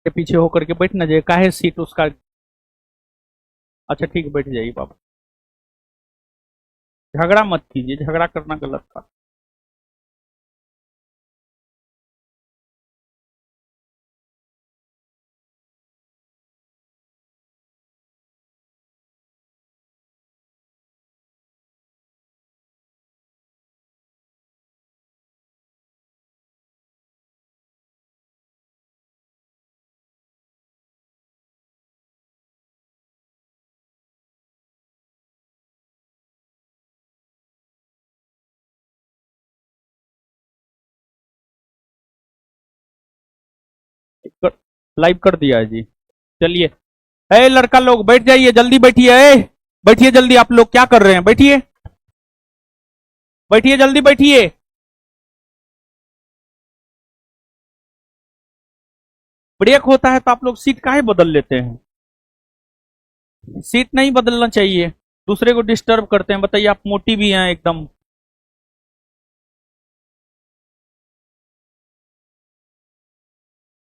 के पीछे होकर के बैठ ना जाए, काहे सीट उसका। अच्छा ठीक है, बैठ जाइए बाबा। झगड़ा मत कीजिए, झगड़ा करना गलत था। लाइव कर दिया है जी। चलिए, ए लड़का लोग बैठ जाइए, जल्दी बैठिए। बैठिए जल्दी, आप लोग क्या कर रहे हैं? बैठिए, बैठिए जल्दी बैठिए। ब्रेक होता है तो आप लोग सीट काहे बदल लेते हैं? सीट नहीं बदलना चाहिए, दूसरे को डिस्टर्ब करते हैं। बताइए, आप मोटी भी हैं एकदम।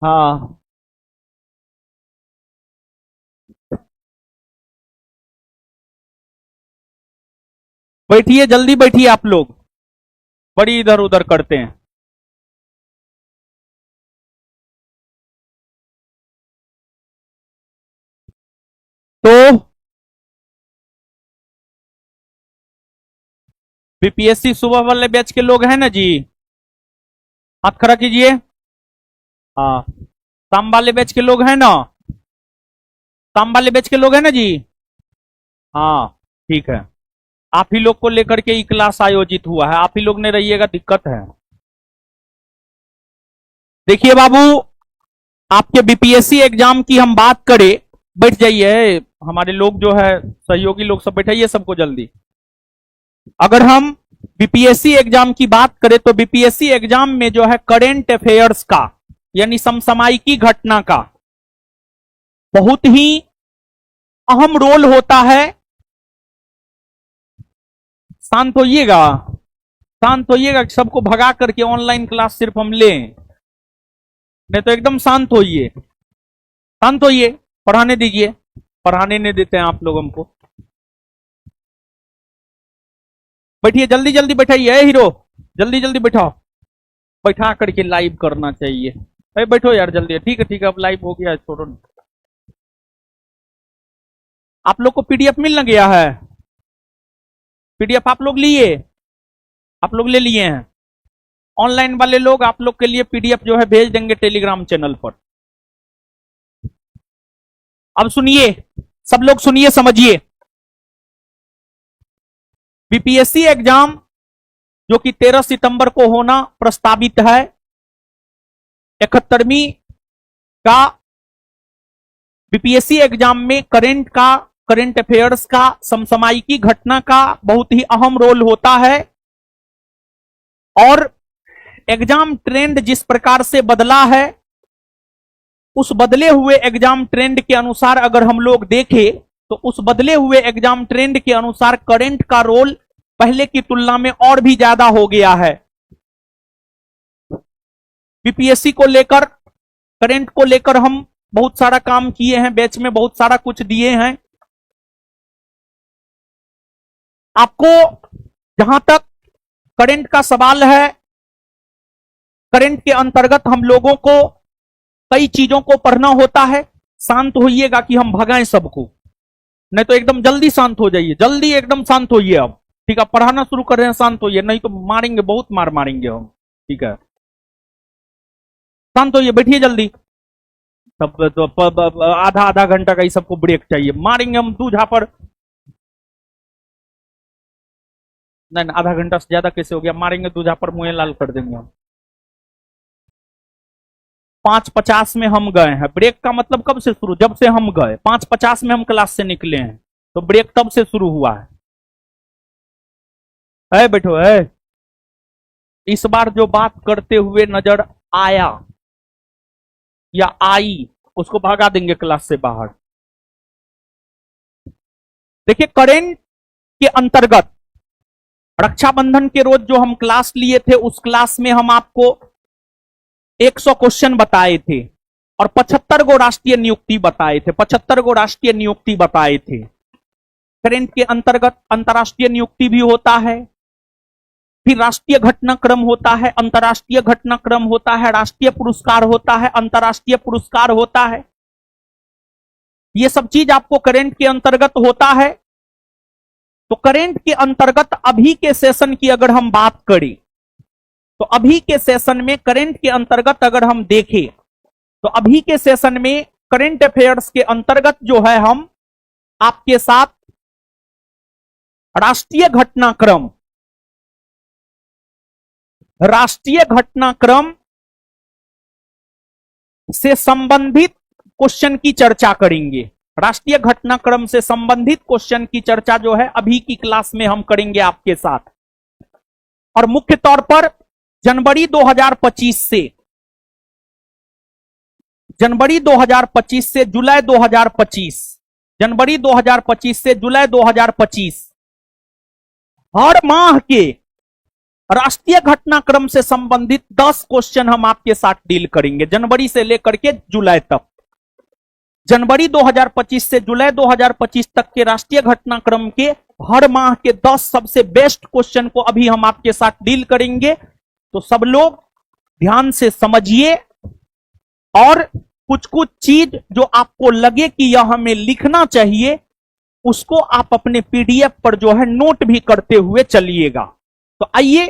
हाँ, बैठिए जल्दी बैठिए आप लोग, बड़ी इधर उधर करते हैं। तो बीपीएससी सुबह वाले बैच के लोग हैं ना जी? हाथ खड़ा कीजिए। हाँ, शाम वाले बैच के लोग हैं ना? शाम वाले बैच के लोग हैं ना जी? हाँ, ठीक है। आप ही लोग को लेकर के ये क्लास आयोजित हुआ है, आप ही लोग ने रहिएगा, दिक्कत है। देखिए बाबू, आपके बीपीएससी एग्जाम की हम बात करें, बैठ जाइए हमारे लोग जो है सहयोगी लोग, सब बैठाइए सबको जल्दी। अगर हम बीपीएससी एग्जाम की बात करें तो बीपीएससी एग्जाम में जो है करेंट अफेयर्स का, यानी समसामयिकी घटना का बहुत ही अहम रोल होता है। शांत होइएगा, शांत होइएगा, सबको भगा करके ऑनलाइन क्लास सिर्फ हम लें, नहीं तो एकदम शांत होइए, शांत होइए, पढ़ाने दीजिए। पढ़ाने नहीं देते हैं आप लोग हमको। बैठिए जल्दी जल्दी बैठाइए, हीरो जल्दी जल्दी बैठाओ। बैठा करके लाइव करना चाहिए। अरे बैठो यार जल्दी, ठीक है ठीक है, अब लाइव हो गया, छोड़ो। आप लोग को पीडीएफ मिल ना गया है? पीडीएफ आप लोग लिए? आप लोग ले लिए हैं? ऑनलाइन वाले लोग आप लोग के लिए पीडीएफ जो है भेज देंगे टेलीग्राम चैनल पर। अब सुनिए, सब लोग सुनिए, समझिए। बीपीएससी एग्जाम जो कि 13 सितंबर को होना प्रस्तावित है, 71वीं का बीपीएससी एग्जाम में करंट अफेयर्स का, समसामयिकी घटना का बहुत ही अहम रोल होता है। और एग्जाम ट्रेंड जिस प्रकार से बदला है, उस बदले हुए एग्जाम ट्रेंड के अनुसार अगर हम लोग देखें तो उस बदले हुए एग्जाम ट्रेंड के अनुसार करंट का रोल पहले की तुलना में और भी ज्यादा हो गया है। बीपीएससी को लेकर, करंट को लेकर हम बहुत सारा काम किए हैं, बैच में बहुत सारा कुछ दिए हैं आपको। जहां तक करंट का सवाल है, करंट के अंतर्गत हम लोगों को कई चीजों को पढ़ना होता है। शांत होइएगा कि हम भगाएं सबको, नहीं तो एकदम जल्दी शांत हो जाइए, जल्दी एकदम शांत होइए। अब ठीक है, पढ़ाना शुरू कर रहे हैं, शांत होइए, नहीं तो मारेंगे, बहुत मार मारेंगे हम। ठीक है, शांत होइए, बैठिए जल्दी। सब तो आधा आधा घंटा का ही सबको ब्रेक चाहिए, मारेंगे हम दू झापड़। नहीं आधा घंटा से ज्यादा कैसे हो गया, मारेंगे दू झापड़, मुंह लाल कर देंगे हम। 5:50 में हम गए हैं, ब्रेक का मतलब कब से शुरू? जब से हम गए 5:50 में हम क्लास से निकले हैं, तो ब्रेक तब से शुरू हुआ है। बैठो है। इस बार जो बात करते हुए नजर आया या आई, उसको भगा देंगे क्लास से बाहर। देखिए, करेंट के अंतर्गत रक्षाबंधन के रोज जो हम क्लास लिए थे, उस क्लास में हम आपको 100 क्वेश्चन बताए थे। और 75 गो राष्ट्रीय नियुक्ति बताए थे, 75 गो राष्ट्रीय नियुक्ति बताए थे। करंट के अंतर्गत अंतर्राष्ट्रीय नियुक्ति भी होता है, फिर राष्ट्रीय घटनाक्रम होता है, अंतर्राष्ट्रीय घटनाक्रम होता है, राष्ट्रीय पुरस्कार होता है, अंतर्राष्ट्रीय पुरस्कार होता है। ये सब चीज आपको करंट के अंतर्गत होता है। तो करंट के अंतर्गत अभी के सेशन की अगर हम बात करें, तो अभी के सेशन में करंट के अंतर्गत अगर हम देखें, तो अभी के सेशन में करंट अफेयर्स के अंतर्गत जो है हम आपके साथ राष्ट्रीय घटनाक्रम से संबंधित क्वेश्चन की चर्चा करेंगे। राष्ट्रीय घटनाक्रम से संबंधित क्वेश्चन की चर्चा जो है अभी की क्लास में हम करेंगे आपके साथ। और मुख्य तौर पर जनवरी 2025 से जुलाई 2025, जनवरी 2025 से जुलाई 2025 हर माह के राष्ट्रीय घटनाक्रम से संबंधित 10 क्वेश्चन हम आपके साथ डील करेंगे, जनवरी से लेकर के जुलाई तक। जनवरी 2025 से जुलाई 2025 तक के राष्ट्रीय घटनाक्रम के हर माह के 10 सबसे बेस्ट क्वेश्चन को अभी हम आपके साथ डील करेंगे। तो सब लोग ध्यान से समझिए, और कुछ कुछ चीज जो आपको लगे कि यह हमें लिखना चाहिए, उसको आप अपने पीडीएफ पर जो है नोट भी करते हुए चलिएगा। तो आइए,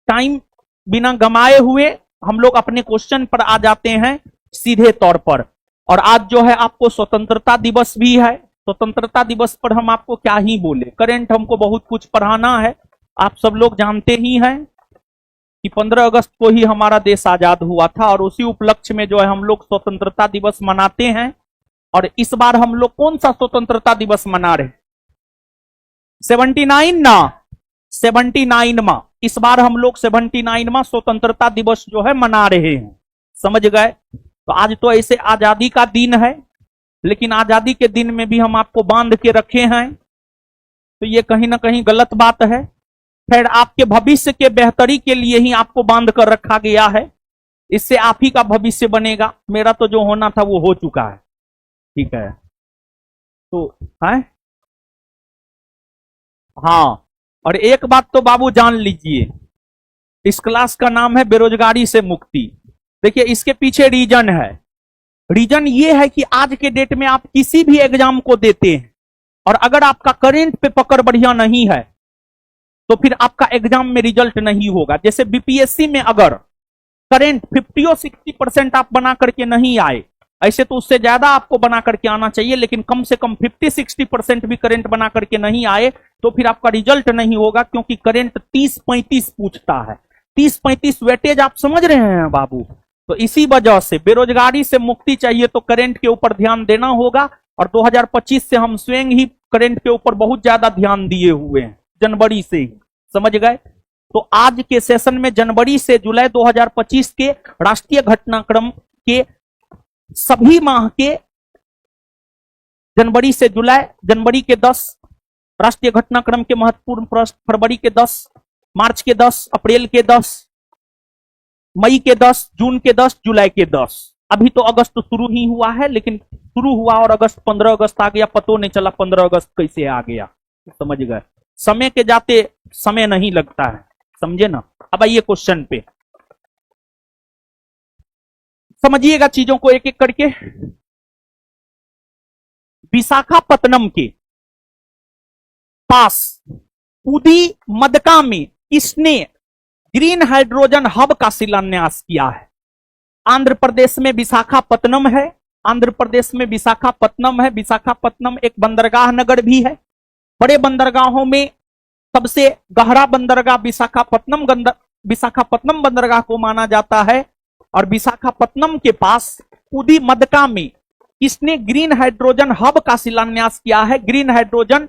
टाइम बिना गमाए हुए हम लोग अपने क्वेश्चन पर आ जाते हैं सीधे तौर पर। और आज जो है आपको स्वतंत्रता दिवस भी है। स्वतंत्रता दिवस पर हम आपको क्या ही बोले, करंट हमको बहुत कुछ पढ़ाना है। आप सब लोग जानते ही हैं कि 15 अगस्त को ही हमारा देश आजाद हुआ था, और उसी उपलक्ष्य में जो है हम लोग स्वतंत्रता दिवस मनाते हैं। और इस बार हम लोग कौन सा स्वतंत्रता दिवस मना रहे? 79 ना, 79वां। इस बार हम लोग 79वां स्वतंत्रता दिवस जो है मना रहे हैं, समझ गए? तो आज तो ऐसे आजादी का दिन है, लेकिन आजादी के दिन में भी हम आपको बांध के रखे हैं, तो ये कहीं ना कहीं गलत बात है। खैर, आपके भविष्य के बेहतरी के लिए ही आपको बांध कर रखा गया है, इससे आप ही का भविष्य बनेगा। मेरा तो जो होना था वो हो चुका है, ठीक है? तो है हाँ, और एक बात तो बाबू जान लीजिए, इस क्लास का नाम है बेरोजगारी से मुक्ति। देखिए, इसके पीछे रीजन है। रीजन ये है कि आज के डेट में आप किसी भी एग्जाम को देते हैं, और अगर आपका करंट पे पकड़ बढ़िया नहीं है, तो फिर आपका एग्जाम में रिजल्ट नहीं होगा। जैसे बीपीएससी में अगर करंट 50 और 60% आप बना करके नहीं आए, ऐसे तो उससे ज्यादा आपको बना करके आना चाहिए, लेकिन कम से कम 50-60% भी करंट बना करके नहीं आए, तो फिर आपका रिजल्ट नहीं होगा, क्योंकि करंट 30-35 पूछता है। 30-35 वेटेज आप समझ रहे हैं बाबू? तो इसी वजह से बेरोजगारी से मुक्ति चाहिए तो करंट के ऊपर ध्यान देना होगा। और 2025 से हम स्वयं ही करंट के ऊपर बहुत ज्यादा ध्यान दिए हुए हैं, जनवरी से ही, समझ गए? तो आज के सेशन में जनवरी से जुलाई 2025 के राष्ट्रीय घटनाक्रम के सभी माह के, जनवरी से जुलाई, जनवरी के 10 राष्ट्रीय घटनाक्रम के महत्वपूर्ण प्रश्न, फरवरी के 10, मार्च के 10, अप्रैल के 10, मई के 10, जून के 10, जुलाई के 10। अभी तो अगस्त शुरू ही हुआ है, लेकिन शुरू हुआ और अगस्त 15 अगस्त आ गया, पतो नहीं चला 15 अगस्त कैसे आ गया, समझ गए? समय के जाते समय नहीं लगता है, समझे ना? अब आइए क्वेश्चन पे, समझिएगा चीजों को एक एक करके। विशाखापत्तनम के पास उदी मदका में किसने ग्रीन हाइड्रोजन हब का शिलान्यास किया है? आंध्र प्रदेश में विशाखापत्तनम है, आंध्र प्रदेश में विशाखापत्तनम है। विशाखापत्तनम एक बंदरगाह नगर भी है। बड़े बंदरगाहों में सबसे गहरा बंदरगाह विशाखापत्तनम बंदरगाह को माना जाता है। और विशाखापत्तनम के पास उदी मदका में किसने ग्रीन हाइड्रोजन हब का शिलान्यास किया है? ग्रीन हाइड्रोजन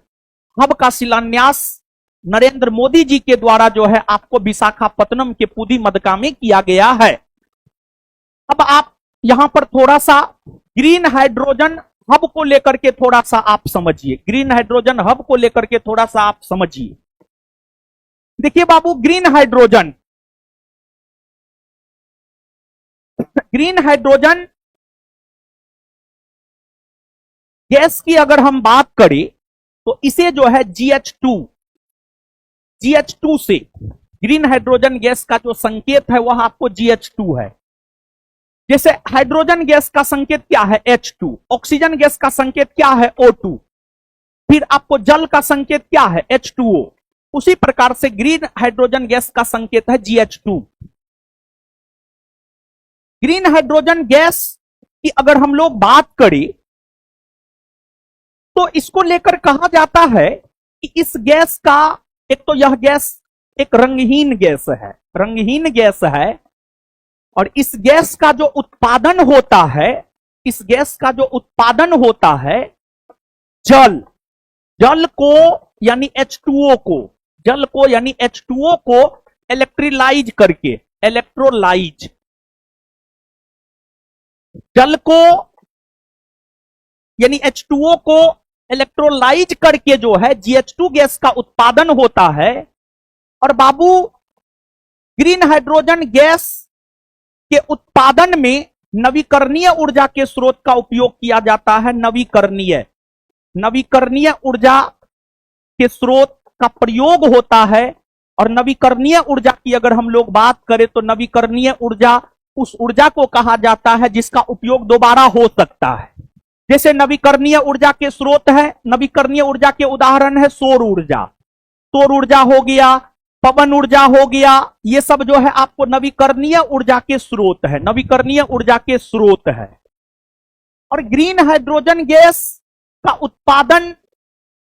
हब का शिलान्यास नरेंद्र मोदी जी के द्वारा जो है आपको विशाखापत्तनम के पुदी मदका में किया गया है। अब आप यहां पर थोड़ा सा ग्रीन हाइड्रोजन हब को लेकर के थोड़ा सा आप समझिए, ग्रीन हाइड्रोजन हब को लेकर के थोड़ा सा आप समझिए। देखिए बाबू, ग्रीन हाइड्रोजन गैस की अगर हम बात करें तो इसे जो है GH2 से ग्रीन हाइड्रोजन गैस का जो संकेत है वह आपको GH2 है। जैसे हाइड्रोजन गैस का संकेत क्या है H2, ऑक्सीजन गैस का संकेत क्या है O2, फिर आपको जल का संकेत क्या है H2O। उसी प्रकार से ग्रीन हाइड्रोजन गैस का संकेत है GH2। ग्रीन हाइड्रोजन गैस की अगर हम लोग बात करें तो इसको लेकर कहा जाता है कि इस गैस का, एक तो यह गैस एक रंगहीन गैस है, रंगहीन गैस है, और इस गैस का जो उत्पादन होता है, इस गैस का जो उत्पादन होता है जल को यानी H2O को, जल को यानी H2O को इलेक्ट्रोलाइज करके, इलेक्ट्रोलाइज, जल को यानी H2O को इलेक्ट्रोलाइज करके जो है GH2 गैस का उत्पादन होता है। और बाबू ग्रीन हाइड्रोजन गैस के उत्पादन में नवीकरणीय ऊर्जा के स्रोत का उपयोग किया जाता है। नवीकरणीय ऊर्जा के स्रोत का प्रयोग होता है। और नवीकरणीय ऊर्जा की अगर हम लोग बात करें तो नवीकरणीय ऊर्जा उस ऊर्जा को कहा जाता है जिसका उपयोग दोबारा हो सकता है। जैसे नवीकरणीय ऊर्जा के स्रोत है, नवीकरणीय ऊर्जा के उदाहरण है सौर ऊर्जा, सौर ऊर्जा हो गया, पवन ऊर्जा हो गया, ये सब जो है आपको नवीकरणीय ऊर्जा के स्रोत है, नवीकरणीय ऊर्जा के स्रोत है। और ग्रीन हाइड्रोजन गैस का उत्पादन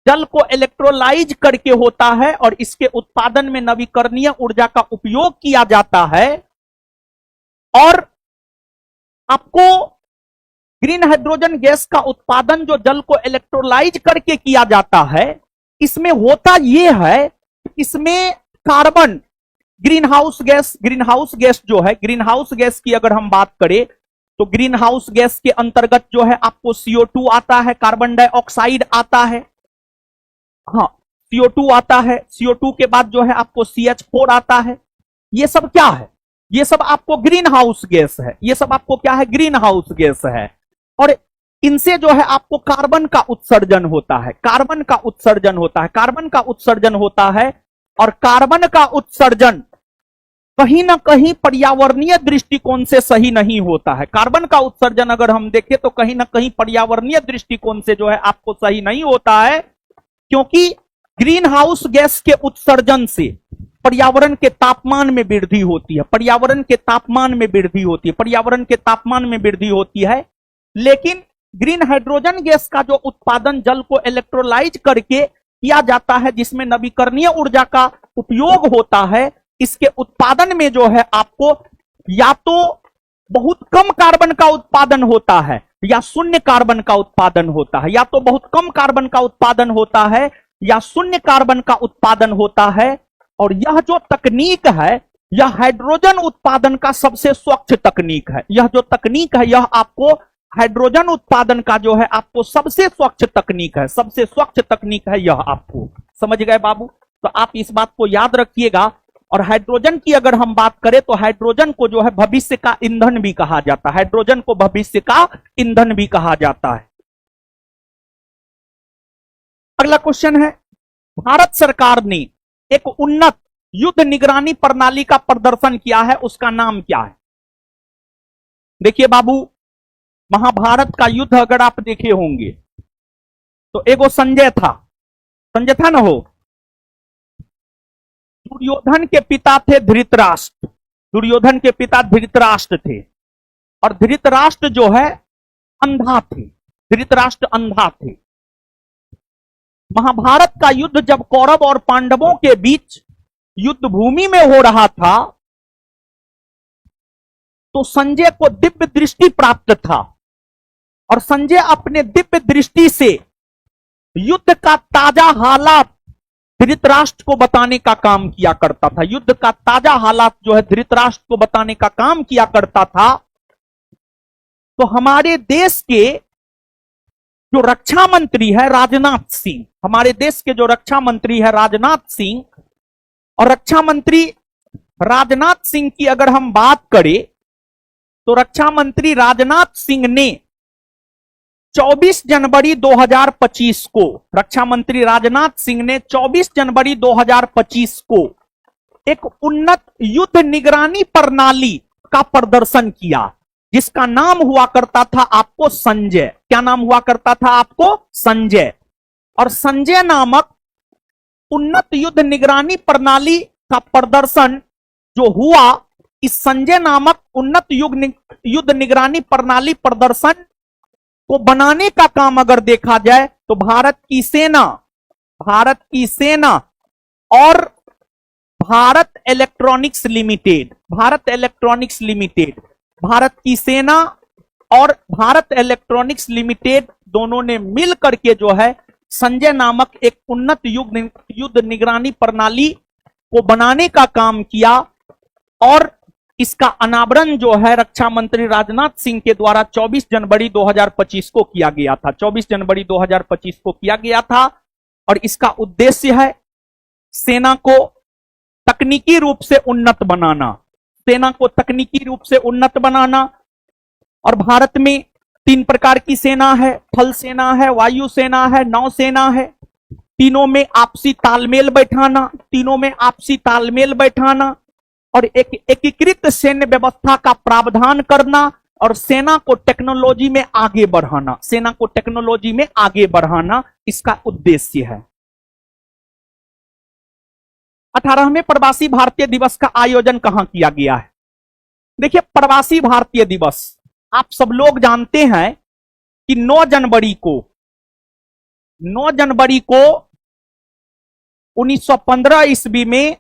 जल को इलेक्ट्रोलाइज करके होता है और इसके उत्पादन में नवीकरणीय ऊर्जा का उपयोग किया जाता है। और आपको ग्रीन हाइड्रोजन गैस का उत्पादन जो जल को इलेक्ट्रोलाइज करके किया जाता है, इसमें होता यह है, इसमें कार्बन, ग्रीन हाउस गैस जो है, ग्रीन हाउस गैस की अगर हम बात करें तो ग्रीन हाउस गैस के अंतर्गत जो है आपको CO2 आता है, कार्बन डाइऑक्साइड आता है, हाँ CO2 आता है, CO2 के बाद जो है आपको CH4 आता है। ये सब क्या है? ये सब आपको ग्रीन हाउस गैस है, ये सब आपको क्या है? ग्रीन हाउस गैस है। और इनसे जो है आपको कार्बन का उत्सर्जन होता है, कार्बन का उत्सर्जन होता है, कार्बन का उत्सर्जन होता है। और कार्बन का उत्सर्जन कहीं ना कहीं पर्यावरणीय दृष्टिकोण से सही नहीं होता है। कार्बन का उत्सर्जन अगर हम देखें तो कहीं ना कहीं पर्यावरणीय दृष्टिकोण से जो है आपको सही नहीं होता है, क्योंकि ग्रीन हाउस गैस के उत्सर्जन से पर्यावरण के तापमान में वृद्धि होती है, पर्यावरण के तापमान में वृद्धि होती है, पर्यावरण के तापमान में वृद्धि होती है। लेकिन ग्रीन हाइड्रोजन गैस का जो उत्पादन जल को इलेक्ट्रोलाइज करके किया जाता है, जिसमें नवीकरणीय ऊर्जा का उपयोग होता है, इसके उत्पादन में जो है आपको या तो बहुत कम कार्बन का उत्पादन होता है या शून्य कार्बन का उत्पादन होता है, या तो बहुत कम कार्बन का उत्पादन होता है या शून्य कार्बन का उत्पादन होता है। और यह जो तकनीक है यह हाइड्रोजन उत्पादन का सबसे स्वच्छ तकनीक है। यह जो तकनीक है यह आपको हाइड्रोजन उत्पादन का जो है आपको सबसे स्वच्छ तकनीक है, सबसे स्वच्छ तकनीक है यह। आपको समझ गए बाबू? तो आप इस बात को याद रखिएगा। और हाइड्रोजन की अगर हम बात करें तो हाइड्रोजन को जो है भविष्य का ईंधन भी कहा जाता है, हाइड्रोजन को भविष्य का ईंधन भी कहा जाता है। अगला क्वेश्चन है, भारत सरकार ने एक उन्नत युद्ध निगरानी प्रणाली का प्रदर्शन किया है, उसका नाम क्या है? देखिए बाबू, महाभारत का युद्ध अगर आप देखे होंगे तो एगो संजय था ना, हो दुर्योधन के पिता थे धृतराष्ट्र, दुर्योधन के पिता धृतराष्ट्र थे। और धृतराष्ट्र जो है अंधा थे, धृतराष्ट्र अंधा थे। महाभारत का युद्ध जब कौरव और पांडवों के बीच युद्ध भूमि में हो रहा था तो संजय को दिव्य दृष्टि प्राप्त था और संजय अपने दिव्य दृष्टि से युद्ध का ताजा हालात धृतराष्ट्र को बताने का काम किया करता था। युद्ध का ताजा हालात जो है धृतराष्ट्र को बताने का काम किया करता था। तो हमारे देश के जो रक्षा मंत्री है राजनाथ सिंह, हमारे देश के जो रक्षा मंत्री है राजनाथ सिंह, और रक्षा मंत्री राजनाथ सिंह की अगर हम बात करें तो रक्षा मंत्री राजनाथ सिंह ने 24 जनवरी 2025 को रक्षा मंत्री राजनाथ सिंह ने 24 जनवरी 2025 को एक उन्नत युद्ध निगरानी प्रणाली का प्रदर्शन किया, जिसका नाम हुआ करता था आपको संजय। क्या नाम हुआ करता था आपको? संजय। और संजय नामक उन्नत युद्ध निगरानी प्रणाली का प्रदर्शन जो हुआ, इस संजय नामक उन्नत युद्ध निगरानी प्रणाली प्रदर्शन को बनाने का काम अगर देखा जाए तो भारत की सेना और भारत इलेक्ट्रॉनिक्स लिमिटेड, भारत की सेना और भारत इलेक्ट्रॉनिक्स लिमिटेड दोनों ने मिल करके जो है संजय नामक एक उन्नत युद्ध निगरानी प्रणाली को बनाने का काम किया। और इसका अनावरण जो है रक्षा मंत्री राजनाथ सिंह के द्वारा 24 जनवरी 2025 को किया गया था। 24 जनवरी 2025 को किया गया था। और इसका उद्देश्य है सेना को तकनीकी रूप से उन्नत बनाना, और भारत में 3 प्रकार की सेना है, थल सेना है, वायु सेना है, नौ सेना है। तीनों में आपसी तालमेल बैठाना और एक एकीकृत सैन्य व्यवस्था का प्रावधान करना और सेना को टेक्नोलॉजी में आगे बढ़ाना इसका उद्देश्य है। 18वें प्रवासी भारतीय दिवस का आयोजन कहां किया गया है? देखिए, प्रवासी भारतीय दिवस आप सब लोग जानते हैं कि 9 जनवरी को 1915 ईस्वी में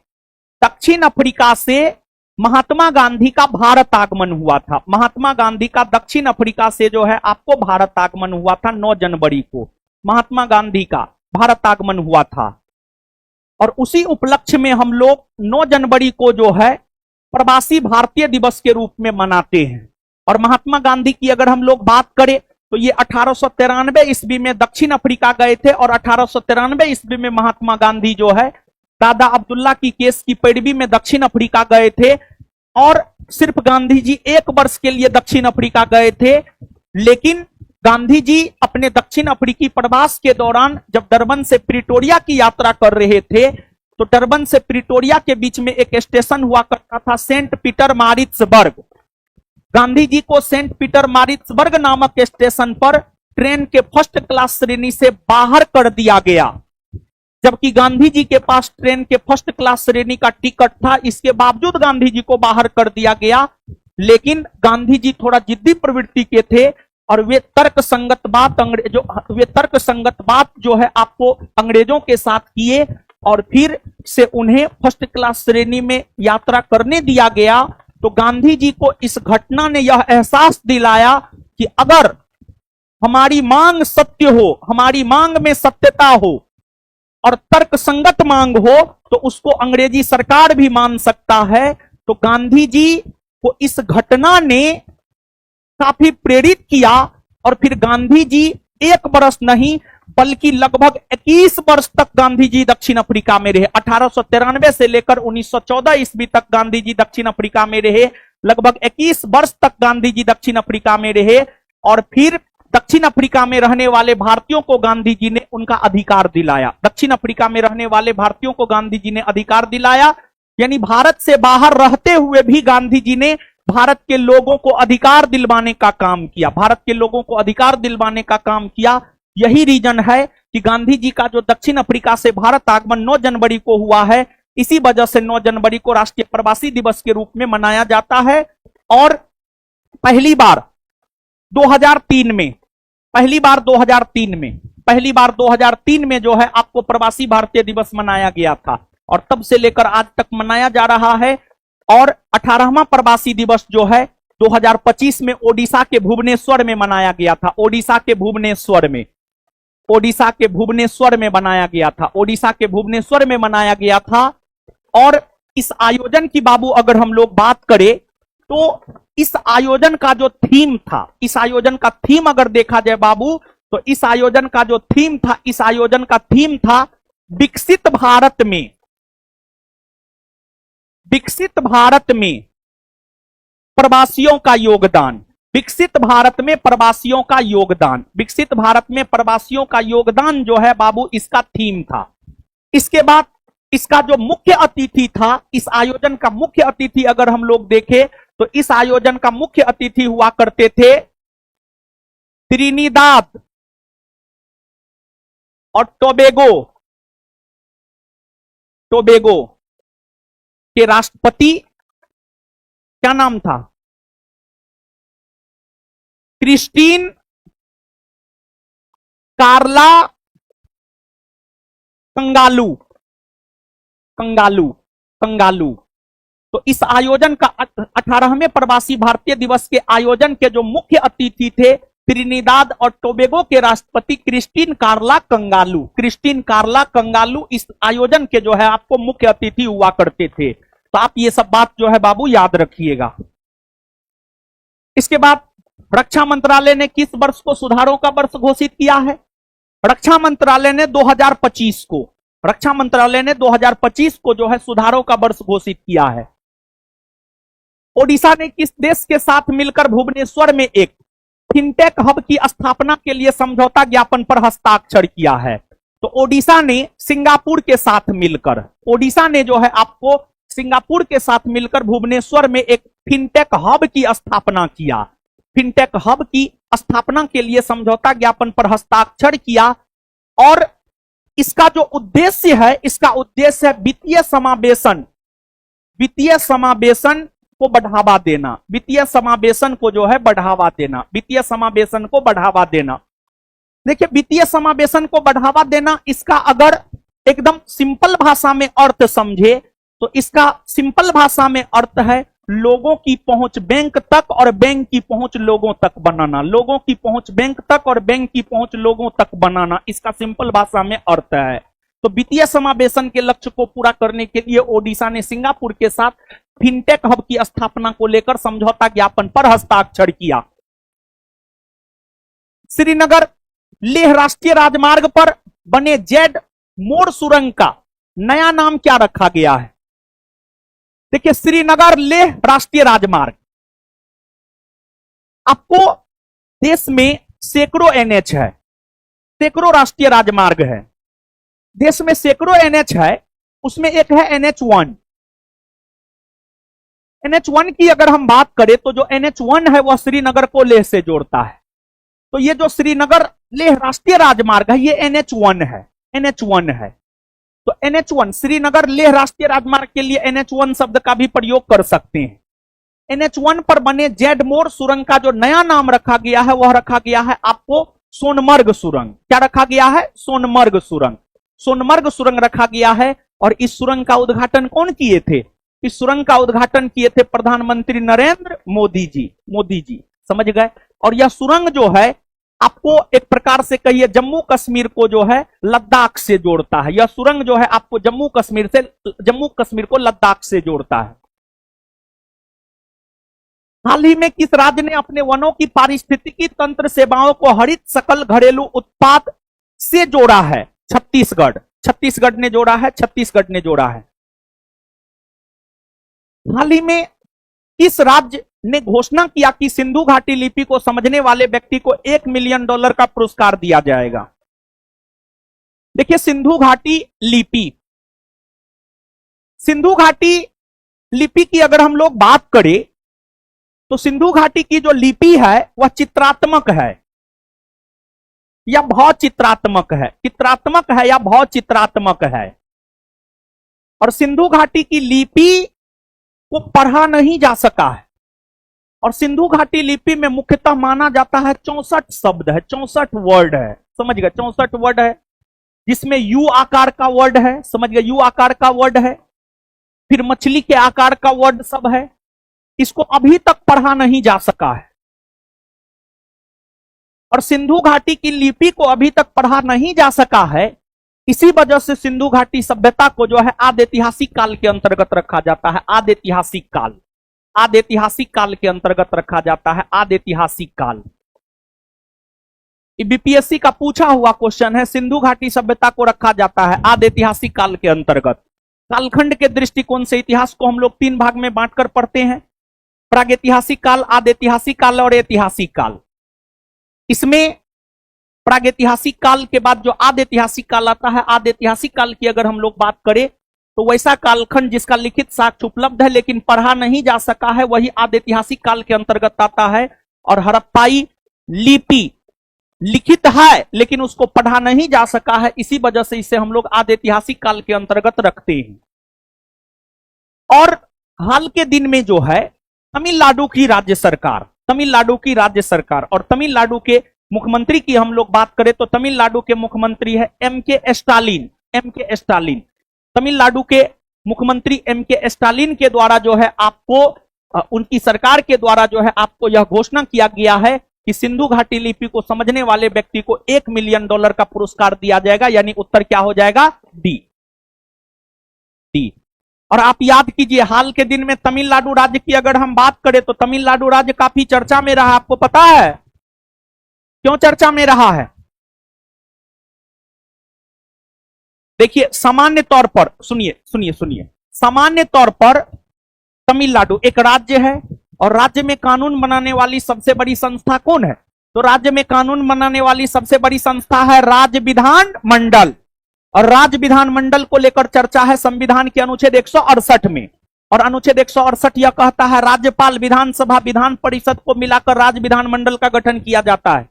दक्षिण अफ्रीका से महात्मा गांधी का भारत आगमन हुआ था। महात्मा गांधी का दक्षिण अफ्रीका से जो है आपको भारत आगमन हुआ था। 9 जनवरी को महात्मा गांधी का भारत आगमन हुआ था। और उसी उपलक्ष्य में हम लोग 9 जनवरी को जो है प्रवासी भारतीय दिवस के रूप में मनाते हैं। और महात्मा गांधी की अगर हम लोग बात करें तो ये 1893 ईस्वी में दक्षिण अफ्रीका गए थे। और 1893 ईस्वी में महात्मा गांधी जो है दादा अब्दुल्ला की केस की पैरवी में दक्षिण अफ्रीका गए थे। और सिर्फ गांधी जी 1 वर्ष के लिए दक्षिण अफ्रीका गए थे। लेकिन गांधी जी अपने दक्षिण अफ्रीकी प्रवास के दौरान जब डरबन से प्रिटोरिया की यात्रा कर रहे थे तो डरबन से प्रिटोरिया के बीच में एक स्टेशन हुआ करता था Saint Peter Maritzburg. Gandhi ji को सेंट पीटर मारिट्सबर्ग नामक स्टेशन पर ट्रेन के फर्स्ट क्लास श्रेणी से बाहर कर दिया गया, जबकि गांधी जी के पास ट्रेन के फर्स्ट क्लास श्रेणी का टिकट था। इसके बावजूद गांधी जी को बाहर कर दिया गया। लेकिन गांधी जी थोड़ा जिद्दी प्रवृत्ति के थे और वे तर्क संगत बात जो है आपको अंग्रेजों के साथ किए और फिर से उन्हें फर्स्ट क्लास श्रेणी में यात्रा करने दिया गया। तो गांधी जी को इस घटना ने यह एहसास दिलाया कि अगर हमारी मांग सत्य हो, हमारी मांग में सत्यता हो और तर्क संगत मांग हो तो उसको अंग्रेजी सरकार भी मान सकता है। तो गांधी जी को इस घटना ने काफी प्रेरित किया और फिर गांधी जी 1 वर्ष नहीं बल्कि लगभग 21 वर्ष तक गांधी जी दक्षिण अफ्रीका में रहे। 1893 से लेकर 1914 ईस्वी तक गांधी जी दक्षिण अफ्रीका में रहे। लगभग 21 वर्ष तक गांधी जी दक्षिण अफ्रीका में रहे। और फिर दक्षिण अफ्रीका में रहने वाले भारतीयों को गांधी जी ने उनका अधिकार दिलाया। दक्षिण अफ्रीका में रहने वाले भारतीयों को गांधी जी ने अधिकार दिलाया, यानी भारत से बाहर रहते हुए भी गांधी जी ने भारत के लोगों को अधिकार दिलवाने का काम किया। भारत के लोगों को अधिकार दिलवाने का काम किया। यही रीजन है कि गांधी जी का जो दक्षिण अफ्रीका से भारत आगमन 9 जनवरी को हुआ है, इसी वजह से 9 जनवरी को राष्ट्रीय प्रवासी दिवस के रूप में मनाया जाता है। और पहली बार 2003 में जो है आपको प्रवासी भारतीय दिवस मनाया गया था और तब से लेकर आज तक मनाया जा रहा है। और 18वां प्रवासी दिवस जो है 2025 में ओडिशा के भुवनेश्वर में मनाया गया था। ओडिशा के भुवनेश्वर में मनाया गया था। और इस आयोजन की बाबू अगर हम लोग बात करें तो इस आयोजन का जो थीम अगर देखा जाए बाबू तो इस आयोजन का थीम था विकसित भारत में प्रवासियों का योगदान। विकसित भारत में प्रवासियों का योगदान, विकसित भारत में प्रवासियों का योगदान जो है बाबू इसका थीम था। इसके बाद इसका जो मुख्य अतिथि था, इस आयोजन का मुख्य अतिथि अगर हम लोग देखें तो इस आयोजन का मुख्य अतिथि हुआ करते थे त्रिनिदाद और टोबेगो के राष्ट्रपति, क्या नाम था, क्रिस्टीन कार्ला कंगालू। तो इस आयोजन का 18वें प्रवासी भारतीय दिवस के आयोजन के जो मुख्य अतिथि थे त्रिनिदाद और टोबेगो के राष्ट्रपति क्रिस्टीन कार्ला कंगालू इस आयोजन के जो है आपको मुख्य अतिथि हुआ करते थे। तो आप ये सब बात जो है बाबू याद रखिएगा। इसके बाद रक्षा मंत्रालय ने किस वर्ष को सुधारों का वर्ष घोषित किया है? रक्षा मंत्रालय ने 2025 को जो है सुधारों का वर्ष घोषित किया है। ओडिशा ने किस देश के साथ मिलकर भुवनेश्वर में एक फिनटेक हब की स्थापना के लिए समझौता ज्ञापन पर हस्ताक्षर किया है? तो ओडिशा ने सिंगापुर के साथ मिलकर, ओडिशा ने जो है आपको सिंगापुर के साथ मिलकर भुवनेश्वर में एक फिनटेक हब की स्थापना किया। फिनटेक हब की स्थापना के लिए समझौता ज्ञापन पर हस्ताक्षर किया और इसका जो उद्देश्य है, इसका उद्देश्य है वित्तीय समावेशन को बढ़ावा देना, वित्तीय समावेशन को जो है बढ़ावा देना, वित्तीय समावेशन को बढ़ावा देना। देखिए वित्तीय समावेशन को बढ़ावा देना, इसका अगर एकदम सिंपल भाषा में अर्थ समझे तो इसका सिंपल भाषा में अर्थ है लोगों की पहुंच बैंक तक और बैंक की पहुंच लोगों तक बनाना, लोगों की पहुंच बैंक तक और बैंक की पहुंच लोगों तक बनाना, इसका सिंपल भाषा में अर्थ है। तो वित्तीय समावेशन के लक्ष्य को पूरा करने के लिए ओडिशा ने सिंगापुर के साथ फिनटेक हब की स्थापना को लेकर समझौता ज्ञापन पर हस्ताक्षर किया। श्रीनगर लेह राष्ट्रीय राजमार्ग पर बने जेड मोड़ सुरंग का नया नाम क्या रखा गया है? देखिए श्रीनगर लेह राष्ट्रीय राजमार्ग, आपको देश में सैकड़ों एनएच है, सैकड़ों राष्ट्रीय राजमार्ग है, देश में सैकड़ों एनएच है, उसमें एक है NH1। NH1 की अगर हम बात करें तो जो NH1 है वह श्रीनगर को लेह से जोड़ता है। तो ये जो श्रीनगर लेह राष्ट्रीय राजमार्ग है ये NH1 है, NH1 है। तो NH1 श्रीनगर लेह राष्ट्रीय राजमार्ग के लिए NH1 शब्द का भी प्रयोग कर सकते हैं। NH1 पर बने जेड मोड़ सुरंग का जो नया नाम रखा गया है वह रखा गया है आपको सोनमर्ग सुरंग। क्या रखा गया है? सोनमर्ग सुरंग। सोनमर्ग सुरंग रखा गया है और इस सुरंग का उद्घाटन कौन किए थे? इस सुरंग का उद्घाटन किए थे प्रधानमंत्री नरेंद्र मोदी जी, समझ गए। और यह सुरंग जो है आपको एक प्रकार से कहिए जम्मू कश्मीर को जो है लद्दाख से जोड़ता है। यह सुरंग जो है आपको जम्मू कश्मीर को लद्दाख से जोड़ता है। हाल ही में किस राज्य ने अपने वनों की पारिस्थितिकी तंत्र सेवाओं को हरित सकल घरेलू उत्पाद से जोड़ा है? छत्तीसगढ़ ने जोड़ा है। हाल ही में किस राज्य ने घोषणा किया कि सिंधु घाटी लिपि को समझने वाले व्यक्ति को $1 मिलियन का पुरस्कार दिया जाएगा? देखिए सिंधु घाटी लिपि की अगर हम लोग बात करें तो सिंधु घाटी की जो लिपि है वह चित्रात्मक है या भावचित्रात्मक है, और सिंधु घाटी की लिपि को पढ़ा नहीं जा सका है। और सिंधु घाटी लिपि में मुख्यतः माना जाता है 64 शब्द है, 64 वर्ड है, समझ गए, 64 वर्ड है, जिसमें यू आकार का वर्ड है, समझ गए, यू आकार का वर्ड है, फिर मछली के आकार का वर्ड सब है। इसको अभी तक पढ़ा नहीं जा सका है और सिंधु घाटी की लिपि को अभी तक पढ़ा नहीं जा सका है। इसी वजह से सिंधु घाटी सभ्यता को जो है आदिऐतिहासिक काल के अंतर्गत रखा जाता है। आदिऐतिहासिक काल के अंतर्गत रखा जाता है, आदिऐतिहासिक काल। बीपीएससी का पूछा हुआ क्वेश्चन है, सिंधु घाटी सभ्यता को रखा जाता है आदिऐतिहासिक काल के अंतर्गत। कालखंड के दृष्टिकोण से इतिहास को हम लोग 3 भाग में बांटकर पढ़ते हैं। प्रागैतिहासिक काल, आदिऐतिहासिक काल और ऐतिहासिक काल। इसमें प्रागैतिहासिक काल के बाद जो आदिऐतिहासिक काल आता है, आदिऐतिहासिक काल की अगर हम लोग बात करें तो वैसा कालखंड जिसका लिखित साक्ष्य उपलब्ध है लेकिन पढ़ा नहीं जा सका है, वही आदिऐतिहासिक काल के अंतर्गत आता है। और हड़प्पाई लिपि लिखित है लेकिन उसको पढ़ा नहीं जा सका है, इसी वजह से इसे हम लोग आदिऐतिहासिक काल के अंतर्गत रखते हैं। और हाल के दिन में जो है तमिलनाडु की राज्य सरकार, तमिलनाडु की राज्य सरकार और तमिलनाडु के मुख्यमंत्री की हम लोग बात करें तो तमिलनाडु के मुख्यमंत्री है MK. Stalin. MK. Stalin Tamil Nadu के मुख्यमंत्री एम.के. स्टालिन के द्वारा जो है आपको, उनकी सरकार के द्वारा जो है आपको यह घोषणा किया गया है कि सिंधु घाटी लिपि को समझने वाले व्यक्ति को $1 मिलियन का पुरस्कार दिया जाएगा। यानी उत्तर क्या हो जाएगा? डी। डी। और आप याद कीजिए, हाल के दिन में तमिलनाडु राज्य की अगर हम बात करें तो तमिलनाडु राज्य काफी चर्चा में रहा। आपको पता है क्यों चर्चा में रहा है? देखिए, सामान्य तौर पर सुनिए, सामान्य तौर पर तमिलनाडु एक राज्य है और राज्य में कानून बनाने वाली सबसे बड़ी संस्था कौन है? तो राज्य में कानून बनाने वाली सबसे बड़ी संस्था है राज्य विधान मंडल। और राज्य विधान मंडल को लेकर चर्चा है संविधान के अनुच्छेद 168 में। और अनुच्छेद 168 यह कहता है राज्यपाल, विधानसभा, विधान परिषद को मिलाकर राज्य विधान मंडल का गठन किया जाता है।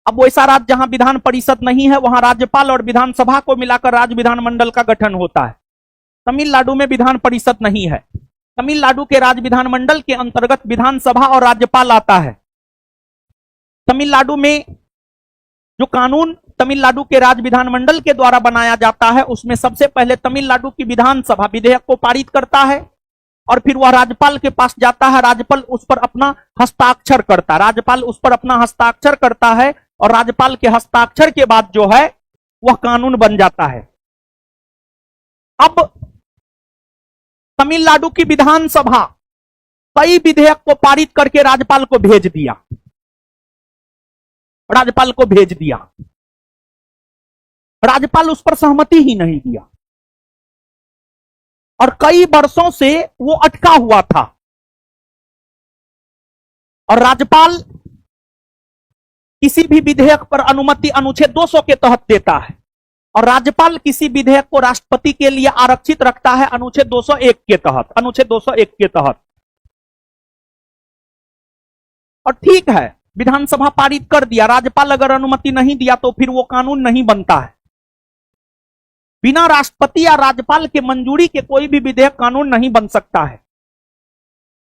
अब वैसा राज्य जहां विधान परिषद नहीं है वहां राज्यपाल और विधानसभा को मिलाकर राज्य विधान मंडल का गठन होता है। तमिलनाडु में विधान परिषद नहीं है। तमिलनाडु के राज्य विधानमंडल के अंतर्गत विधानसभा और राज्यपाल आता है। तमिलनाडु में जो कानून तमिलनाडु के राज्य विधानमंडल के द्वारा बनाया जाता है उसमें सबसे पहले तमिलनाडु की विधानसभा विधेयक को पारित करता है और फिर वह राज्यपाल के पास जाता है। राज्यपाल उस पर अपना हस्ताक्षर करता है। राज्यपाल उस पर अपना हस्ताक्षर करता है और राज्यपाल के हस्ताक्षर के बाद जो है वह कानून बन जाता है। अब तमिलनाडु की विधानसभा कई विधेयक को पारित करके राज्यपाल को भेज दिया। राज्यपाल को भेज दिया। राज्यपाल उस पर सहमति ही नहीं दिया और कई वर्षों से वो अटका हुआ था। और राज्यपाल किसी भी विधेयक पर अनुमति अनुच्छेद 200 के तहत देता है और राज्यपाल किसी विधेयक को राष्ट्रपति के लिए आरक्षित रखता है अनुच्छेद 201 के तहत। अनुच्छेद 201 के तहत। और ठीक है, विधानसभा पारित कर दिया, राज्यपाल अगर अनुमति नहीं दिया तो फिर वो कानून नहीं बनता है। बिना राष्ट्रपति या राज्यपाल के मंजूरी के कोई भी विधेयक कानून नहीं बन सकता है।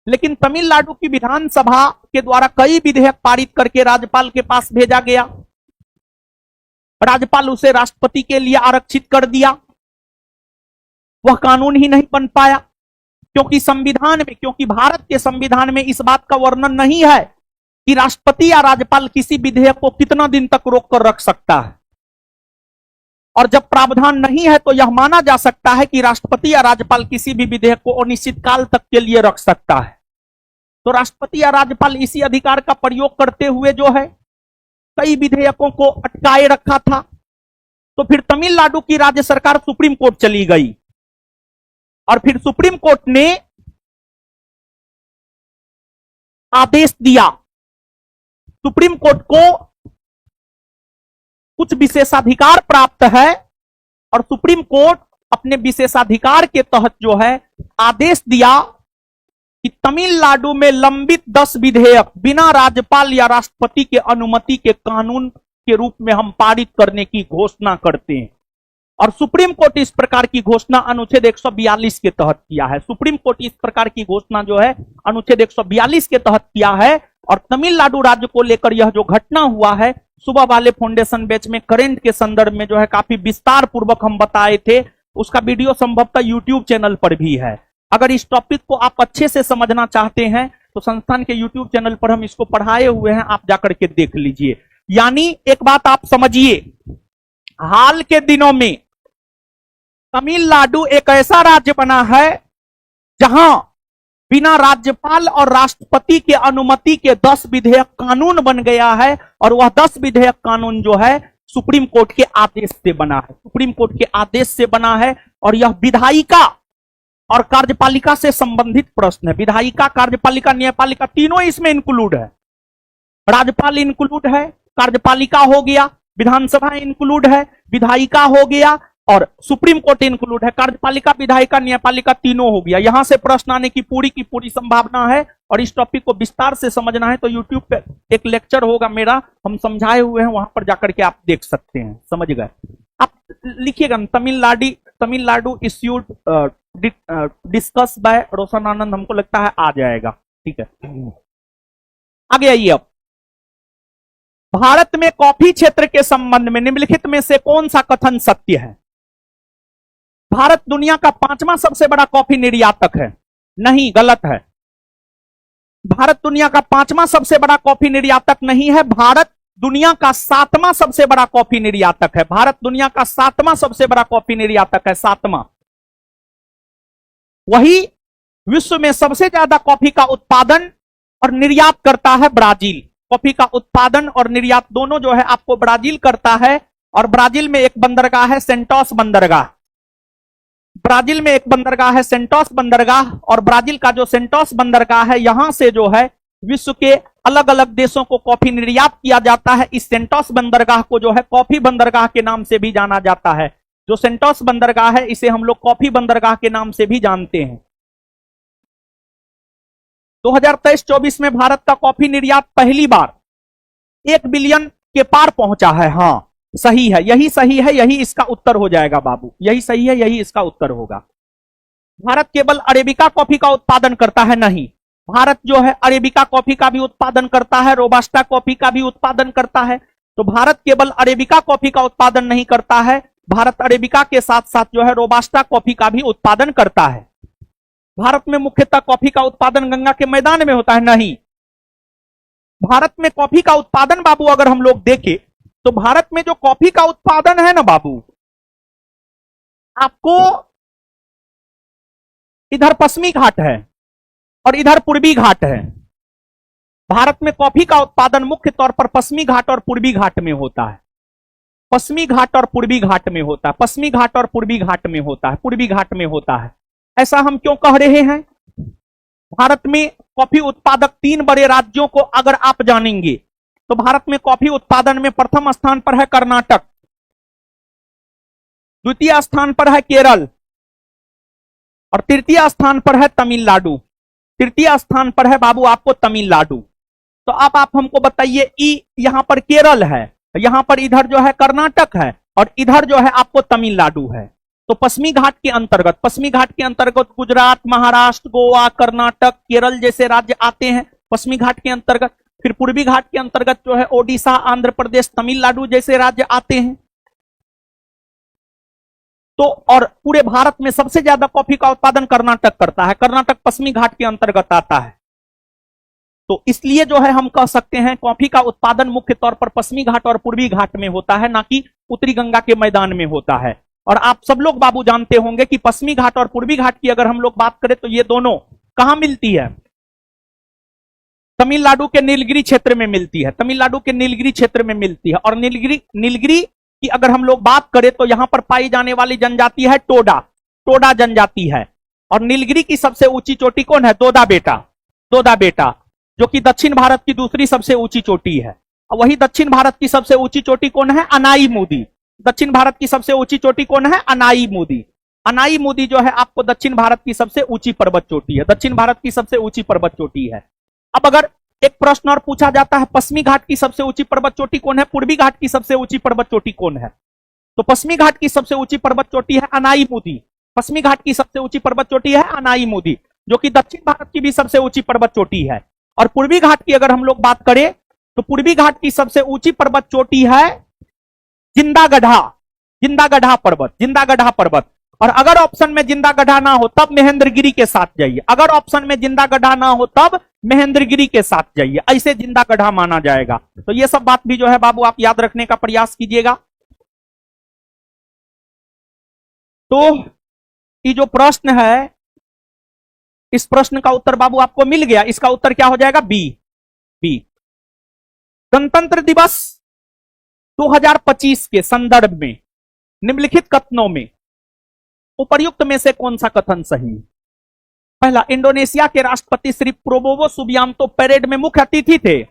लेकिन तमिलनाडु की विधानसभा के द्वारा कई विधेयक पारित करके राज्यपाल के पास भेजा गया। राज्यपाल उसे राष्ट्रपति के लिए आरक्षित कर दिया। वह कानून ही नहीं बन पाया क्योंकि संविधान में, क्योंकि भारत के संविधान में इस बात का वर्णन नहीं है कि राष्ट्रपति या राज्यपाल किसी विधेयक को कितना दिन तक रोक कर रख सकता है। और जब प्रावधान नहीं है तो यह माना जा सकता है कि राष्ट्रपति या राज्यपाल किसी भी विधेयक को अनिश्चित काल तक के लिए रख सकता है। तो राष्ट्रपति या राज्यपाल इसी अधिकार का प्रयोग करते हुए जो है कई विधेयकों को अटकाए रखा था। तो फिर तमिलनाडु की राज्य सरकार सुप्रीम कोर्ट चली गई और फिर सुप्रीम कोर्ट ने आदेश दिया। सुप्रीम कोर्ट को कुछ विशेषाधिकार प्राप्त है और सुप्रीम कोर्ट अपने विशेषाधिकार के तहत जो है आदेश दिया कि तमिलनाडु में लंबित 10 विधेयक बिना राज्यपाल या राष्ट्रपति के अनुमति के कानून के रूप में हम पारित करने की घोषणा करते हैं। और सुप्रीम कोर्ट इस प्रकार की घोषणा अनुच्छेद 142 के तहत किया है। सुप्रीम कोर्ट इस प्रकार की घोषणा जो है अनुच्छेद 142 के तहत किया है। और तमिलनाडु राज्य को लेकर यह जो घटना हुआ है सुबह वाले फाउंडेशन बैच में करंट के संदर्भ में जो है काफी विस्तार पूर्वक हम बताए थे। उसका वीडियो संभवतः यूट्यूब चैनल पर भी है। अगर इस टॉपिक को आप अच्छे से समझना चाहते हैं तो संस्थान के यूट्यूब चैनल पर हम इसको पढ़ाए हुए हैं, आप जाकर के देख लीजिए। यानी एक बात आप समझिए, हाल के दिनों में तमिलनाडु एक ऐसा राज्य बना है जहां बिना राज्यपाल और राष्ट्रपति के अनुमति के 10 विधेयक कानून बन गया है। और वह 10 विधेयक कानून जो है सुप्रीम कोर्ट के आदेश से बना है। सुप्रीम कोर्ट के आदेश से बना है और यह विधायिका और कार्यपालिका से संबंधित प्रश्न है। विधायिका, कार्यपालिका, न्यायपालिका तीनों इसमें इंक्लूड है। राज्यपाल इंक्लूड है, कार्यपालिका हो गया, विधानसभा इंक्लूड है, विधायिका हो गया और सुप्रीम कोर्ट इंक्लूड है। कार्यपालिका, विधायिका, न्यायपालिका तीनों हो गया। यहां से प्रश्न आने की पूरी संभावना है। और इस टॉपिक को विस्तार से समझना है तो यूट्यूब पे एक लेक्चर होगा मेरा, हम समझाए हुए हैं, वहां पर जाकर के आप देख सकते हैं। समझ गए? आप लिखिएगा तमिलनाडु इश्यूड डिस्कस बाय रोशन आनंद, हमको लगता है आ जाएगा। ठीक है, आगे आइए। अब भारत में कॉफी क्षेत्र के संबंध में निम्नलिखित में से कौन सा कथन सत्य है? भारत दुनिया का 5वां सबसे बड़ा कॉफी निर्यातक है। नहीं, गलत है। भारत दुनिया का 5वां सबसे बड़ा कॉफी निर्यातक नहीं है। भारत दुनिया का 7वां सबसे बड़ा कॉफी निर्यातक है। भारत दुनिया का 7वां सबसे बड़ा कॉफी निर्यातक है, 7वां। वही विश्व में सबसे ज्यादा कॉफी का उत्पादन और निर्यात करता है ब्राजील। कॉफी का उत्पादन और निर्यात दोनों जो है आपको ब्राजील करता है। और ब्राजील में एक बंदरगाह है सेंटोस बंदरगाह। ब्राजील में एक बंदरगाह है सेंटोस बंदरगाह। और ब्राजील का जो सेंटोस बंदरगाह है, यहां से जो है विश्व के अलग अलग देशों को कॉफी निर्यात किया जाता है। इस सेंटोस बंदरगाह को जो है कॉफी बंदरगाह के नाम से भी जाना जाता है। जो सेंटोस बंदरगाह है इसे हम लोग कॉफी बंदरगाह के नाम से भी जानते हैं। 2023-24 में भारत का कॉफी निर्यात पहली बार 1 बिलियन के पार पहुंचा है। हां, सही है, यही सही है, यही इसका उत्तर हो जाएगा बाबू, यही सही है, यही इसका उत्तर होगा। भारत केवल अरेबिका कॉफी का उत्पादन करता है? नहीं, भारत जो है अरेबिका कॉफी का भी उत्पादन करता है, रोबास्टा कॉफी का भी उत्पादन करता है। तो भारत केवल अरेबिका कॉफी का उत्पादन नहीं करता है, भारत अरेबिका के साथ साथ जो है रोबास्टा कॉफी का भी उत्पादन करता है। भारत में मुख्यतः कॉफी का उत्पादन गंगा के मैदान में होता है? नहीं, भारत में कॉफी का उत्पादन बाबू अगर हम लोग देखें तो भारत में जो कॉफी का उत्पादन है ना बाबू, आपको इधर पश्चिमी घाट है और इधर पूर्वी घाट है। भारत में कॉफी का उत्पादन मुख्य तौर पर पश्चिमी घाट और पूर्वी घाट में होता है। पश्चिमी घाट और पूर्वी घाट में होता है, पश्चिमी घाट और पूर्वी घाट में होता है, पूर्वी घाट में होता है। ऐसा हम क्यों कह रहे हैं? भारत में कॉफी उत्पादक 3 बड़े राज्यों को अगर आप जानेंगे तो भारत में कॉफी उत्पादन में प्रथम स्थान पर है कर्नाटक, द्वितीय स्थान पर है केरल और तृतीय स्थान पर है तमिलनाडु। तृतीय स्थान पर है बाबू आपको तमिलनाडु। तो अब आप हमको बताइए, यहां पर केरल है, यहां पर इधर जो है कर्नाटक है और इधर जो है आपको तमिलनाडु है। तो पश्चिमी घाट के अंतर्गत गुजरात, महाराष्ट्र, गोवा, कर्नाटक, केरल जैसे राज्य आते हैं पश्चिमी घाट के अंतर्गत। फिर पूर्वी घाट के अंतर्गत जो है ओडिशा, आंध्र प्रदेश, तमिलनाडु जैसे राज्य आते हैं। तो और पूरे भारत में सबसे ज्यादा कॉफी का उत्पादन कर्नाटक करता है। कर्नाटक पश्चिमी घाट के अंतर्गत आता है। तो इसलिए जो है हम कह सकते हैं कॉफी का उत्पादन मुख्य तौर पर पश्चिमी घाट और पूर्वी घाट में होता है, ना कि उत्तरी गंगा के मैदान में होता है। और आप सब लोग बाबू जानते होंगे कि पश्चिमी घाट और पूर्वी घाट की अगर हम लोग बात करें तो ये दोनों कहां मिलती है? तमिलनाडु के नीलगिरी क्षेत्र में मिलती है। तमिलनाडु के नीलगिरी क्षेत्र में मिलती है। और नीलगिरी की अगर हम लोग बात करें तो यहां पर पाई जाने वाली जनजाति है टोडा जनजाति है। और नीलगिरी की सबसे ऊंची चोटी कौन है? दोदा बेटा, जो कि दक्षिण भारत की दूसरी सबसे ऊंची चोटी है। और वही दक्षिण भारत की सबसे ऊंची चोटी कौन है? अनाई-मुदी। दक्षिण भारत की सबसे ऊंची चोटी कौन है? अनाई-मुदी। अनाई-मुदी जो है आपको दक्षिण भारत की सबसे ऊंची पर्वत चोटी है, दक्षिण भारत की सबसे ऊंची पर्वत चोटी है। अब अगर एक प्रश्न और पूछा जाता है पश्चिमी घाट की सबसे ऊंची पर्वत चोटी कौन है, पूर्वी घाट की सबसे ऊंची पर्वत चोटी कौन है? तो पश्चिमी घाट की सबसे ऊंची पर्वत चोटी है अनाई-मुदी। पश्चिमी घाट की सबसे ऊंची पर्वत चोटी है अनाई-मुदी, जो कि दक्षिण भारत की भी सबसे ऊंची पर्वत चोटी है। और पूर्वी घाट की अगर हम लोग बात करें तो पूर्वी घाट की सबसे ऊंची पर्वत चोटी है जिंदागढ़ा पर्वत। और अगर ऑप्शन में जिंदागढ़ा ना हो तब महेंद्रगिरी के साथ जाइए। अगर ऑप्शन में जिंदागढ़ा ना हो तब महेंद्रगिरी के साथ जाइए, ऐसे जिंदागढ़ा माना जाएगा। तो ये सब बात भी जो है बाबू आप याद रखने का प्रयास कीजिएगा। तो ये जो प्रश्न है, इस प्रश्न का उत्तर बाबू आपको मिल गया। इसका उत्तर क्या हो जाएगा? बी। गणतंत्र दिवस 2025 के संदर्भ में निम्नलिखित कथनों में उपर्युक्त में से कौन सा कथन सही है? पहला, इंडोनेशिया के राष्ट्रपति श्री प्रोबोवो सुबियांतो परेड में मुख्य अतिथि थे।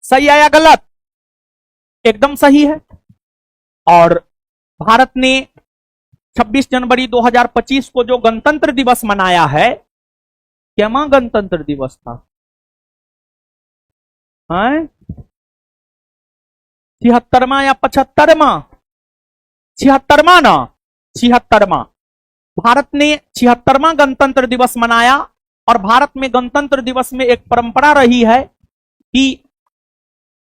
सही है या गलत? एकदम सही है। और भारत ने 26 जनवरी 2025 को जो गणतंत्र दिवस मनाया है, क्या मां गणतंत्र दिवस था? 76वां या 75वां? 76वां ना, 76वां। भारत ने 76वां गणतंत्र दिवस मनाया। और भारत में गणतंत्र दिवस में एक परंपरा रही है कि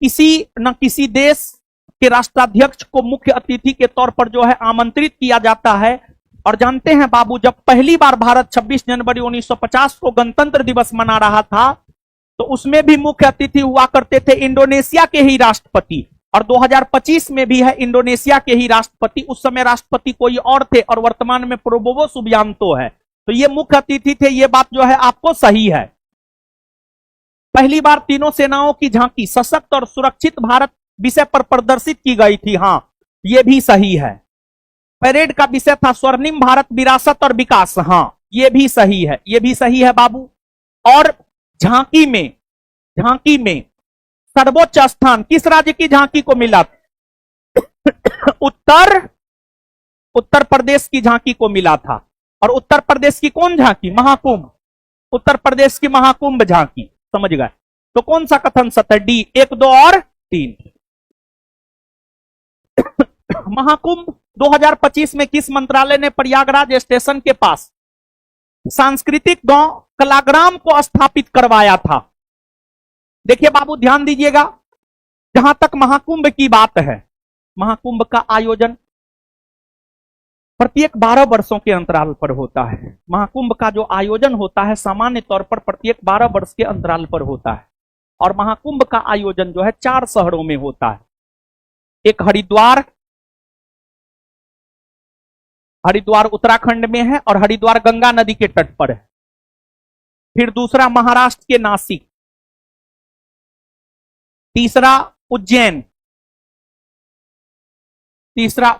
किसी न किसी देश के राष्ट्राध्यक्ष को मुख्य अतिथि के तौर पर जो है आमंत्रित किया जाता है। और जानते हैं बाबू, जब पहली बार भारत 26 जनवरी 1950 को गणतंत्र दिवस मना रहा था, तो उसमें भी मुख्य अतिथि हुआ करते थे इंडोनेशिया के ही राष्ट्रपति। और 2025 में भी है इंडोनेशिया के ही राष्ट्रपति। उस समय राष्ट्रपति कोई और थे और वर्तमान में प्रोबोवो सुबियांतो है। तो ये मुख्य अतिथि थे। ये बात जो है आपको सही है। पहली बार तीनों सेनाओं की झांकी सशक्त और सुरक्षित भारत विषय पर प्रदर्शित की गई थी। हां, यह भी सही है। परेड का विषय था स्वर्णिम भारत विरासत और विकास। हां, यह भी सही है, यह भी सही है बाबू। और झांकी में सर्वोच्च स्थान किस राज्य की झांकी को मिला? उत्तर प्रदेश की झांकी को मिला था। और उत्तर प्रदेश की कौन झांकी? महाकुंभ। उत्तर प्रदेश की महाकुंभ झांकी। समझ गए? तो कौन सा कथन सत्य है? डी, 1, 2 और 3। महाकुंभ 2025 में किस मंत्रालय ने प्रयागराज स्टेशन के पास सांस्कृतिक गांव कलाग्राम को स्थापित करवाया था? देखिए बाबू, ध्यान दीजिएगा। जहां तक महाकुंभ की बात है, महाकुंभ का आयोजन प्रत्येक 12 वर्षों के अंतराल पर होता है। महाकुंभ का जो आयोजन होता है सामान्य तौर पर प्रत्येक 12 वर्ष के अंतराल पर होता है। और महाकुंभ का आयोजन जो है 4 शहरों में होता है। एक हरिद्वार उत्तराखंड में है और हरिद्वार गंगा नदी के तट पर है। फिर दूसरा महाराष्ट्र के नासिक, तीसरा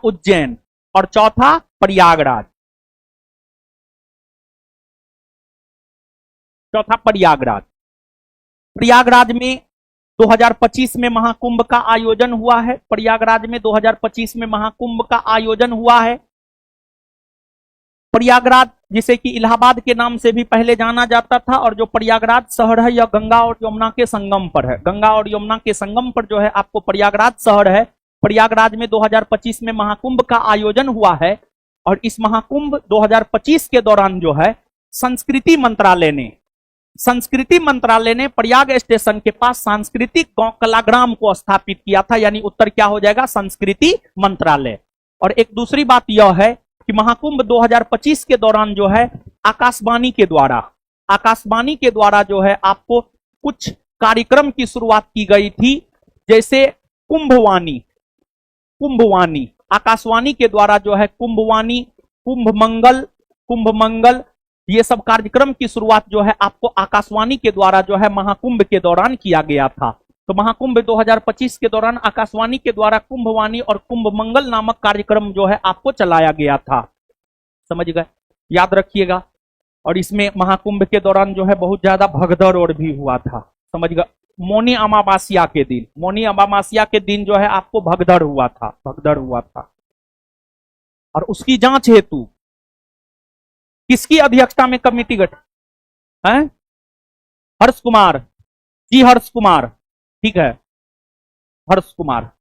उज्जैन और चौथा प्रयागराज। प्रयागराज में 2025 में महाकुंभ का आयोजन हुआ है। प्रयागराज में 2025 में महाकुंभ का आयोजन हुआ है। प्रयागराज, जिसे कि इलाहाबाद के नाम से भी पहले जाना जाता था, और जो प्रयागराज शहर है यह गंगा और यमुना के संगम पर है। गंगा और यमुना के संगम पर जो है आपको प्रयागराज शहर है। प्रयागराज में 2025 में महाकुंभ का आयोजन हुआ है। और इस महाकुंभ 2025 के दौरान जो है संस्कृति मंत्रालय ने प्रयाग स्टेशन के पास सांस्कृतिक गांव कलाग्राम को स्थापित किया था। यानी उत्तर क्या हो जाएगा? संस्कृति मंत्रालय। और एक दूसरी बात यह है कि महाकुंभ 2025 के दौरान जो है आकाशवाणी के द्वारा जो है आपको कुछ कार्यक्रम की शुरुआत की गई थी, जैसे कुंभवाणी। आकाशवाणी के द्वारा जो है कुंभवाणी, कुंभमंगल ये सब कार्यक्रम की शुरुआत जो है आपको आकाशवाणी के द्वारा जो है महाकुंभ के दौरान किया गया था। तो महाकुंभ 2025 के दौरान आकाशवाणी के द्वारा कुंभवाणी और कुंभमंगल नामक कार्यक्रम जो है आपको चलाया गया था। समझ गए? याद रखिएगा। और इसमें महाकुंभ के दौरान जो है बहुत ज्यादा भगदड़ और भी हुआ था। समझ गए? मौनी अमावस्या के दिन जो है आपको भगदड़ हुआ था। और उसकी जांच हेतु किसकी अध्यक्षता में कमेटी गठित है? हर्ष कुमार। ठीक है, हर्ष कुमार।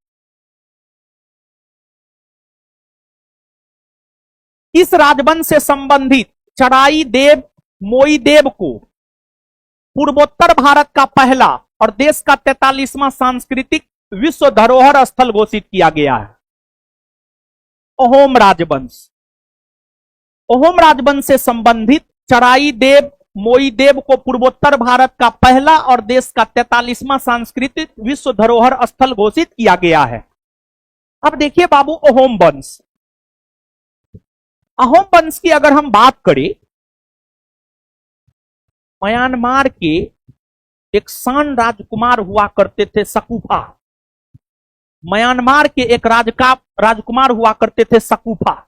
इस राजवंश से संबंधित चराई देव मोई देव को पूर्वोत्तर भारत का पहला और देश का 43वां सांस्कृतिक विश्व धरोहर स्थल घोषित किया गया है। अहोम राजवंश से संबंधित चराई देव मोई देव को पूर्वोत्तर भारत का पहला और देश का 43वां सांस्कृतिक विश्व धरोहर स्थल घोषित किया गया है। अब देखिए बाबू, अहोम वंश की अगर हम बात करें, म्यांमार के एक शान राजकुमार हुआ करते थे सकूफा। म्यांमार के एक राजकुमार हुआ करते थे सकूफा।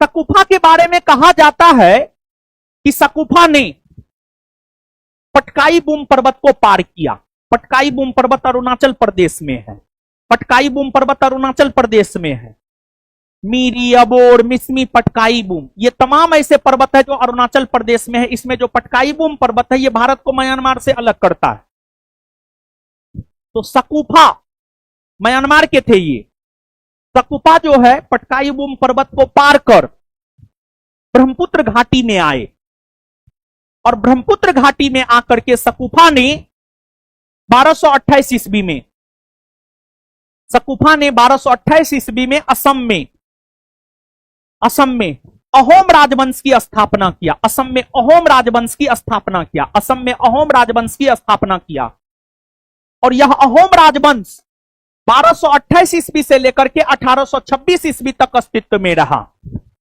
शकूफा के बारे में कहा जाता है कि शकूफा ने पटकाई बूम पर्वत को पार किया। पटकाई बूम पर्वत अरुणाचल प्रदेश में है। पटकाई बूम पर्वत अरुणाचल प्रदेश में है। मीरी, अबोर, मिसमी, पटकाई बूम, ये तमाम ऐसे पर्वत है जो अरुणाचल प्रदेश में है। इसमें जो पटकाई बूम पर्वत है ये भारत को म्यांमार से अलग करता है। तो शकूफा म्यांमार के थे। ये शकूफा जो है पटकाई बूम पर्वत को पार कर ब्रह्मपुत्र घाटी में आए और ब्रह्मपुत्र घाटी में आकर के शकूफा ने 1228 ईस्वी में शकूफा ने 1228 ईस्वी में असम में अहोम राजवंश की स्थापना किया। असम में अहोम राजवंश की स्थापना किया। असम में अहोम राजवंश की स्थापना किया। और यह अहोम राजवंश 1228 ईस्वी से लेकर के 1826 ईस्वी तक अस्तित्व में रहा।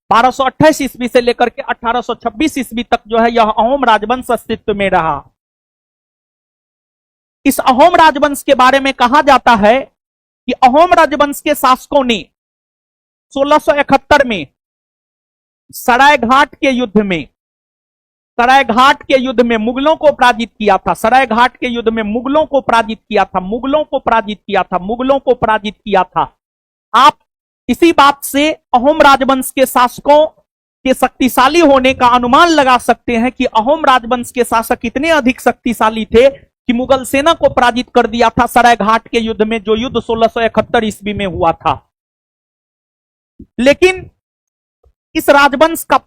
1228 ईस्वी से लेकर के 1826 ईस्वी तक जो है यह अहोम राजवंश अस्तित्व में रहा। इस अहोम राजवंश के बारे में कहा जाता है कि अहोम राजवंश के शासकों ने 1671 में सरायघाट के युद्ध में मुगलों को पराजित किया था। सरायघाट के युद्ध में मुगलों को पराजित किया था। आप इसी बात से अहोम राजवंश के शासकों के शक्तिशाली होने का अनुमान लगा सकते हैं कि अहोम राजवंश के शासक इतने अधिक शक्तिशाली थे कि मुगल सेना को पराजित कर दिया था सरायघाट के युद्ध में, जो युद्ध 1671 ईस्वी में हुआ था। लेकिन इस राजवंश का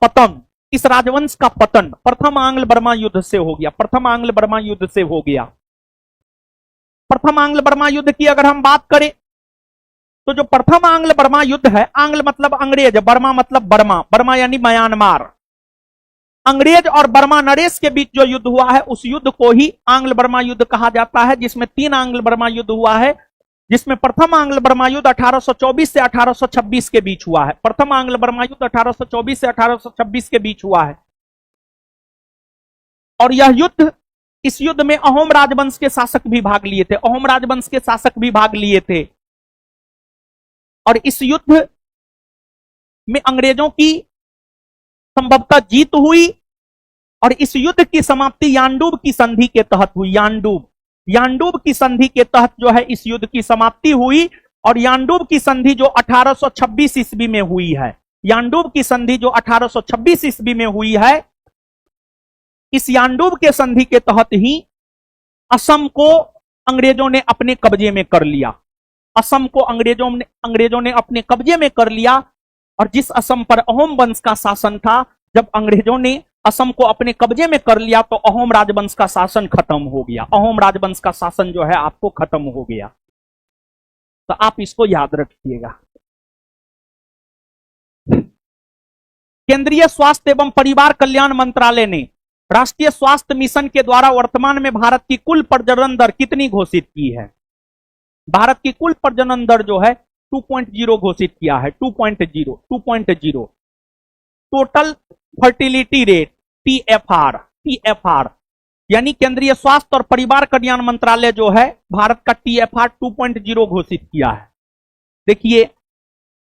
पतन प्रथम आंग्ल बर्मा युद्ध से हो गया। प्रथम आंग्ल बर्मा युद्ध की अगर हम बात करें तो जो प्रथम आंग्ल बर्मा युद्ध है, आंग्ल मतलब अंग्रेज, बर्मा मतलब बर्मा यानी म्यांमार। अंग्रेज और बर्मा नरेश के बीच जो युद्ध हुआ है उस युद्ध को ही आंग्ल बर्मा युद्ध कहा जाता है, जिसमें 3 आंग्ल बर्मा युद्ध हुआ है। जिसमें प्रथम आंग्ल बर्मा युद्ध 1824 से 1826 के बीच हुआ है। प्रथम आंग्ल बर्मा युद्ध 1824 से 1826 के बीच हुआ है। और इस युद्ध में अहोम राजवंश के शासक भी भाग लिए थे। और इस युद्ध में अंग्रेजों की संभवतः जीत हुई और इस युद्ध की समाप्ति यानडूब की संधि के तहत हुई। यानडूब की संधि के तहत जो है इस युद्ध की समाप्ति हुई। और यानडूब की संधि जो 1826 ईस्वी में हुई है, यानडूब की संधि जो 1826 ईस्वी में हुई है, इस यानडूब के संधि के तहत ही असम को अंग्रेजों ने अपने कब्जे में कर लिया। असम को अंग्रेजों ने अपने कब्जे में कर लिया। और जिस असम पर अहोम वंश का शासन था, जब अंग्रेजों ने असम को अपने कब्जे में कर लिया तो अहोम राजवंश का शासन खत्म हो गया। अहोम राजवंश का शासन जो है आपको खत्म हो गया। तो आप इसको याद रखिएगा। केंद्रीय स्वास्थ्य एवं परिवार कल्याण मंत्रालय ने राष्ट्रीय स्वास्थ्य मिशन के द्वारा वर्तमान में भारत की कुल प्रजनन दर कितनी घोषित की है? भारत की कुल प्रजनन दर जो है 2.0 घोषित किया है। 2.0 टोटल फर्टिलिटी रेट TFR यानी केंद्रीय स्वास्थ्य और परिवार कल्याण मंत्रालय जो है भारत का TFR 2.0 घोषित किया है। देखिए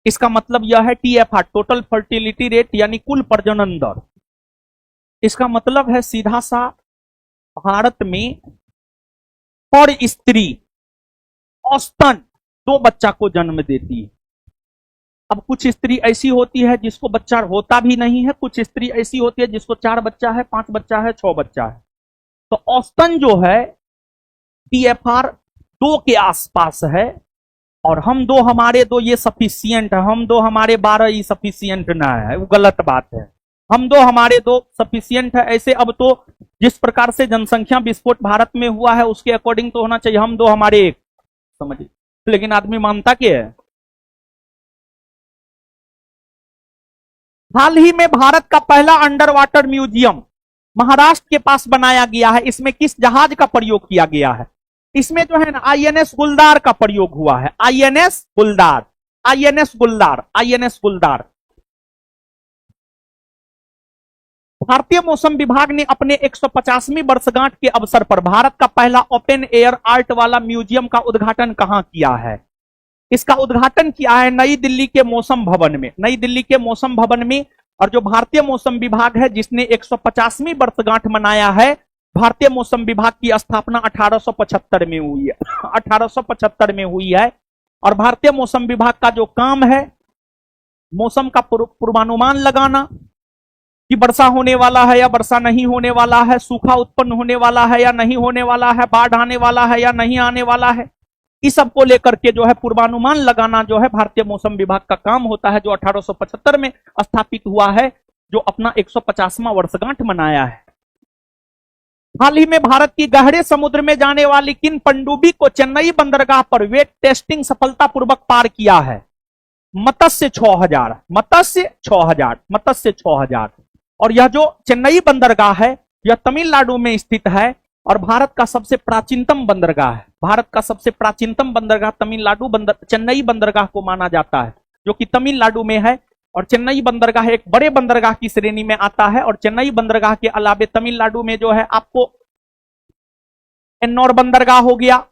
इसका मतलब यह है TFR टोटल फर्टिलिटी रेट यानी कुल प्रजनन दर। इसका मतलब है सीधा सा भारत में पर स्त्री औसतन 2 बच्चा को जन्म देती है। अब कुछ स्त्री ऐसी होती है जिसको बच्चा होता भी नहीं है, कुछ स्त्री ऐसी होती है जिसको 4 बच्चा है, 5 बच्चा है, 6 बच्चा है। तो औसतन जो है TFR 2 के आसपास है। और हम 2 हमारे 2 ये सफिशियंट है, हम 2 हमारे 12 ये सफिशियंट ना है, वो गलत बात है। हम 2 हमारे 2 सफिशियंट है। ऐसे अब तो जिस प्रकार से जनसंख्या विस्फोट भारत में हुआ है उसके अकॉर्डिंग तो होना चाहिए हम 2 हमारे 1, समझिए। लेकिन आदमी मानता क्या है? हाल ही में भारत का पहला अंडर वाटर म्यूजियम महाराष्ट्र के पास बनाया गया है। इसमें किस जहाज का प्रयोग किया गया है? इसमें जो है ना INS गुलदार का प्रयोग हुआ है। INS गुलदार। भारतीय मौसम विभाग ने अपने 150वीं वर्षगांठ के अवसर पर भारत का पहला ओपन एयर आर्ट वाला म्यूजियम का उद्घाटन कहां किया है? इसका उद्घाटन किया है नई दिल्ली के मौसम भवन में, नई दिल्ली के मौसम भवन में। और जो भारतीय मौसम विभाग है, जिसने 150वीं वर्षगांठ मनाया है, भारतीय मौसम विभाग की स्थापना 1875 में हुई है, 1875 में हुई है। और भारतीय मौसम विभाग का जो काम है, मौसम का पूर्वानुमान लगाना कि वर्षा होने वाला है या वर्षा नहीं होने वाला है, सूखा उत्पन्न होने वाला है या नहीं होने वाला है, बाढ़ आने वाला है या नहीं आने वाला है, इस सब को लेकर के जो है पूर्वानुमान लगाना जो है भारतीय मौसम विभाग का काम होता है, जो 1875 में स्थापित हुआ है, जो अपना 150वां वर्षगांठ मनाया है। हाल ही में भारत की गहरे समुद्र में जाने वाली किन पनडुब्बी को चेन्नई बंदरगाह पर वेट टेस्टिंग सफलतापूर्वक पार किया है? मत्स्य 6000, मत्स्य 6000, मत्स्य 6000। और यह जो चेन्नई बंदरगाह है, यह तमिलनाडु में स्थित है और भारत का सबसे प्राचीनतम बंदरगाह है। भारत का सबसे प्राचीनतम बंदरगाह चेन्नई बंदरगाह को माना जाता है, जो कि तमिलनाडु में है। और चेन्नई बंदरगाह एक बड़े बंदरगाह की श्रेणी में आता है। और चेन्नई बंदरगाह के अलावे तमिलनाडु में जो है आपको एन्नौर बंदरगाह हो गया,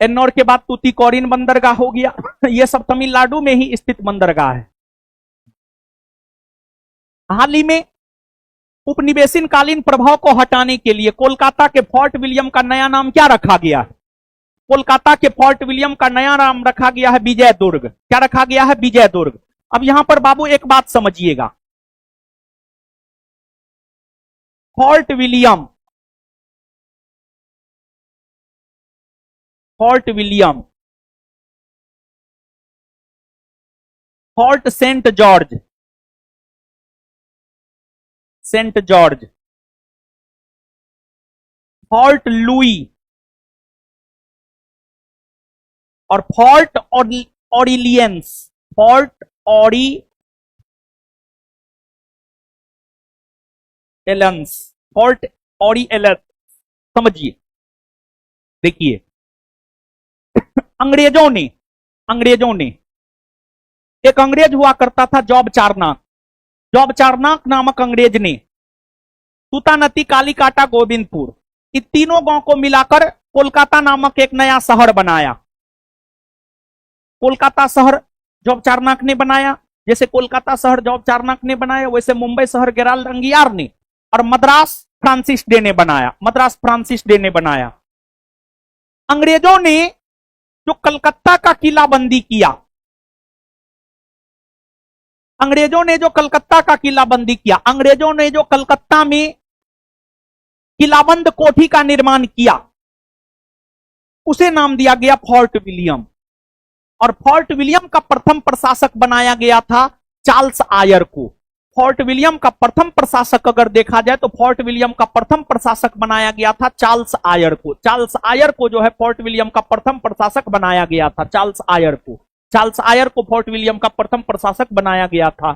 एन्नौर के बाद तूतीकोरिन बंदरगाह हो गया, ये सब तमिलनाडु में ही स्थित बंदरगाह है। हाल ही में उपनिवेशकालीन प्रभाव को हटाने के लिए कोलकाता के फोर्ट विलियम का नया नाम क्या रखा गया है? कोलकाता के फोर्ट विलियम का नया नाम रखा गया है विजय दुर्ग। क्या रखा गया है? विजय दुर्ग। अब यहां पर बाबू एक बात समझिएगा, Fort William, Fort William, Fort Saint George, Saint George, Fort Louis और Fort Orleans, Fort Orleans, Fort Orleans. समझिए, देखिए अंग्रेजों ने एक अंग्रेज हुआ करता था जॉब चारनाक। जॉब चारनाक नामक अंग्रेज ने सूतानती, कालीकाटा, गोविंदपुर, इन तीनों गांव को मिलाकर कोलकाता नामक एक नया शहर बनाया। कोलकाता शहर जॉब चारनाक ने बनाया। जैसे कोलकाता शहर जॉब चारनाक ने बनाया, वैसे मुंबई शहर गेराल्ड रंगियार ने, और मद्रास फ्रांसिस डे ने बनाया, मद्रास फ्रांसिस डे ने बनाया। अंग्रेजों ने जो कलकत्ता का किलाबंदी किया, अंग्रेजों ने जो कलकत्ता का किलाबंदी किया, अंग्रेजों ने जो कलकत्ता में किलाबंद कोठी का निर्माण किया, उसे नाम दिया गया फोर्ट विलियम। और फोर्ट विलियम का प्रथम प्रशासक बनाया गया था चार्ल्स आयर को। फोर्ट विलियम का प्रथम प्रशासक अगर देखा जाए तो फोर्ट विलियम का प्रथम प्रशासक बनाया गया था चार्ल्स आयर को। चार्ल्स आयर को जो है फोर्ट विलियम का प्रथम प्रशासक बनाया गया था, चार्ल्स आयर को। चार्ल्स आयर को फोर्ट विलियम का प्रथम प्रशासक बनाया गया था।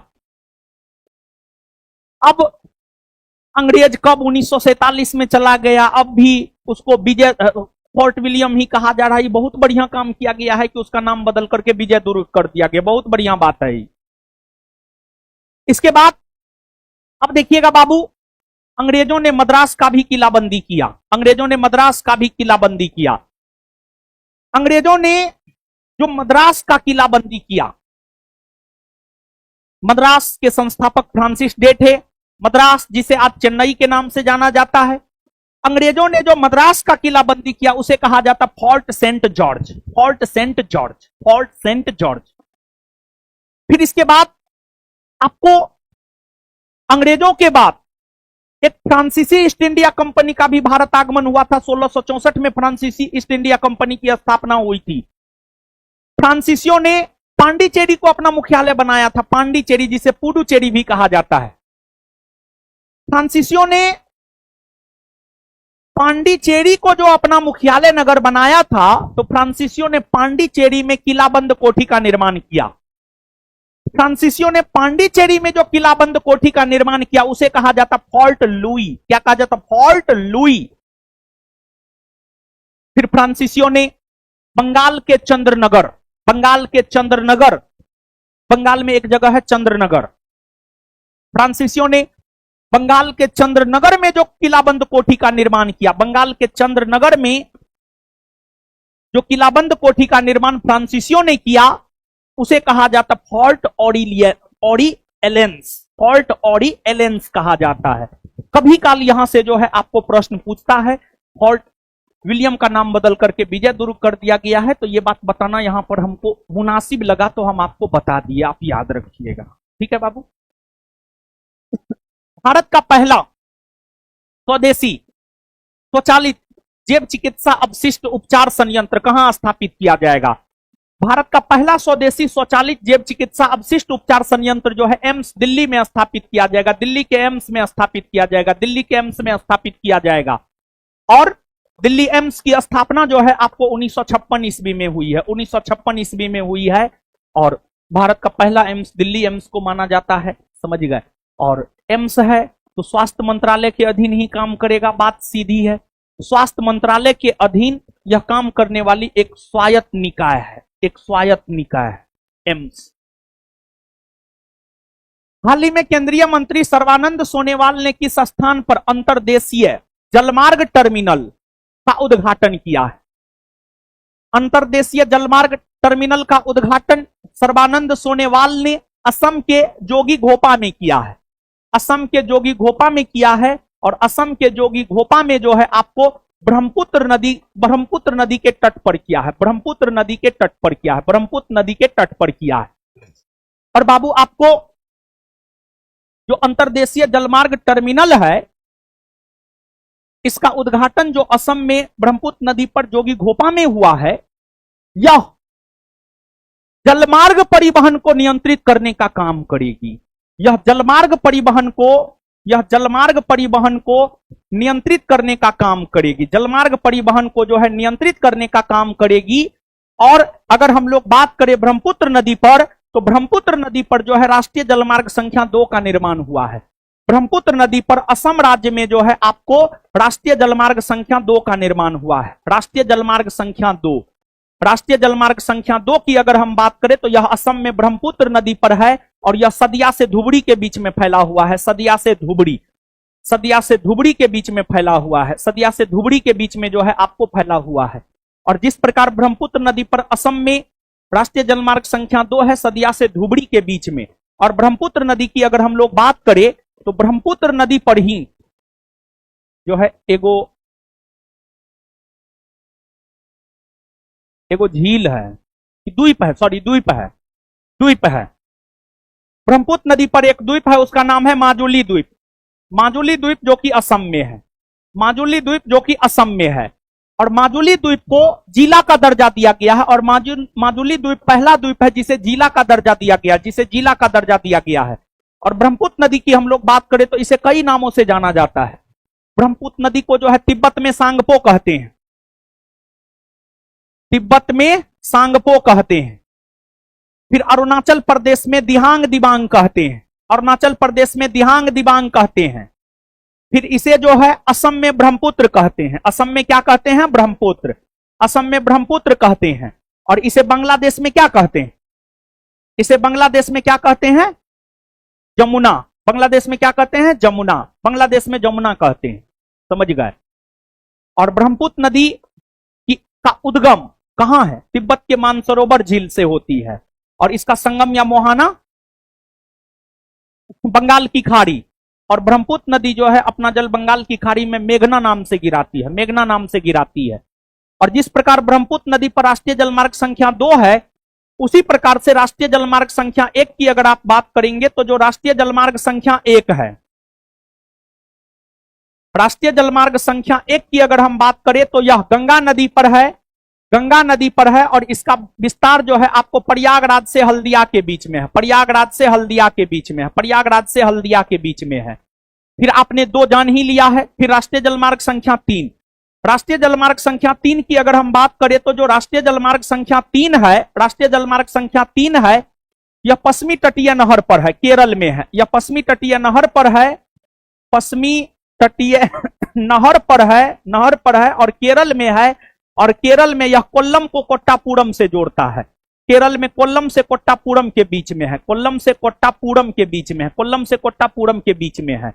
अब अंग्रेज कब 1947 में चला गया, अब भी उसको विजय फोर्ट विलियम ही कहा जा रहा है। बहुत बढ़िया काम किया गया है कि उसका नाम बदल करके विजय दुर्ग कर दिया गया, बहुत बढ़िया बात है। इसके बाद अब देखिएगा बाबू, अंग्रेजों ने मद्रास का भी किलाबंदी किया, अंग्रेजों ने मद्रास का भी किलाबंदी किया। अंग्रेजों ने जो मद्रास का किलाबंदी किया, मद्रास के संस्थापक फ्रांसिस डे थे। मद्रास जिसे आज चेन्नई के नाम से जाना जाता है। अंग्रेजों ने जो मद्रास का किलाबंदी किया उसे कहा जाता Fort Saint George, Fort Saint George, Fort Saint George. फिर इसके बाद आपको अंग्रेजों के बाद एक फ्रांसीसी ईस्ट इंडिया कंपनी का भी भारत आगमन हुआ था। 1664 में फ्रांसीसी ईस्ट इंडिया कंपनी की स्थापना हुई थी। फ्रांसीसियों ने पांडिचेरी को अपना मुख्यालय बनाया था, पांडिचेरी जिसे पुडुचेरी भी कहा जाता है। फ्रांसीसियों ने पांडिचेरी को जो अपना मुख्यालय नगर बनाया था, तो फ्रांसीसियों ने पांडिचेरी में किलाबंद कोठी का निर्माण किया। फ्रांसीसियों ने पांडिचेरी में जो किलाबंद कोठी का निर्माण किया उसे कहा जाता फोर्ट लुई। क्या कहा जाता? Fort Louis. फिर फ्रांसीसियों ने बंगाल के चंद्रनगर, बंगाल के चंद्रनगर, बंगाल में एक जगह है चंद्रनगर, फ्रांसीसियों ने बंगाल के चंद्रनगर में जो किलाबंद कोठी का निर्माण किया, बंगाल के चंद्रनगर में जो किलाबंद कोठी का निर्माण फ्रांसीसियों ने किया उसे कहा जाता फोर्ट ऑरिएलेंस, फोर्ट ऑरिएलेंस कहा जाता है। कभी काल यहां से जो है आपको प्रश्न पूछता है, फोर्ट विलियम का नाम बदल करके विजय दुर्ग कर दिया गया है, तो ये बात बताना यहां पर हमको मुनासिब लगा तो हम आपको बता दिए, आप याद रखिएगा। ठीक है बाबू। भारत का पहला स्वदेशी स्वचालित जैव चिकित्सा अवशिष्ट उपचार संयंत्र कहां स्थापित किया जाएगा? भारत का पहला स्वदेशी स्वचालित जैव चिकित्सा अवशिष्ट उपचार संयंत्र जो है एम्स दिल्ली में स्थापित किया जाएगा, दिल्ली के एम्स में स्थापित किया जाएगा, दिल्ली के एम्स में स्थापित किया जाएगा। और दिल्ली एम्स की स्थापना जो है आपको 1956 ईस्वी में हुई है, 1956 ईस्वी में हुई है। और भारत का पहला एम्स दिल्ली एम्स को माना जाता है, समझ गए। और एम्स है तो स्वास्थ्य मंत्रालय के अधीन ही काम करेगा, बात सीधी है। स्वास्थ्य मंत्रालय के अधीन यह काम करने वाली एक स्वायत्त निकाय है, एक स्वायत्त निकाय है एम्स। हाल ही में केंद्रीय मंत्री सर्बानंद सोनोवाल ने किस स्थान पर अंतर्देशीय जलमार्ग टर्मिनल का उद्घाटन किया है? अंतर्देशीय जलमार्ग टर्मिनल का उद्घाटन सर्बानंद सोनोवाल ने असम के जोगीघोपा में किया है, असम के जोगीघोपा में किया है। और असम के जोगीघोपा में जो है आपको ब्रह्मपुत्र नदी के तट पर किया है, ब्रह्मपुत्र नदी के तट पर किया है, ब्रह्मपुत्र नदी के तट पर किया है। और बाबू आपको जो अंतर्देशीय जलमार्ग टर्मिनल है इसका उद्घाटन जो असम में ब्रह्मपुत्र नदी पर जोगीघोपा में हुआ है, यह जलमार्ग परिवहन को नियंत्रित करने का काम करेगी। यह जलमार्ग परिवहन को नियंत्रित करने का काम करेगी, जलमार्ग परिवहन को जो है नियंत्रित करने का काम करेगी। और अगर हम लोग बात करें ब्रह्मपुत्र नदी पर, तो ब्रह्मपुत्र नदी पर जो है राष्ट्रीय जलमार्ग संख्या 2 का निर्माण हुआ है। ब्रह्मपुत्र नदी पर असम राज्य में जो है आपको राष्ट्रीय जलमार्ग संख्या 2 का निर्माण हुआ है, राष्ट्रीय जलमार्ग संख्या 2। राष्ट्रीय जलमार्ग संख्या 2 की अगर हम बात करें तो यह असम में ब्रह्मपुत्र नदी पर है और यह सदिया से धुबरी के बीच में फैला हुआ है, सदिया से धुबरी के बीच में फैला हुआ है, सदिया से धुबरी के बीच में जो है आपको फैला हुआ है। और जिस प्रकार ब्रह्मपुत्र नदी पर असम में राष्ट्रीय जलमार्ग संख्या 2 है सदिया से धुबरी के बीच में, और ब्रह्मपुत्र नदी की अगर हम लोग बात करें तो ब्रह्मपुत्र नदी पर ही जो है एगो झील है, द्वीप है, सॉरी द्वीप है। ब्रह्मपुत्र नदी पर एक द्वीप है, उसका नाम है माजुली द्वीप, माजुली द्वीप जो कि असम में है, माजुली द्वीप जो कि असम में है। और माजुली द्वीप को जिला का दर्जा दिया गया है, और माजुली द्वीप पहला द्वीप है जिसे जिला का दर्जा दिया गया, जिसे जिला का दर्जा दिया गया है। और ब्रह्मपुत्र नदी की हम लोग बात करें तो इसे कई नामों से जाना जाता है। ब्रह्मपुत्र नदी को जो है तिब्बत में सांगपो कहते हैं, तिब्बत में सांगपो कहते हैं। फिर अरुणाचल प्रदेश में दिहांग दिबांग कहते हैं, अरुणाचल प्रदेश में दिहांग दिबांग कहते हैं। फिर इसे जो है असम में ब्रह्मपुत्र कहते हैं, असम में क्या कहते हैं? ब्रह्मपुत्र, असम में ब्रह्मपुत्र कहते हैं। और इसे बांग्लादेश में क्या कहते हैं? इसे बांग्लादेश में क्या कहते हैं? जमुना, बांग्लादेश में क्या कहते हैं? जमुना, बांग्लादेश में जमुना कहते हैं, समझ गए। और ब्रह्मपुत्र नदी का उद्गम कहां है? तिब्बत के मानसरोवर झील से होती है। और इसका संगम या मोहाना बंगाल की खाड़ी। और ब्रह्मपुत्र नदी जो है अपना जल बंगाल की खाड़ी में मेघना नाम से गिराती है, मेघना नाम से गिराती है। और जिस प्रकार ब्रह्मपुत्र नदी पर राष्ट्रीय जलमार्ग संख्या 2 है, उसी प्रकार से राष्ट्रीय जलमार्ग संख्या 1 की अगर आप बात करेंगे तो जो राष्ट्रीय जलमार्ग संख्या 1 है, राष्ट्रीय जलमार्ग संख्या 1 की अगर हम बात करें तो यह गंगा नदी पर है, गंगा नदी पर है। और इसका विस्तार जो है आपको प्रयागराज से हल्दिया के बीच में है, प्रयागराज से हल्दिया के बीच में है, प्रयागराज से हल्दिया के बीच में है। फिर आपने 2 जान ही लिया है। फिर राष्ट्रीय जलमार्ग संख्या 3, राष्ट्रीय जलमार्ग संख्या 3 की अगर हम बात करें तो जो राष्ट्रीय जलमार्ग संख्या 3 है, राष्ट्रीय जलमार्ग संख्या 3 है, यह पश्चिमी तटीय नहर पर है, केरल में है। यह पश्चिमी तटीय नहर पर है, पश्चिमी तटीय नहर पर है और केरल में है। और केरल में यह कोल्लम को कोट्टापुरम से जोड़ता है, केरल में कोल्लम से कोट्टापुरम के बीच में है, कोल्लम से कोट्टापुरम के बीच में है, कोल्लम से कोट्टापुरम के बीच में है।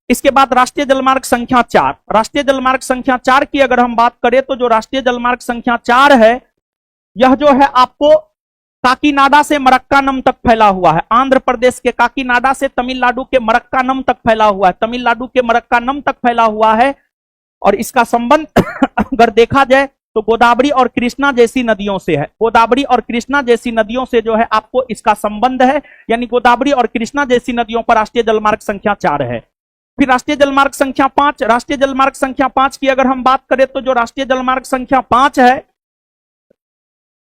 इसके बाद राष्ट्रीय जलमार्ग संख्या 4। राष्ट्रीय जलमार्ग संख्या 4 की अगर हम बात करें तो जो राष्ट्रीय जलमार्ग संख्या 4 है, यह जो है आपको काकीनाडा से मरक्कानम तक फैला हुआ है। आंध्र प्रदेश के काकीनाडा से तमिलनाडु के मरक्कानम तक फैला हुआ है, तमिलनाडु के मरक्कानम तक फैला हुआ है। और इसका संबंध अगर देखा जाए तो गोदावरी और कृष्णा जैसी नदियों से है। गोदावरी और कृष्णा जैसी नदियों से जो है आपको इसका संबंध है, यानी गोदावरी और कृष्णा जैसी नदियों पर राष्ट्रीय जलमार्ग संख्या 4 है। फिर राष्ट्रीय जलमार्ग संख्या 5। राष्ट्रीय जलमार्ग संख्या 5 की अगर हम बात करें तो जो राष्ट्रीय जलमार्ग संख्या 5 है,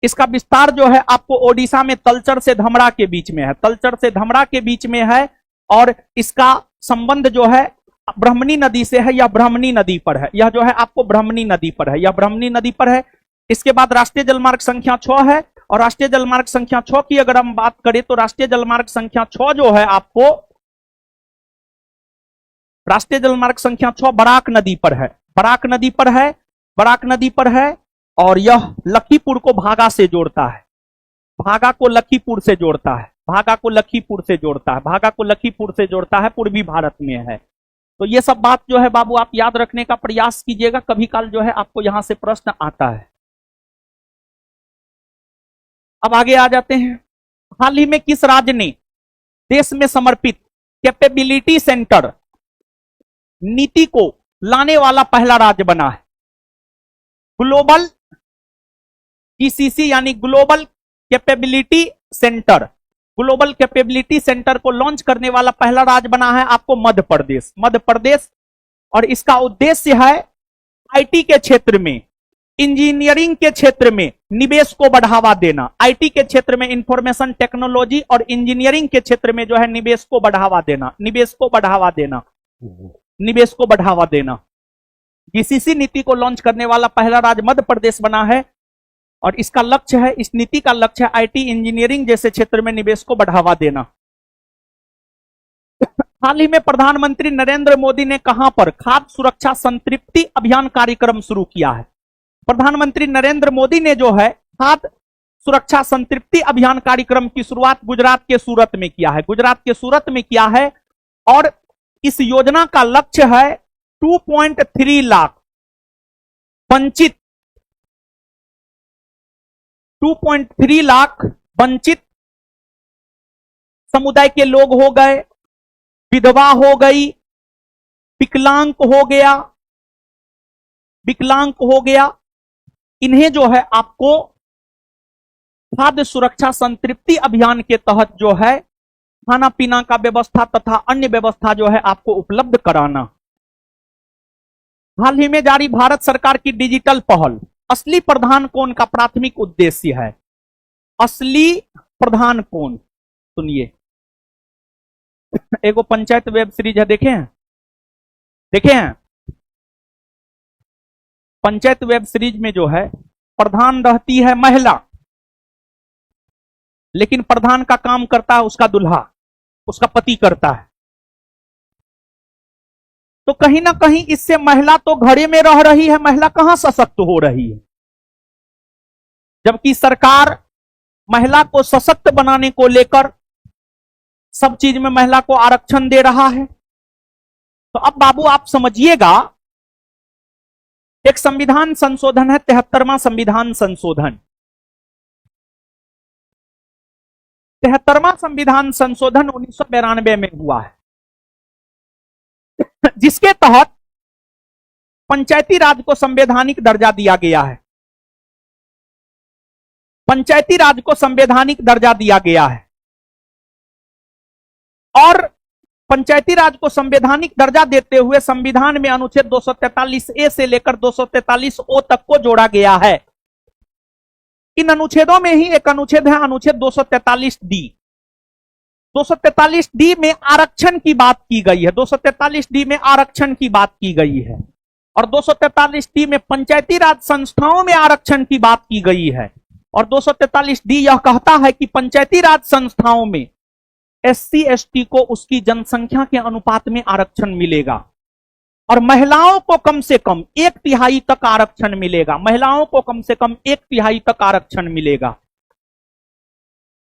इसका विस्तार जो है आपको ओडिशा में तलचर से धमरा के बीच में है, तलचर से धमरा के बीच में है। और इसका संबंध जो है ब्राह्मणी नदी से है, या ब्राह्मणी नदी पर है। यह जो है आपको ब्राह्मणी नदी पर है, यह ब्राह्मणी नदी पर है। इसके बाद राष्ट्रीय जलमार्ग संख्या 6 है। और राष्ट्रीय जलमार्ग संख्या 6 की अगर हम बात करें तो राष्ट्रीय जलमार्ग संख्या 6 जो है आपको, राष्ट्रीय जलमार्ग संख्या 6 बराक नदी पर है, बराक नदी पर है, बराक नदी पर है। और यह लखीपुर को भागा से जोड़ता है, भागा को लखीपुर से जोड़ता है, भागा को लखीपुर से जोड़ता है, भागा को लखीपुर से जोड़ता है, पूर्वी भारत में है। तो ये सब बात जो है बाबू आप याद रखने का प्रयास कीजिएगा, कभी काल जो है आपको यहां से प्रश्न आता है। अब आगे आ जाते हैं। हाल ही में किस राज्य ने देश में समर्पित कैपेबिलिटी सेंटर नीति को लाने वाला पहला राज्य बना है? ग्लोबल जीसीसी यानी global capability centre, global capability centre को लॉन्च करने वाला पहला राज्य बना है आपको मध्य प्रदेश, मध्य प्रदेश। और इसका उद्देश्य है आईटी के क्षेत्र में, इंजीनियरिंग के क्षेत्र में निवेश को बढ़ावा देना। आईटी के क्षेत्र में, इंफॉर्मेशन टेक्नोलॉजी और इंजीनियरिंग के क्षेत्र में जो है निवेश को बढ़ावा देना, निवेश को बढ़ावा देना, निवेश को बढ़ावा देना। जीसीसी नीति को लॉन्च करने वाला पहला राज्य मध्य प्रदेश बना है। और इसका लक्ष्य है, इस नीति का लक्ष्य है आईटी इंजीनियरिंग जैसे क्षेत्र में निवेश को बढ़ावा देना। हाल ही में प्रधानमंत्री नरेंद्र मोदी ने कहां पर खाद्य सुरक्षा संतृप्ति अभियान कार्यक्रम शुरू किया है? प्रधानमंत्री नरेंद्र मोदी ने जो है खाद्य सुरक्षा संतृप्ति अभियान कार्यक्रम की शुरुआत गुजरात के सूरत में किया है, गुजरात के सूरत में किया है। और इस योजना का लक्ष्य है 2.3 लाख वंचित, 2.3 लाख वंचित समुदाय के लोग हो गए, विधवा हो गई, विकलांग हो गया, विकलांग हो गया, इन्हें जो है आपको खाद्य सुरक्षा संतृप्ति अभियान के तहत जो है खाना पीना का व्यवस्था तथा अन्य व्यवस्था जो है आपको उपलब्ध कराना। हाल ही में जारी भारत सरकार की डिजिटल पहल असली प्रधान कौन का प्राथमिक उद्देश्य है? असली प्रधान कौन, सुनिए, एगो पंचायत वेब सीरीज है, देखे हैं, देखे हैं? पंचायत वेब सीरीज में जो है प्रधान रहती है महिला, लेकिन प्रधान का काम करता है उसका दुल्हा, उसका पति करता है। तो कहीं ना कहीं इससे महिला तो घरे में रह रही है, महिला कहां सशक्त हो रही है? जबकि सरकार महिला को सशक्त बनाने को लेकर सब चीज में महिला को आरक्षण दे रहा है। तो अब बाबू आप समझिएगा, एक संविधान संशोधन है, 73वां संविधान संशोधन, 73वां संविधान संशोधन 1992 में हुआ है, जिसके तहत पंचायती राज को संवैधानिक दर्जा दिया गया है, पंचायती राज को संवैधानिक दर्जा दिया गया है। और पंचायती राज को संवैधानिक दर्जा देते हुए संविधान में अनुच्छेद 243A से लेकर 243O तक को जोड़ा गया है। इन अनुच्छेदों में ही एक अनुच्छेद है अनुच्छेद 243D। 243D में आरक्षण की बात की गई है, 243D में आरक्षण की बात की गई है। और 243D में पंचायती राज संस्थाओं में आरक्षण की बात की गई है। और 243D यह कहता है कि पंचायती राज संस्थाओं में SC ST को उसकी जनसंख्या के अनुपात में आरक्षण मिलेगा। और महिलाओं को कम से कम 1/3 तक आरक्षण मिलेगा, महिलाओं को कम से कम 1/3 तक आरक्षण मिलेगा,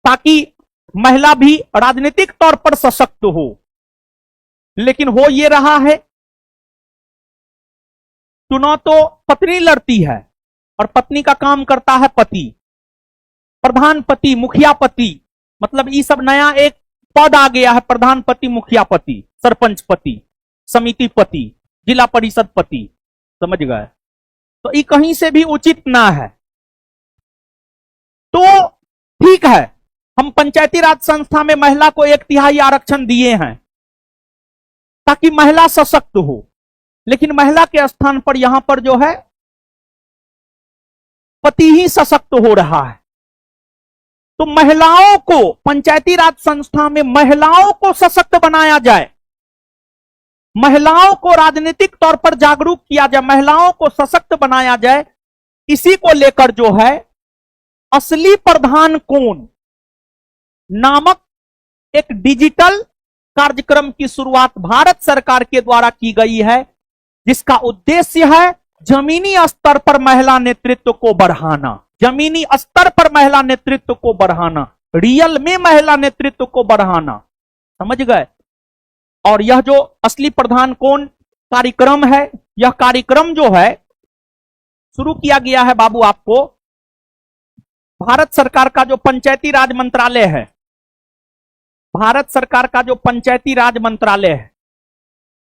ताकि महिला भी राजनीतिक तौर पर सशक्त हो, लेकिन हो ये रहा है, चुनाव तो पत्नी लड़ती है और पत्नी का काम करता है पति, प्रधान पति, मुखिया पति, मतलब ये सब नया एक पद आ गया है, प्रधान पति, मुखिया पति, सरपंच पति, समिति पति, जिला परिषद पति, समझ गए। तो ये कहीं से भी उचित ना है। तो ठीक है, हम पंचायती राज संस्था में महिला को 1/3 आरक्षण दिए हैं ताकि महिला सशक्त हो, लेकिन महिला के स्थान पर यहां पर जो है पति ही सशक्त हो रहा है। तो महिलाओं को पंचायती राज संस्था में महिलाओं को सशक्त बनाया जाए, महिलाओं को राजनीतिक तौर पर जागरूक किया जाए, महिलाओं को सशक्त बनाया जाए। इसी को लेकर जो है असली प्रधान कौन नामक एक डिजिटल कार्यक्रम की शुरुआत भारत सरकार के द्वारा की गई है, जिसका उद्देश्य है जमीनी स्तर पर महिला नेतृत्व को बढ़ाना, जमीनी स्तर पर महिला नेतृत्व को बढ़ाना, रियल में महिला नेतृत्व को बढ़ाना, समझ गए। और यह जो असली प्रधान कौन कार्यक्रम है, यह कार्यक्रम जो है शुरू किया गया है बाबू, आपको भारत सरकार का जो पंचायती राज मंत्रालय है, भारत सरकार का जो पंचायती राज मंत्रालय है,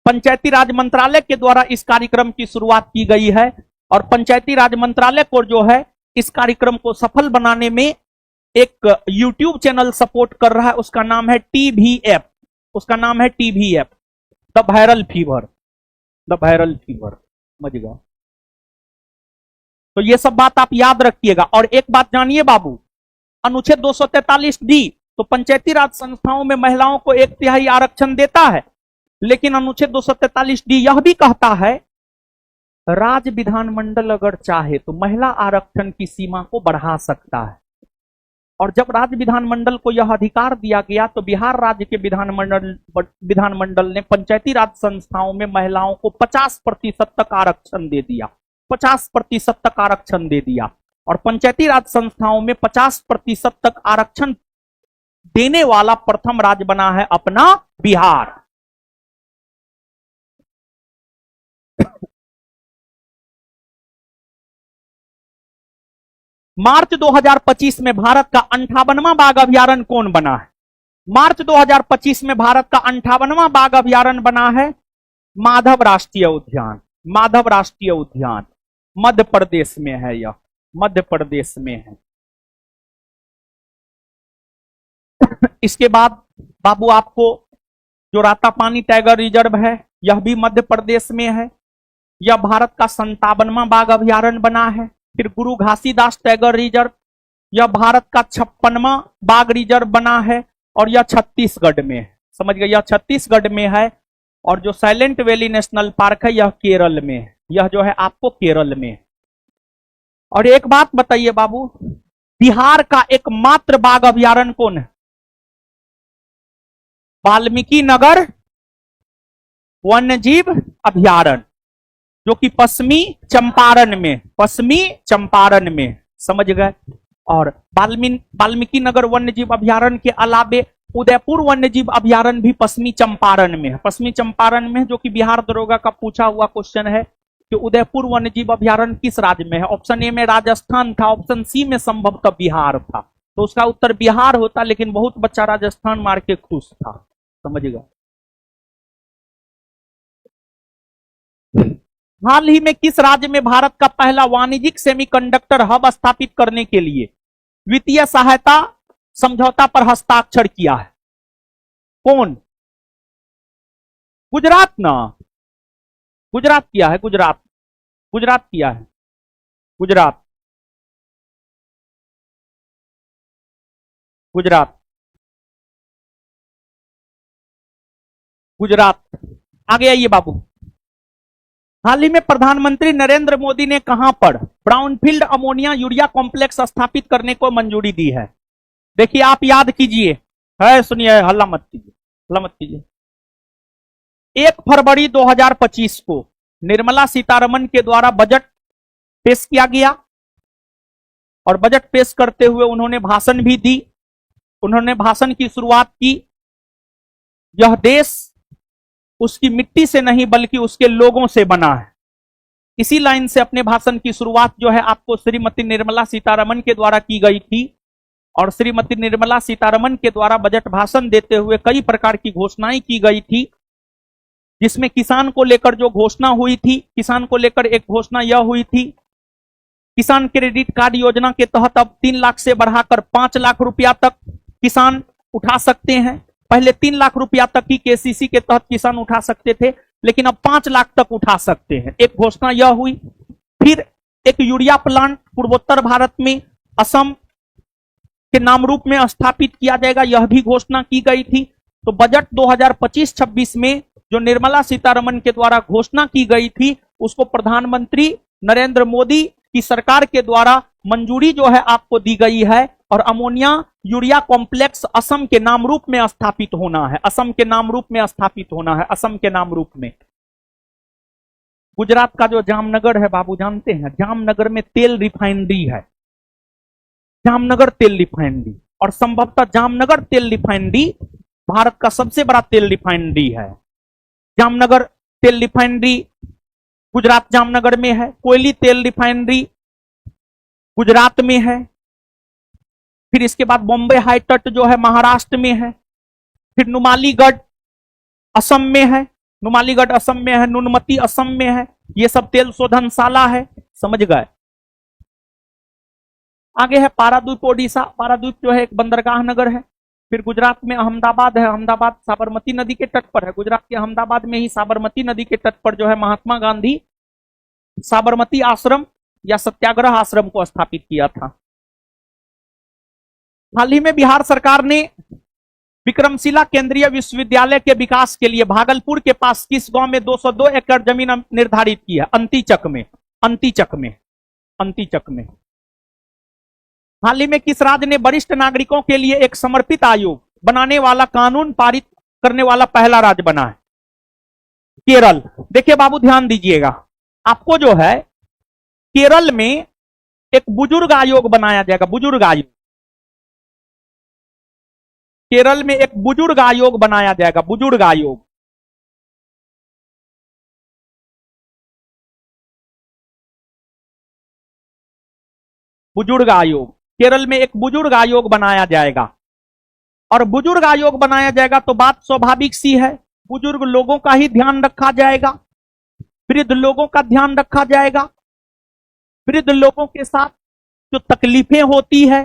पंचायती राज मंत्रालय के द्वारा इस कार्यक्रम की शुरुआत की गई है। और पंचायती राज मंत्रालय को जो है इस कार्यक्रम को सफल बनाने में एक यूट्यूब चैनल सपोर्ट कर रहा है, उसका नाम है TVF, उसका नाम है TVF, the viral fever, the viral fever, समझ गए। तो ये सब बात आप याद रखिएगा। और एक बात जानिए बाबू, अनुच्छेद 243D तो पंचायती राज संस्थाओं में महिलाओं को 1/3 आरक्षण देता है, लेकिन अनुच्छेद 243D यह भी कहता है राज्य विधानमंडल अगर चाहे तो महिला आरक्षण की सीमा को बढ़ा सकता है। और जब राज्य विधानमंडल को यह अधिकार दिया गया तो बिहार राज्य के विधानमंडल ने पंचायती राज संस्थाओं में महिलाओं को 50% तक आरक्षण दे दिया, 50% तक आरक्षण दे दिया। और पंचायती राज संस्थाओं में 50% तक आरक्षण देने वाला प्रथम राज्य बना है अपना बिहार। मार्च 2025 में भारत का 58वां बाघ अभयारण्य कौन बना है? मार्च 2025 में भारत का 58वां बाघ अभयारण्य बना है माधव राष्ट्रीय उद्यान, माधव राष्ट्रीय उद्यान मध्य प्रदेश में है, यह मध्य प्रदेश में है। इसके बाद बाबू आपको जो रातापानी टाइगर रिजर्व है यह भी मध्य प्रदेश में है, यह भारत का 57वां बाघ अभयारण्य बना है। फिर गुरु घासीदास टाइगर रिजर्व, यह भारत का 56वां बाघ रिजर्व बना है और यह छत्तीसगढ़ में है, समझ गए, यह छत्तीसगढ़ में है। और जो साइलेंट वैली नेशनल पार्क है यह केरल में है, यह जो है आपको केरल में है। और एक बात बताइए बाबू, बिहार का एकमात्र बाघ अभयारण्य कौन है? वाल्मीकि नगर वन्यजीव अभयारण्य, जो कि पश्चिमी चंपारण में, पश्चिमी चंपारण में, समझ गए। और वाल्मीकि नगर वन्यजीव अभयारण्य के अलावे उदयपुर वन्यजीव अभयारण्य भी पश्चिमी चंपारण में है, पश्चिमी चंपारण में, जो कि बिहार दरोगा का पूछा हुआ क्वेश्चन है कि उदयपुर वन्यजीव अभयारण्य किस राज्य में है। ऑप्शन ए में राजस्थान था, ऑप्शन सी में संभवतः बिहार था, तो उसका उत्तर बिहार होता, लेकिन बहुत बच्चा राजस्थान मार के खुश था, समझिएगा। हाल ही में किस राज्य में भारत का पहला वाणिज्यिक सेमीकंडक्टर हब स्थापित करने के लिए वित्तीय सहायता समझौता पर हस्ताक्षर किया है? कौन? गुजरात ना, गुजरात किया है, गुजरात, गुजरात किया है, गुजरात, गुजरात, गुजरात। आगे आइए बाबू। हाल ही में प्रधानमंत्री नरेंद्र मोदी ने कहां पर ब्राउनफील्ड अमोनिया यूरिया कॉम्प्लेक्स स्थापित करने को मंजूरी दी है? देखिए आप याद कीजिए, है सुनिए, हल्ला मत कीजिए, हल्ला मत कीजिए। 1 फरवरी 2025 को निर्मला सीतारमन के द्वारा बजट पेश किया गया और बजट पेश करते हुए उन्होंने भाषण भी दी। उन्होंने भाषण की शुरुआत की, यह देश उसकी मिट्टी से नहीं बल्कि उसके लोगों से बना है। इसी लाइन से अपने भाषण की शुरुआत जो है आपको श्रीमती निर्मला सीतारमण के द्वारा की गई थी, और श्रीमती निर्मला सीतारमण के द्वारा बजट भाषण देते हुए कई प्रकार की घोषणाएं की गई थी, जिसमें किसान को लेकर जो घोषणा हुई थी, किसान को लेकर एक घोषणा यह हुई थी, किसान क्रेडिट कार्ड योजना के तहत अब 3 लाख से बढ़ाकर 5 लाख रुपया तक किसान उठा सकते हैं। पहले 3 लाख रुपया तक ही केसीसी के तहत किसान उठा सकते थे, लेकिन अब 5 लाख तक उठा सकते हैं। एक घोषणा यह हुई। फिर एक यूरिया प्लांट पूर्वोत्तर भारत में असम के नाम रूप में स्थापित किया जाएगा, यह भी घोषणा की गई थी। तो बजट 2025-26 में जो निर्मला सीतारमण के द्वारा घोषणा की गई थी, उसको प्रधानमंत्री नरेंद्र मोदी की सरकार के द्वारा मंजूरी जो है आपको दी गई है, और अमोनिया यूरिया कॉम्प्लेक्स असम के नाम रूप में स्थापित होना है, असम के नाम रूप में स्थापित होना है, असम के नाम रूप में। गुजरात का जो जामनगर है बाबू जानते हैं, जामनगर में तेल रिफाइनरी है, जामनगर तेल रिफाइनरी, और संभवतः जामनगर तेल रिफाइनरी भारत का सबसे बड़ा तेल रिफाइनरी है। जामनगर तेल रिफाइनरी गुजरात जामनगर में है। कोयली तेल रिफाइनरी गुजरात में है। फिर इसके बाद बॉम्बे हाई तट जो है महाराष्ट्र में है। फिर नुमालीगढ़ असम में है, नुमालीगढ़ असम में है, नुनमती असम में है। ये सब तेल शोधनशाला है, समझ गए। आगे है पारादीप ओडिशा, पारादीप जो है एक बंदरगाह नगर है। फिर गुजरात में अहमदाबाद है, अहमदाबाद साबरमती नदी के तट पर है। गुजरात के अहमदाबाद में ही साबरमती नदी के तट पर जो है महात्मा गांधी साबरमती आश्रम या सत्याग्रह आश्रम को स्थापित किया था। हाल ही में बिहार सरकार ने विक्रमशिला केंद्रीय विश्वविद्यालय के विकास के लिए भागलपुर के पास किस गांव में 202 एकड़ जमीन निर्धारित की है? अंतीचक में, अंतीचक में, अंतीचक में। हाल ही में किस राज्य ने वरिष्ठ नागरिकों के लिए एक समर्पित आयोग बनाने वाला कानून पारित करने वाला पहला राज्य बना है? केरल। देखिए बाबू ध्यान दीजिएगा, आपको जो है केरल में एक बुजुर्ग आयोग बनाया जाएगा, बुजुर्ग आयोग। केरल में एक बुजुर्ग आयोग बनाया जाएगा, बुजुर्ग आयोग। बुजुर्ग आयोग, केरल में एक बुजुर्ग आयोग बनाया जाएगा। और बुजुर्ग आयोग बनाया जाएगा तो बात स्वाभाविक सी है, बुजुर्ग लोगों का ही ध्यान रखा जाएगा, वृद्ध लोगों का ध्यान रखा जाएगा। वृद्ध लोगों के साथ जो तकलीफें होती है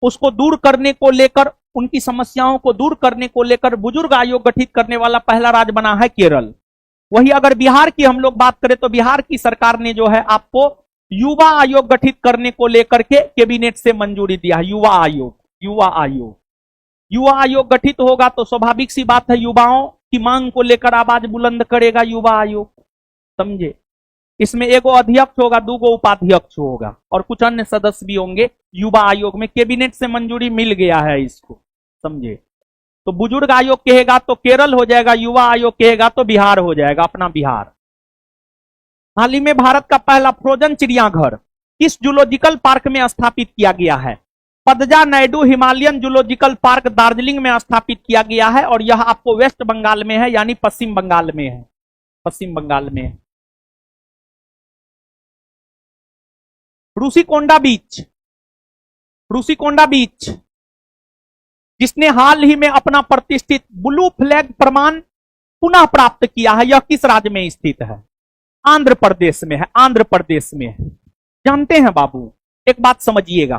उसको दूर करने को लेकर, उनकी समस्याओं को दूर करने को लेकर बुजुर्ग आयोग गठित करने वाला पहला राज्य बना है केरल। वही अगर बिहार की हम लोग बात करें तो बिहार की सरकार ने जो है आपको युवा आयोग गठित करने को लेकर के कैबिनेट से मंजूरी दिया है। युवा आयोग, युवा आयोग, युवा आयोग गठित होगा तो स्वाभाविक सी बात है युवाओं की मांग को लेकर आवाज बुलंद करेगा युवा आयोग, समझे। इसमें एगो अध्यक्ष होगा, 2 उपाध्यक्ष होगा और कुछ अन्य सदस्य भी होंगे युवा आयोग में। कैबिनेट से मंजूरी मिल गया है इसको, समझे। तो बुजुर्ग आयोग कहेगा तो केरल हो जाएगा, युवा आयोग कहेगा तो बिहार हो जाएगा, अपना बिहार। हाल ही में भारत का पहला फ्रोजन चिड़ियाघर किस जूलॉजिकल पार्क में स्थापित किया गया है? पदजा नायडू हिमालयन जूलॉजिकल पार्क दार्जिलिंग में स्थापित किया गया है, और यह आपको वेस्ट बंगाल में है, यानी पश्चिम बंगाल में है, पश्चिम बंगाल में है। रूसीकोंडा बीच, रूसीकोंडा बीच जिसने हाल ही में अपना प्रतिष्ठित ब्लू फ्लैग प्रमाण पुनः प्राप्त किया है, यह किस राज्य में स्थित है? आंध्र प्रदेश में है, आंध्र प्रदेश में है। जानते हैं बाबू, एक बात समझिएगा,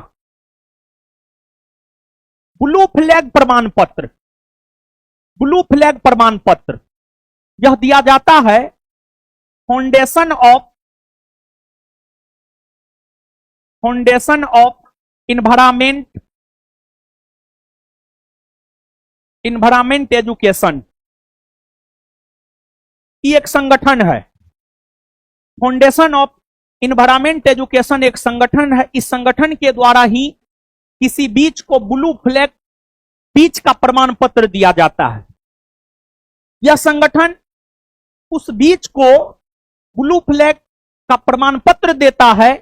ब्लू फ्लैग प्रमाण पत्र, ब्लू फ्लैग प्रमाण पत्र यह दिया जाता है फाउंडेशन ऑफ इन्वायरमेंट एजुकेशन। ये एक संगठन है, फाउंडेशन ऑफ इन्वायरमेंट एजुकेशन एक संगठन है। इस संगठन के द्वारा ही किसी बीच को ब्लू फ्लैग बीच का प्रमाण पत्र दिया जाता है। यह संगठन उस बीच को ब्लू फ्लैग का प्रमाण पत्र देता है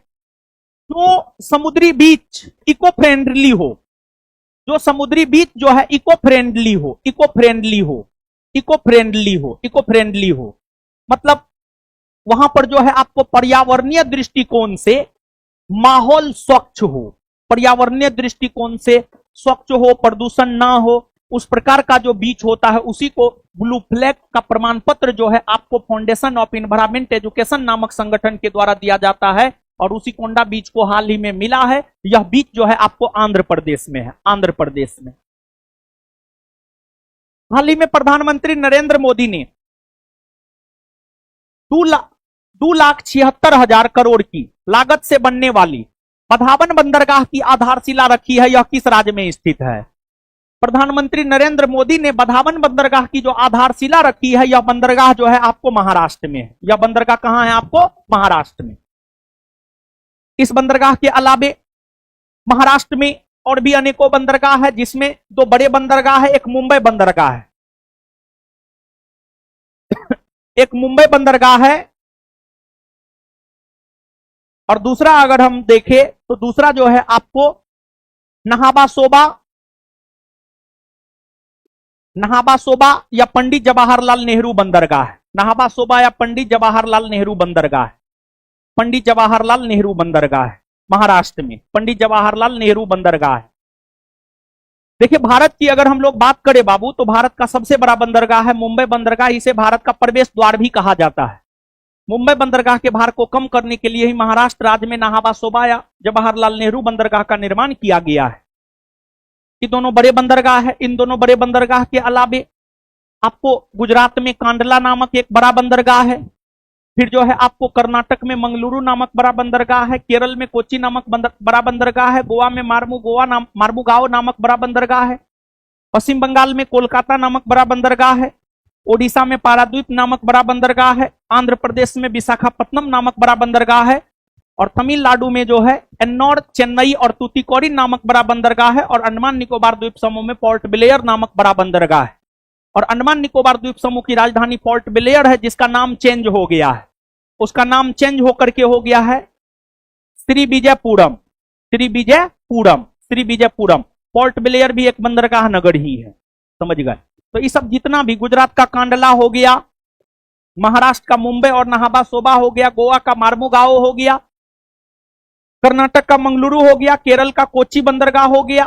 जो समुद्री बीच इको फ्रेंडली हो, जो समुद्री बीच जो है इको फ्रेंडली हो, इको फ्रेंडली हो। इको फ्रेंडली हो, इको फ्रेंडली हो, मतलब वहां पर जो है आपको पर्यावरणीय दृष्टिकोण से माहौल स्वच्छ हो, पर्यावरणीय दृष्टिकोण से स्वच्छ हो, प्रदूषण ना हो, उस प्रकार का जो बीच होता है उसी को ब्लू फ्लैग का प्रमाण पत्र जो है आपको फाउंडेशन ऑफ इन्वायरमेंट एजुकेशन नामक संगठन के द्वारा दिया जाता है, और उसी कोंडा बीच को हाल ही में मिला है। यह बीच जो है आपको आंध्र प्रदेश में है, आंध्र प्रदेश में। हाल ही में प्रधानमंत्री नरेंद्र मोदी ने 2,76,000 करोड़ की लागत से बनने वाली बधावन बंदरगाह की आधारशिला रखी है। यह किस राज्य में स्थित है? प्रधानमंत्री नरेंद्र मोदी ने बधावन बंदरगाह की जो आधारशिला रखी है, यह बंदरगाह जो है आपको महाराष्ट्र में है। यह बंदरगाह कहां है? आपको महाराष्ट्र में। इस बंदरगाह के अलावे महाराष्ट्र में और भी अनेकों बंदरगाह है, जिसमें दो बड़े बंदरगाह है, एक मुंबई बंदरगाह है, एक मुंबई बंदरगाह है, और दूसरा अगर हम देखें तो दूसरा जो है आपको नहाबा सोबा या पंडित जवाहरलाल नेहरू बंदरगाह है। नहाबा सोबा या पंडित जवाहरलाल नेहरू बंदरगाह है, पंडित जवाहरलाल नेहरू बंदरगाह है महाराष्ट्र में, पंडित जवाहरलाल नेहरू बंदरगाह है। देखिए, भारत की अगर हम लोग बात करें बाबू, तो भारत का सबसे बड़ा बंदरगाह है मुंबई बंदरगाह। इसे भारत का प्रवेश द्वार भी कहा जाता है। मुंबई बंदरगाह के भार को कम करने के लिए ही महाराष्ट्र राज्य में नहाबा सोबा या जवाहरलाल नेहरू बंदरगाह का निर्माण किया गया है। ये दोनों बड़े बंदरगाह है। इन दोनों बड़े बंदरगाह के अलावे आपको गुजरात में कांडला नामक एक बड़ा बंदरगाह है, फिर जो है आपको कर्नाटक में मंगलुरु नामक बड़ा बंदरगाह है, केरल में कोच्चि नामक बड़ा बंदरगाह है, गोवा में मार्मुगांव नामक बड़ा बंदरगाह है, पश्चिम बंगाल में कोलकाता नामक बड़ा बंदरगाह है, ओडिशा में पारादीप नामक बड़ा बंदरगाह है, आंध्र प्रदेश में विशाखापत्तनम नामक बड़ा बंदरगाह है, और तमिलनाडु में जो है एन्नोर, चेन्नई और तूतीकोरिन नामक बड़ा बंदरगाह है, और अंडमान निकोबार द्वीप समूह में पोर्ट ब्लेयर नामक बड़ा बंदरगाह है। और अंडमान निकोबार द्वीप समूह की राजधानी पोर्ट ब्लेयर है, जिसका नाम चेंज हो गया है। उसका नाम चेंज होकर के हो गया है श्रीविजयपुरम। श्रीविजयपुरम। पोर्ट ब्लेयर भी एक बंदरगाह नगर ही है, समझ गए? तो ये सब जितना भी, गुजरात का कांडला हो गया, महाराष्ट्र का मुंबई और नहाबा सोबा हो गया, गोवा का मार्मुगांव हो गया, कर्नाटक का मंगलुरु हो गया, केरल का कोच्चि बंदरगाह हो गया,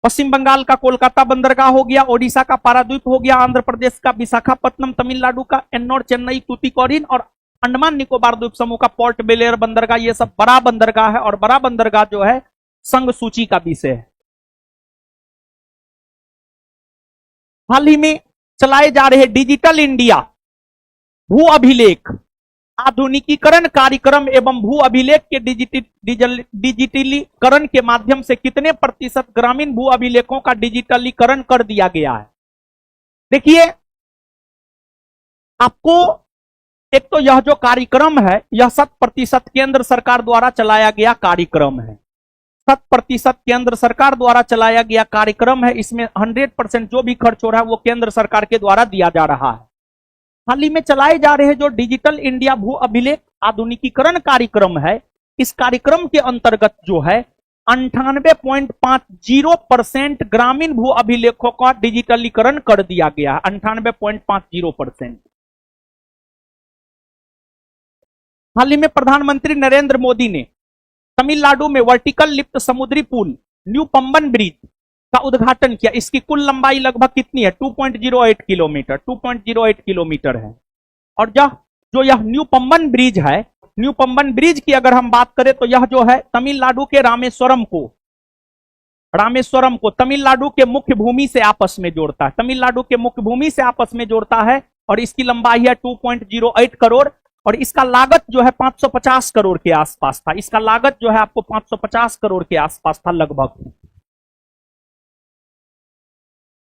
पश्चिम बंगाल का कोलकाता बंदरगाह हो गया, ओडिशा का पारादीप हो गया, आंध्र प्रदेश का विशाखापत्तनम, तमिलनाडु का एन्नोर, चेन्नई, तूतीकोरिन और अंडमान निकोबार द्वीप समूह का पोर्ट ब्लेयर बंदरगाह, ये सब बड़ा बंदरगाह है। और बड़ा बंदरगाह जो है संघ सूची का विषय है। हाल ही में चलाए जा रहे डिजिटल इंडिया भू अभिलेख आधुनिकीकरण कार्यक्रम एवं भू अभिलेख के डिजिटलीकरण के माध्यम से कितने प्रतिशत ग्रामीण भू अभिलेखों का डिजिटलीकरण कर दिया गया है? देखिए, आपको एक तो यह जो कार्यक्रम है, यह 100% केंद्र सरकार द्वारा चलाया गया कार्यक्रम है। 100% केंद्र सरकार द्वारा चलाया गया कार्यक्रम है। इसमें 100% जो भी खर्च हो रहा है वो केंद्र सरकार के द्वारा दिया जा रहा है। हाल ही में चलाए जा रहे जो डिजिटल इंडिया भू अभिलेख आधुनिकीकरण कार्यक्रम है, इस कार्यक्रम के अंतर्गत जो है 98.50% ग्रामीण भू अभिलेखों का डिजिटलीकरण कर दिया गया है। 98.50%। हाल ही में प्रधानमंत्री नरेंद्र मोदी ने तमिलनाडु में वर्टिकल लिफ्ट समुद्री पुल न्यू पंबन ब्रिज का उद्घाटन किया। इसकी कुल लंबाई लगभग कितनी है? 2.08 किलोमीटर। 2.08 किलोमीटर है। और जो यह न्यू पंबन ब्रिज है, न्यू पंबन ब्रिज की अगर हम बात करें तो यह जो है तमिलनाडु के रामेश्वरम को तमिलनाडु के मुख्य भूमि से आपस में जोड़ता है। तमिलनाडु के मुख्य भूमि से आपस में जोड़ता है, और इसकी लंबाई है 2.08 करोड़, और इसका लागत जो है 550 करोड़ के आसपास था। इसका लागत जो है आपको 550 करोड़ के आसपास था लगभग।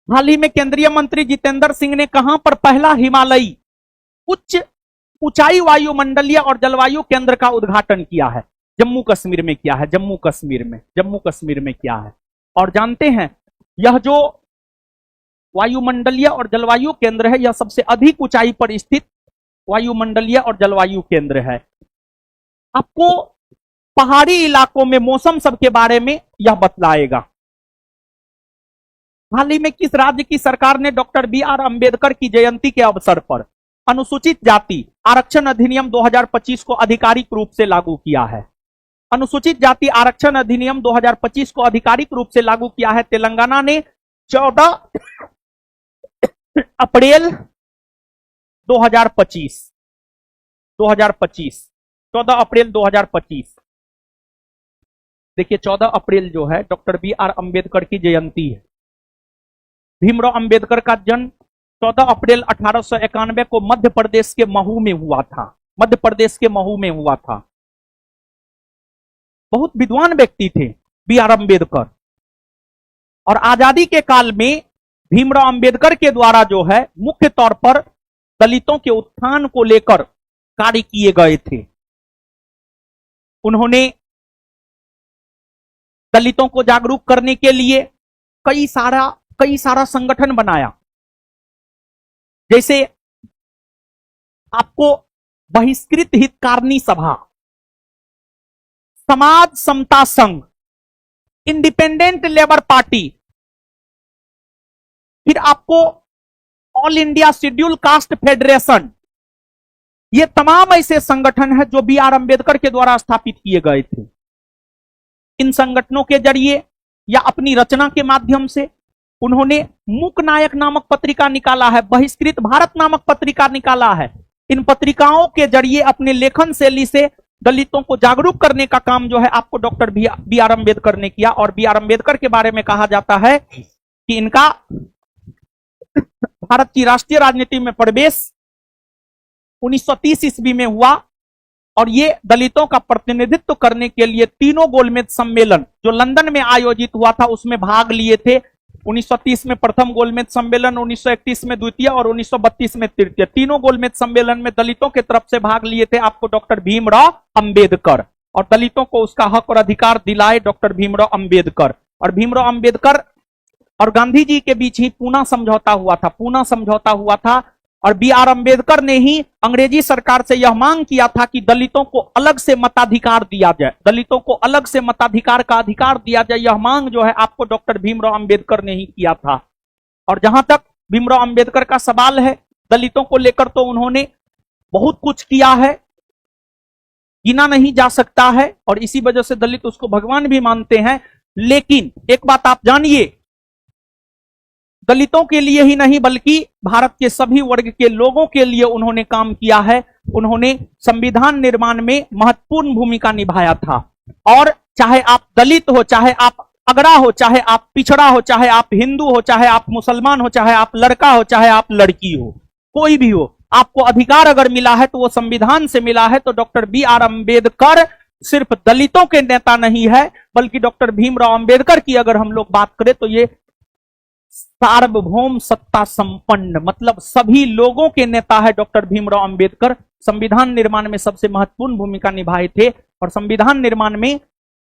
हाल ही में केंद्रीय मंत्री जितेंद्र सिंह ने कहां पर पहला हिमालयी ऊंचाई वायुमंडलीय और जलवायु केंद्र का उद्घाटन किया है? जम्मू कश्मीर में किया है। जम्मू कश्मीर में किया है। और जानते हैं, यह जो वायुमंडलीय और जलवायु केंद्र है, यह सबसे अधिक ऊंचाई पर स्थित वायुमंडलीय और जलवायु केंद्र है। आपको पहाड़ी इलाकों में मौसम सब के बारे में यह बतलाएगा। हाल ही में किस राज्य की सरकार ने डॉक्टर बी आर अंबेडकर की जयंती के अवसर पर अनुसूचित जाति आरक्षण अधिनियम 2025 को आधिकारिक रूप से लागू किया है? अनुसूचित जाति आरक्षण अधिनियम 2025 को आधिकारिक रूप से लागू किया है तेलंगाना ने 14 अप्रैल 2025 14 अप्रैल 2025। देखिए 14 अप्रैल जो है डॉक्टर बी आर अंबेडकर की जयंती है। भीमराव अंबेडकर का जन्म 14 अप्रैल 1891 को मध्य प्रदेश के महू में हुआ था। मध्य प्रदेश के महू में हुआ था। बहुत विद्वान व्यक्ति थे बी आर अंबेडकर, और आजादी के काल में भीमराव अंबेडकर के द्वारा जो है मुख्य तौर पर दलितों के उत्थान को लेकर कार्य किए गए थे। उन्होंने दलितों को जागरूक करने के लिए कई सारा संगठन बनाया। जैसे आपको बहिष्कृत हितकारिणी सभा, समाज समता संघ, इंडिपेंडेंट लेबर पार्टी, फिर आपको all India schedule caste federation, ये तमाम ऐसे संगठन हैं जो बी आर अंबेडकर के द्वारा स्थापित किए गए थे। इन संगठनों के जरिए या अपनी रचना के माध्यम से उन्होंने मूक नायक नामक पत्रिका निकाला है, बहिष्कृत भारत नामक पत्रिका निकाला है। इन पत्रिकाओं के जरिए अपने लेखन शैली से दलितों को जागरूक करने का काम जो है आपको डॉक्टर बी आर अंबेडकर ने किया। और बी आर अंबेडकर के बारे में कहा जाता है कि इनका भारत की राष्ट्रीय राजनीति में प्रवेश 1930 ईस्वी में हुआ, और ये दलितों का प्रतिनिधित्व करने के लिए तीनों गोलमेज सम्मेलन जो लंदन में आयोजित हुआ था उसमें भाग लिए थे। 1930 में प्रथम गोलमेज सम्मेलन, 1931 में द्वितीय और 1932 में तृतीय। तीनों गोलमेज सम्मेलन में दलितों के तरफ से भाग लिए थे आपको डॉक्टर भीमराव अंबेडकर, और दलितों को उसका हक और अधिकार दिलाए डॉक्टर भीमराव अंबेडकर। और भीमराव अंबेडकर और गांधी जी के बीच ही पूना समझौता हुआ था। और बी आर अंबेडकर ने ही अंग्रेजी सरकार से यह मांग किया था कि दलितों को अलग से मताधिकार दिया जाए, दलितों को अलग से मताधिकार का अधिकार दिया जाए। यह मांग जो है आपको डॉक्टर भीमराव अंबेडकर ने ही किया था। और जहां तक भीमराव अंबेडकर का सवाल है दलितों को लेकर, तो उन्होंने बहुत कुछ किया है, गिना नहीं जा सकता है, और इसी वजह से दलित उसको भगवान भी मानते हैं। लेकिन एक बात आप जानिए, दलितों के लिए ही नहीं बल्कि भारत के सभी वर्ग के लोगों के लिए उन्होंने काम किया है। उन्होंने संविधान निर्माण में महत्वपूर्ण भूमिका निभाया था। और चाहे आप दलित हो, चाहे आप अगड़ा हो, चाहे आप पिछड़ा हो, चाहे आप हिंदू हो, चाहे आप मुसलमान हो, चाहे आप लड़का हो, चाहे आप लड़की हो, कोई भी हो, आपको अधिकार अगर मिला है तो वो संविधान से मिला है। तो डॉक्टर बी आर अंबेडकर सिर्फ दलितों के नेता नहीं है, बल्कि डॉक्टर भीमराव अंबेडकर की अगर हम लोग बात करें तो ये सार्वभौम सत्ता संपन्न, मतलब सभी लोगों के नेता है डॉक्टर भीमराव अंबेडकर। संविधान निर्माण में सबसे महत्वपूर्ण भूमिका निभाए थे। और संविधान निर्माण में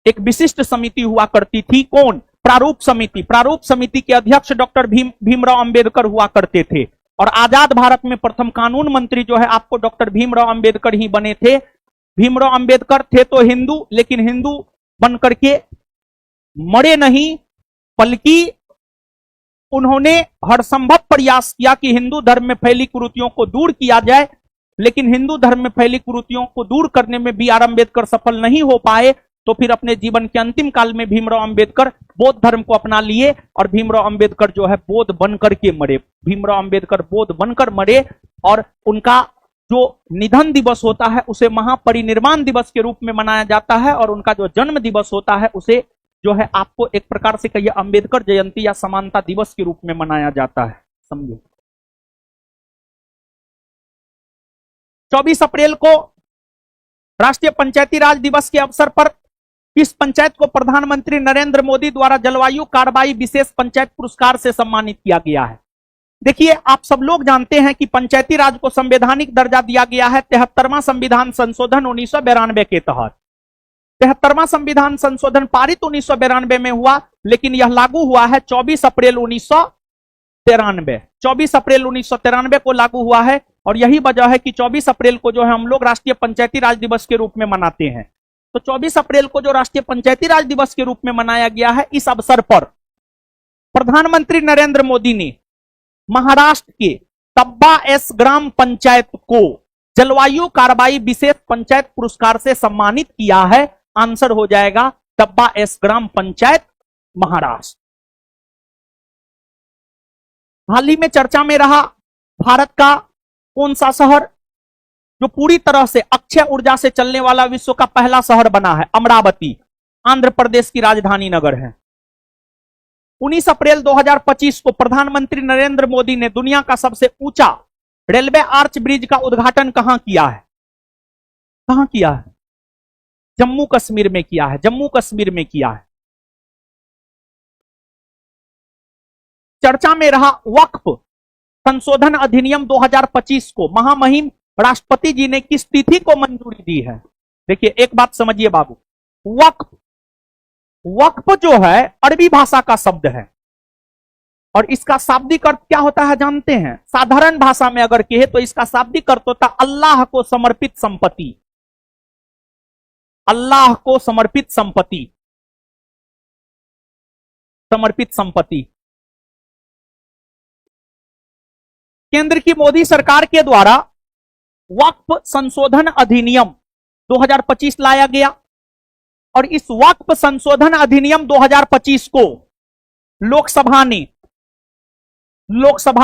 एक विशिष्ट समिति हुआ करती थी, कौन? प्रारूप समिति। प्रारूप समिति के अध्यक्ष डॉक्टर भीमराव अंबेडकर हुआ करते थे। और आजाद भारत में प्रथम कानून मंत्री जो है आपको डॉक्टर भीमराव अंबेडकर ही बने थे। भीमराव अंबेडकर थे तो हिंदू, लेकिन हिंदू बन करके मरे नहीं, बल्कि उन्होंने हर संभव प्रयास किया कि हिंदू धर्म में फैली कुरीतियों को दूर किया जाए। लेकिन हिंदू धर्म में फैली कुरीतियों को दूर करने में बी आर अंबेडकर सफल नहीं हो पाए। तो फिर अपने जीवन के अंतिम काल में भीमराव अंबेडकर बौद्ध धर्म को अपना लिए, और भीमराव अंबेडकर जो है बौद्ध बनकर के मरे। भीमराव अंबेडकर बौद्ध बनकर मरे, और उनका जो निधन दिवस होता है उसे महापरिनिर्वाण दिवस के रूप में मनाया जाता है। और उनका जो जन्म दिवस होता है उसे जो है आपको एक प्रकार से कहिए अंबेडकर जयंती या समानता दिवस के रूप में मनाया जाता है। समझिए 24 अप्रैल को राष्ट्रीय पंचायती राज दिवस के अवसर पर इस पंचायत को प्रधानमंत्री नरेंद्र मोदी द्वारा जलवायु कार्रवाई विशेष पंचायत पुरस्कार से सम्मानित किया गया है। देखिए आप सब लोग जानते हैं कि पंचायती राज को संवैधानिक दर्जा दिया गया है 73वां संविधान संशोधन 1992 के तहत। 73वां संविधान संशोधन पारित 1992 में हुआ, लेकिन यह लागू हुआ है 24 अप्रैल 1993। 24 अप्रैल 1993 को लागू हुआ है। और यही वजह है कि 24 अप्रैल को जो है हम लोग राष्ट्रीय पंचायती राज दिवस के रूप में मनाते हैं। तो 24 अप्रैल को जो राष्ट्रीय पंचायती राज दिवस के रूप में मनाया गया है, इस अवसर पर प्रधानमंत्री नरेंद्र मोदी ने महाराष्ट्र के तब्बा एस ग्राम पंचायत को जलवायु कार्रवाई विशेष पंचायत पुरस्कार से सम्मानित किया है? आंसर हो जाएगा तब्बा एस ग्राम पंचायत, महाराष्ट्र। हाल ही में चर्चा में रहा भारत का कौन सा शहर जो पूरी तरह से अक्षय ऊर्जा से चलने वाला विश्व का पहला शहर बना है? अमरावती, आंध्र प्रदेश की राजधानी नगर है। 19 अप्रैल 2025 को प्रधानमंत्री नरेंद्र मोदी ने दुनिया का सबसे ऊंचा रेलवे आर्च ब्रिज का उद्घाटन कहां किया है? कहां किया है? जम्मू कश्मीर में किया है। जम्मू कश्मीर में किया है। चर्चा में रहा वक्फ संशोधन अधिनियम 2025 को महामहिम राष्ट्रपति जी ने किस तिथि को मंजूरी दी है? देखिए एक बात समझिए बाबू, वक्फ जो है अरबी भाषा का शब्द है और इसका शाब्दिक अर्थ क्या होता है जानते हैं? साधारण भाषा में अगर कहे तो इसका शाब्दिक अर्थ होता है अल्लाह को समर्पित संपत्ति। अल्लाह को समर्पित संपत्ति, समर्पित संपत्ति। केंद्र की मोदी सरकार के द्वारा वक्फ संशोधन अधिनियम 2025 लाया गया और इस वक्फ संशोधन अधिनियम 2025 को लोकसभा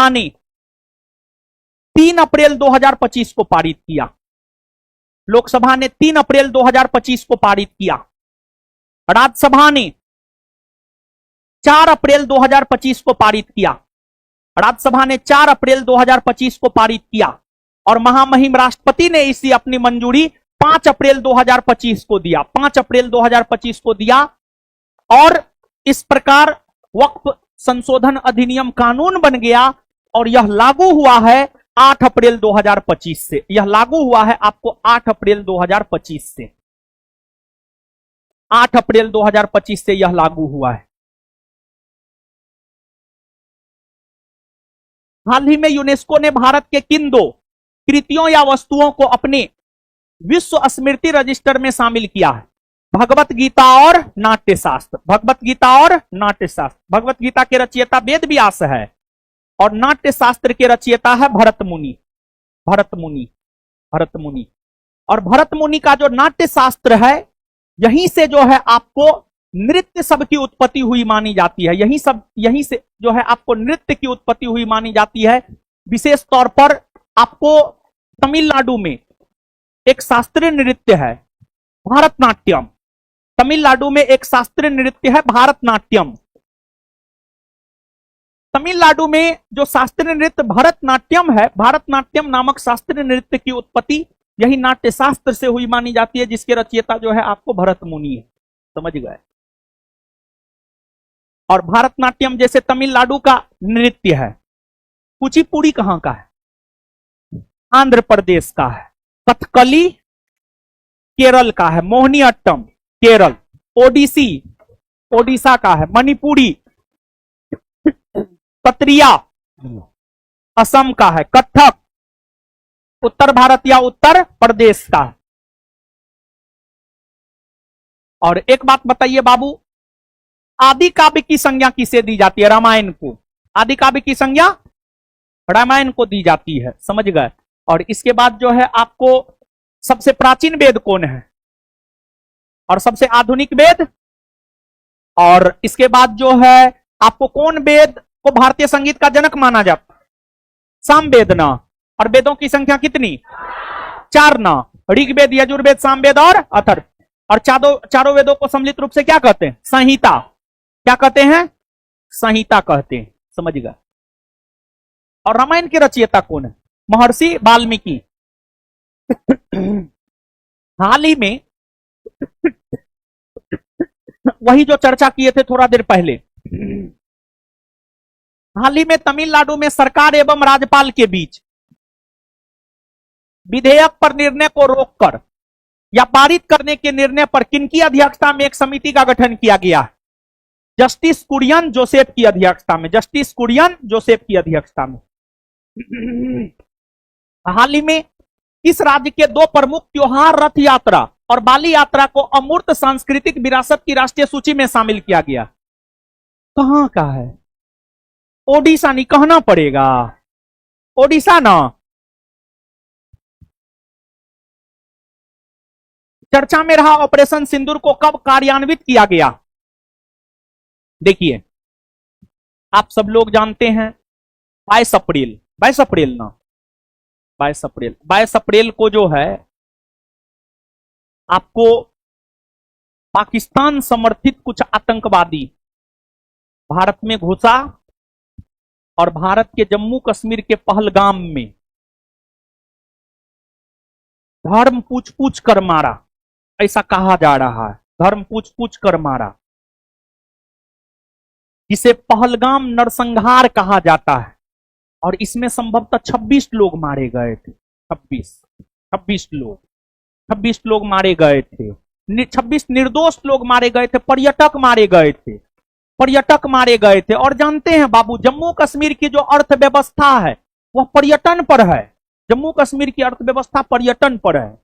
ने 3 अप्रैल 2025 को पारित किया। लोकसभा ने 3 अप्रैल 2025 को पारित किया। राज्यसभा ने 4 अप्रैल 2025 को पारित किया। राज्यसभा ने 4 अप्रैल 2025 को पारित किया और महामहिम राष्ट्रपति ने इसी अपनी मंजूरी 5 अप्रैल 2025 को दिया। 5 अप्रैल 2025 को दिया और इस प्रकार वक्फ संशोधन अधिनियम कानून बन गया और यह लागू हुआ है 8 अप्रैल 2025 से। यह लागू हुआ है आपको 8 अप्रैल 2025 से। 8 अप्रैल 2025 से यह लागू हुआ है। हाल ही में यूनेस्को ने भारत के किन 2 कृतियों या वस्तुओं को अपने विश्व स्मृति रजिस्टर में शामिल किया है? भगवत गीता और नाट्यशास्त्र। भगवत गीता और नाट्यशास्त्र। भगवत गीता के रचयिता वेद व्यास है और नाट्यशास्त्र के रचयिता है भरत मुनि। भरत मुनि, भरत मुनि। और भरत मुनि का जो नाट्यशास्त्र है यहीं से जो है आपको नृत्य सब की उत्पत्ति हुई मानी जाती है। यहीं से जो है आपको नृत्य की उत्पत्ति हुई मानी जाती है। विशेष तौर पर आपको तमिलनाडु में एक शास्त्रीय नृत्य है भारतनाट्यम। तमिलनाडु में एक शास्त्रीय नृत्य है भारतनाट्यम। तमिलनाडु में जो शास्त्रीय नृत्य भरतनाट्यम है, भारतनाट्यम नामक शास्त्रीय नृत्य की उत्पत्ति यही नाट्य शास्त्र से हुई मानी जाती है, जिसके रचयिता जो है आपको भरत मुनि है। समझ गए? और भारतनाट्यम जैसे तमिलनाडु का नृत्य है। कुचिपुड़ी कहां का है? आंध्र प्रदेश का है। कथकली केरल का है। मोहिनीअट्टम केरल। ओडिसी ओडिशा का है। मणिपुरी सत्रिया असम का है। कथक उत्तर भारत या उत्तर प्रदेश का है। और एक बात बताइए बाबू, आदि काव्य की संज्ञा किसे दी जाती है? रामायण को। आदि काव्य की संज्ञा रामायण को दी जाती है। समझ गए? और इसके बाद जो है आपको सबसे प्राचीन वेद कौन है और सबसे आधुनिक वेद, और इसके बाद जो है आपको कौन वेद को भारतीय संगीत का जनक माना जाता है? सामवेद ना। और वेदों की संख्या कितनी? 4 ना। ऋग्वेद, यजुर्वेद, सामवेद और अथर्व। और चारों वेदों को सम्मिलित रूप से क्या कहते हैं? संहिता। क्या कहते हैं? संहिता कहते हैं। समझ गए? और रामायण के रचयिता कौन है? महर्षि वाल्मीकि। हाल ही में वही जो चर्चा किए थे थोड़ा देर पहले, हाल ही में तमिलनाडु में सरकार एवं राज्यपाल के बीच विधेयक पर निर्णय को रोककर या पारित करने के निर्णय पर किनकी अध्यक्षता में एक समिति का गठन किया गया है? जस्टिस कुरियन जोसेफ की अध्यक्षता में। जस्टिस कुरियन जोसेफ की अध्यक्षता में। हाल ही में इस राज्य के 2 प्रमुख त्योहार रथ यात्रा और बाली यात्रा को अमूर्त सांस्कृतिक विरासत की राष्ट्रीय सूची में शामिल किया गया। कहां का है? ओडिशा नहीं कहना पड़ेगा, ओडिशा ना। चर्चा में रहा ऑपरेशन सिंदूर को कब कार्यान्वित किया गया? देखिए, आप सब लोग जानते हैं 22 अप्रैल, 22 अप्रैल ना, 22 अप्रैल को जो है आपको पाकिस्तान समर्थित कुछ आतंकवादी भारत में घुसा और भारत के जम्मू कश्मीर के पहलगाम में धर्म पूछ पूछ कर मारा, ऐसा कहा जा रहा है, धर्म पूछ पूछ कर मारा, जिसे पहलगाम नरसंहार कहा जाता है। और इसमें संभवतः 26 लोग मारे गए थे, 26 लोग मारे गए थे, 26 निर्दोष लोग मारे गए थे, पर्यटक मारे गए थे। और जानते हैं बाबू, जम्मू कश्मीर की जो अर्थव्यवस्था है वह पर्यटन पर है, जम्मू कश्मीर की अर्थव्यवस्था पर्यटन पर है।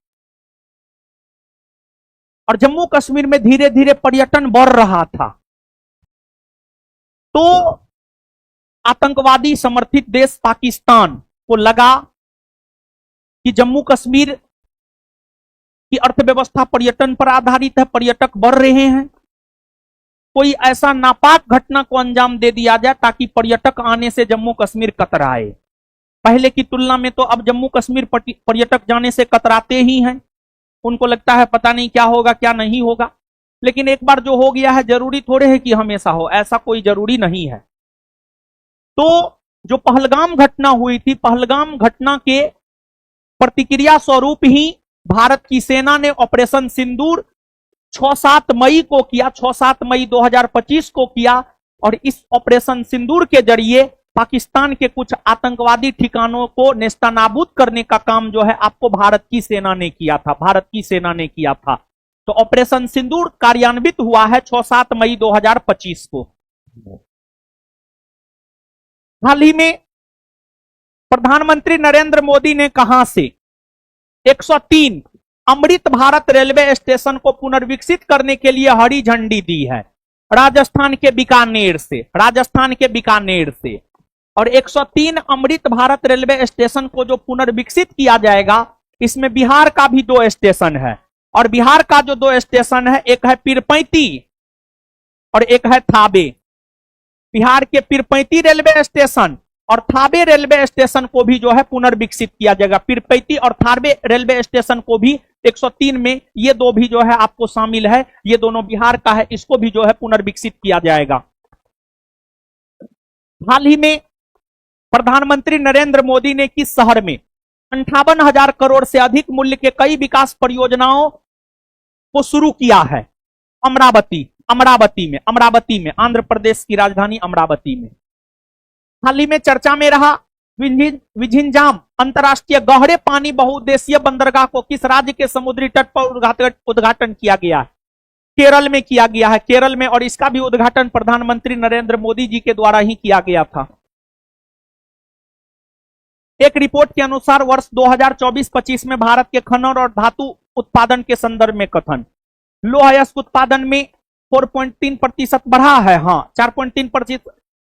और जम्मू कश्मीर में धीरे धीरे पर्यटन बढ़ रहा था, तो आतंकवादी समर्थित देश पाकिस्तान को लगा कि जम्मू कश्मीर की अर्थव्यवस्था पर्यटन पर आधारित है, पर्यटक बढ़ रहे हैं, कोई ऐसा नापाक घटना को अंजाम दे दिया जाए ताकि पर्यटक आने से जम्मू कश्मीर कतराए। पहले की तुलना में तो अब जम्मू कश्मीर पर्यटक जाने से कतराते ही हैं, उनको लगता है पता नहीं क्या होगा क्या नहीं होगा। लेकिन एक बार जो हो गया है जरूरी थोड़े है कि हमेशा हो, ऐसा कोई जरूरी नहीं है। तो जो पहलगाम घटना हुई थी, पहलगाम घटना के प्रतिक्रिया स्वरूप ही भारत की सेना ने ऑपरेशन सिंदूर 6-7 मई को किया, 6-7 मई 2025 को किया। और इस ऑपरेशन सिंदूर के जरिए पाकिस्तान के कुछ आतंकवादी ठिकानों को नेस्तनाबूद करने का काम जो है आपको भारत की सेना ने किया था, तो ऑपरेशन सिंदूर कार्यान्वित हुआ है 6-7 मई 2025 को। हाल ही में प्रधानमंत्री नरेंद्र मोदी ने कहां से 103 अमृत भारत रेलवे स्टेशन को पुनर्विकसित करने के लिए हरी झंडी दी है? राजस्थान के बीकानेर से। और 103 अमृत भारत रेलवे स्टेशन को जो पुनर्विकसित किया जाएगा, इसमें बिहार का भी 2 स्टेशन है। और बिहार का जो 2 स्टेशन है, एक है पीरपैंती और एक है थाबे। बिहार के पीरपैंती रेलवे स्टेशन और थाबे रेलवे स्टेशन को भी जो है पुनर्विकसित किया जाएगा। पीरपैंती और थाबे रेलवे स्टेशन को भी 103 में ये 2 भी जो है आपको शामिल है, ये दोनों बिहार का है, इसको भी जो है पुनर्विकसित किया जाएगा। हाल ही में प्रधानमंत्री नरेंद्र मोदी ने किस शहर में 58,000 करोड़ से अधिक मूल्य के कई विकास परियोजनाओं को शुरू किया है? अमरावती में, आंध्र प्रदेश की राजधानी अमरावती में। हाल ही में चर्चा में रहा विझिंजाम अंतर्राष्ट्रीय गहरे पानी बहुउद्देशीय बंदरगाह को किस राज्य के समुद्री तट पर उद्घाटन किया गया है? केरल में किया गया है, केरल में। और इसका भी उद्घाटन प्रधानमंत्री नरेंद्र मोदी जी के द्वारा ही किया गया था। एक रिपोर्ट के अनुसार वर्ष 2024-25 में भारत के खनन और धातु उत्पादन के संदर्भ में कथन, लौह अयस्क उत्पादन में 4.3% बढ़ा है। हाँ,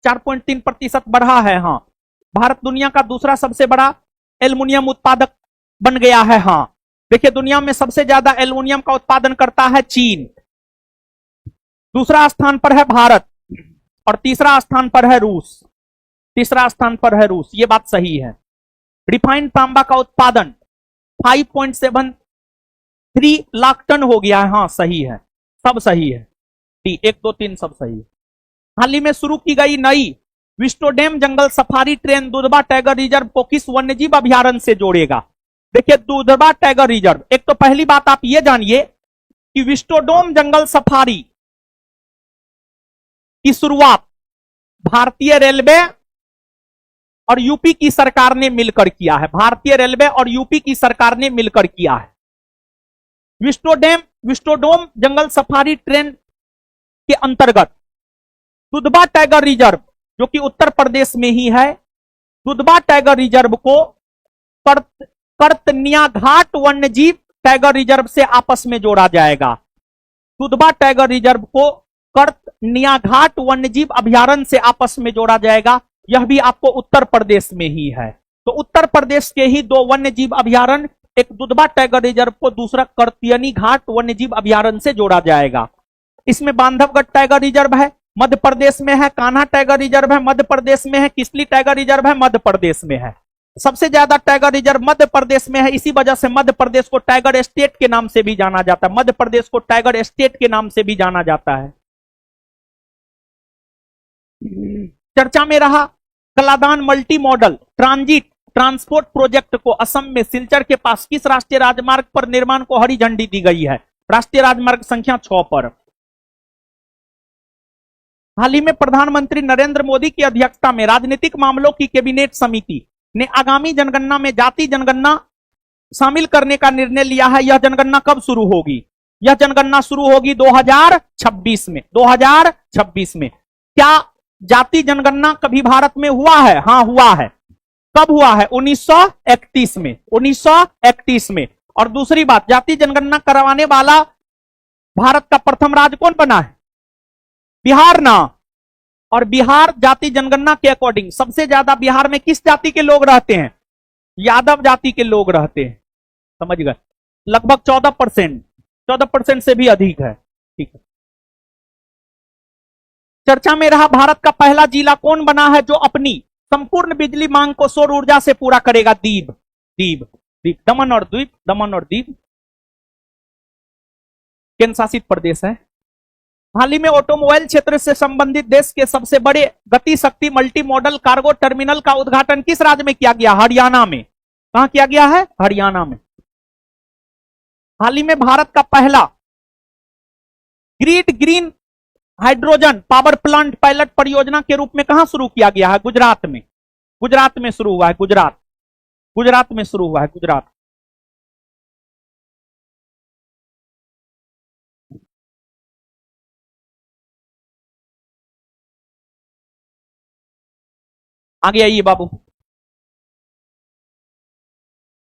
4.3% बढ़ा है। हाँ, भारत दुनिया का दूसरा सबसे बड़ा एल्युमिनियम उत्पादक बन गया है। हाँ, देखिए, दुनिया में सबसे ज्यादा एल्युमिनियम का उत्पादन करता है चीन, दूसरा स्थान पर है भारत और तीसरा स्थान पर है रूस। ये बात सही है। रिफाइंड तांबा का उत्पादन 5.73 लाख टन हो गया है। हाँ, सही है, सब सही है, 1, 2, 3 सब सही है। हाल ही में शुरू की गई नई Vistadome jungle safari train Dudhwa tiger reserve को किस वन्यजीव अभ्यारण्य से जोड़ेगा? देखिए, दुधवा टाइगर रिजर्व, एक तो पहली बात आप ये जानिए कि विस्टोडोम जंगल सफारी की शुरुआत भारतीय रेलवे और यूपी की सरकार ने मिलकर किया है। विस्टोडोम जंगल सफारी ट्रेन के अंतर्गत दुधवा टाइगर रिजर्व, जो कि उत्तर प्रदेश में ही है, दुधवा टाइगर रिजर्व को कर्तनिया घाट वन्यजीव टाइगर रिजर्व से आपस में जोड़ा जाएगा। दुधवा टाइगर रिजर्व को कर्तनिया घाट वन्यजीव अभ्यारण्य से आपस में जोड़ा जाएगा। यह भी आपको उत्तर प्रदेश में ही है। तो उत्तर प्रदेश के ही 2 वन्य जीव अभयारण्य, एक दुधवा टाइगर रिजर्व को दूसरा करतियनी घाट वन्य जीव अभयारण्य से जोड़ा जाएगा। इसमें बांधवगढ़ टाइगर रिजर्व है, मध्य प्रदेश में है। कान्हा टाइगर रिजर्व है, मध्य प्रदेश में है। किसली टाइगर रिजर्व है, मध्य प्रदेश में है। सबसे ज्यादा टाइगर रिजर्व मध्य प्रदेश में है। इसी वजह से मध्य प्रदेश को टाइगर स्टेट के नाम से भी जाना जाता है। मध्य प्रदेश को टाइगर स्टेट के नाम से भी जाना जाता है। चर्चा में रहा Kaladan multi modal transit transport project को असम में सिलचर के पास किस राष्ट्रीय राजमार्ग पर निर्माण को हरी झंडी दी गई है? राष्ट्रीय राजमार्ग संख्या 6 पर। हाल ही में प्रधानमंत्री नरेंद्र मोदी की अध्यक्षता में राजनीतिक मामलों की कैबिनेट समिति ने आगामी जनगणना में जाति जनगणना शामिल करने का निर्णय लिया है। यह जनगणना कब शुरू होगी? यह जनगणना शुरू होगी 2026 में। 2026 में। क्या जाति जनगणना कभी भारत में हुआ है? हाँ, हुआ है। कब हुआ है? 1931 में। 1931 में। और दूसरी बात, जाति जनगणना करवाने वाला भारत का प्रथम राज्य कौन बना है? बिहार ना। और बिहार जाति जनगणना के अकॉर्डिंग सबसे ज्यादा बिहार में किस जाति के लोग रहते हैं? यादव जाति के लोग रहते हैं। समझ गए? लगभग 14%, 14% से भी अधिक है। ठीक है। चर्चा में रहा भारत का पहला जिला कौन बना है जो अपनी संपूर्ण बिजली मांग को सौर ऊर्जा से पूरा करेगा? दीव। दीव, दीव, दमन और द्वीप, दमन और दीव केंद्र शासित प्रदेश है। हाल ही में ऑटोमोबाइल क्षेत्र से संबंधित देश के सबसे बड़े गति शक्ति मल्टी मॉडल कार्गो टर्मिनल का उद्घाटन किस राज्य में किया गया? हरियाणा में। कहां किया गया है? हरियाणा में। हाल ही में भारत का पहला green hydrogen power plant pilot परियोजना के रूप में कहां शुरू किया गया है? गुजरात में। गुजरात में शुरू हुआ है। गुजरात में शुरू हुआ है। गुजरात। आगे आइए बाबू।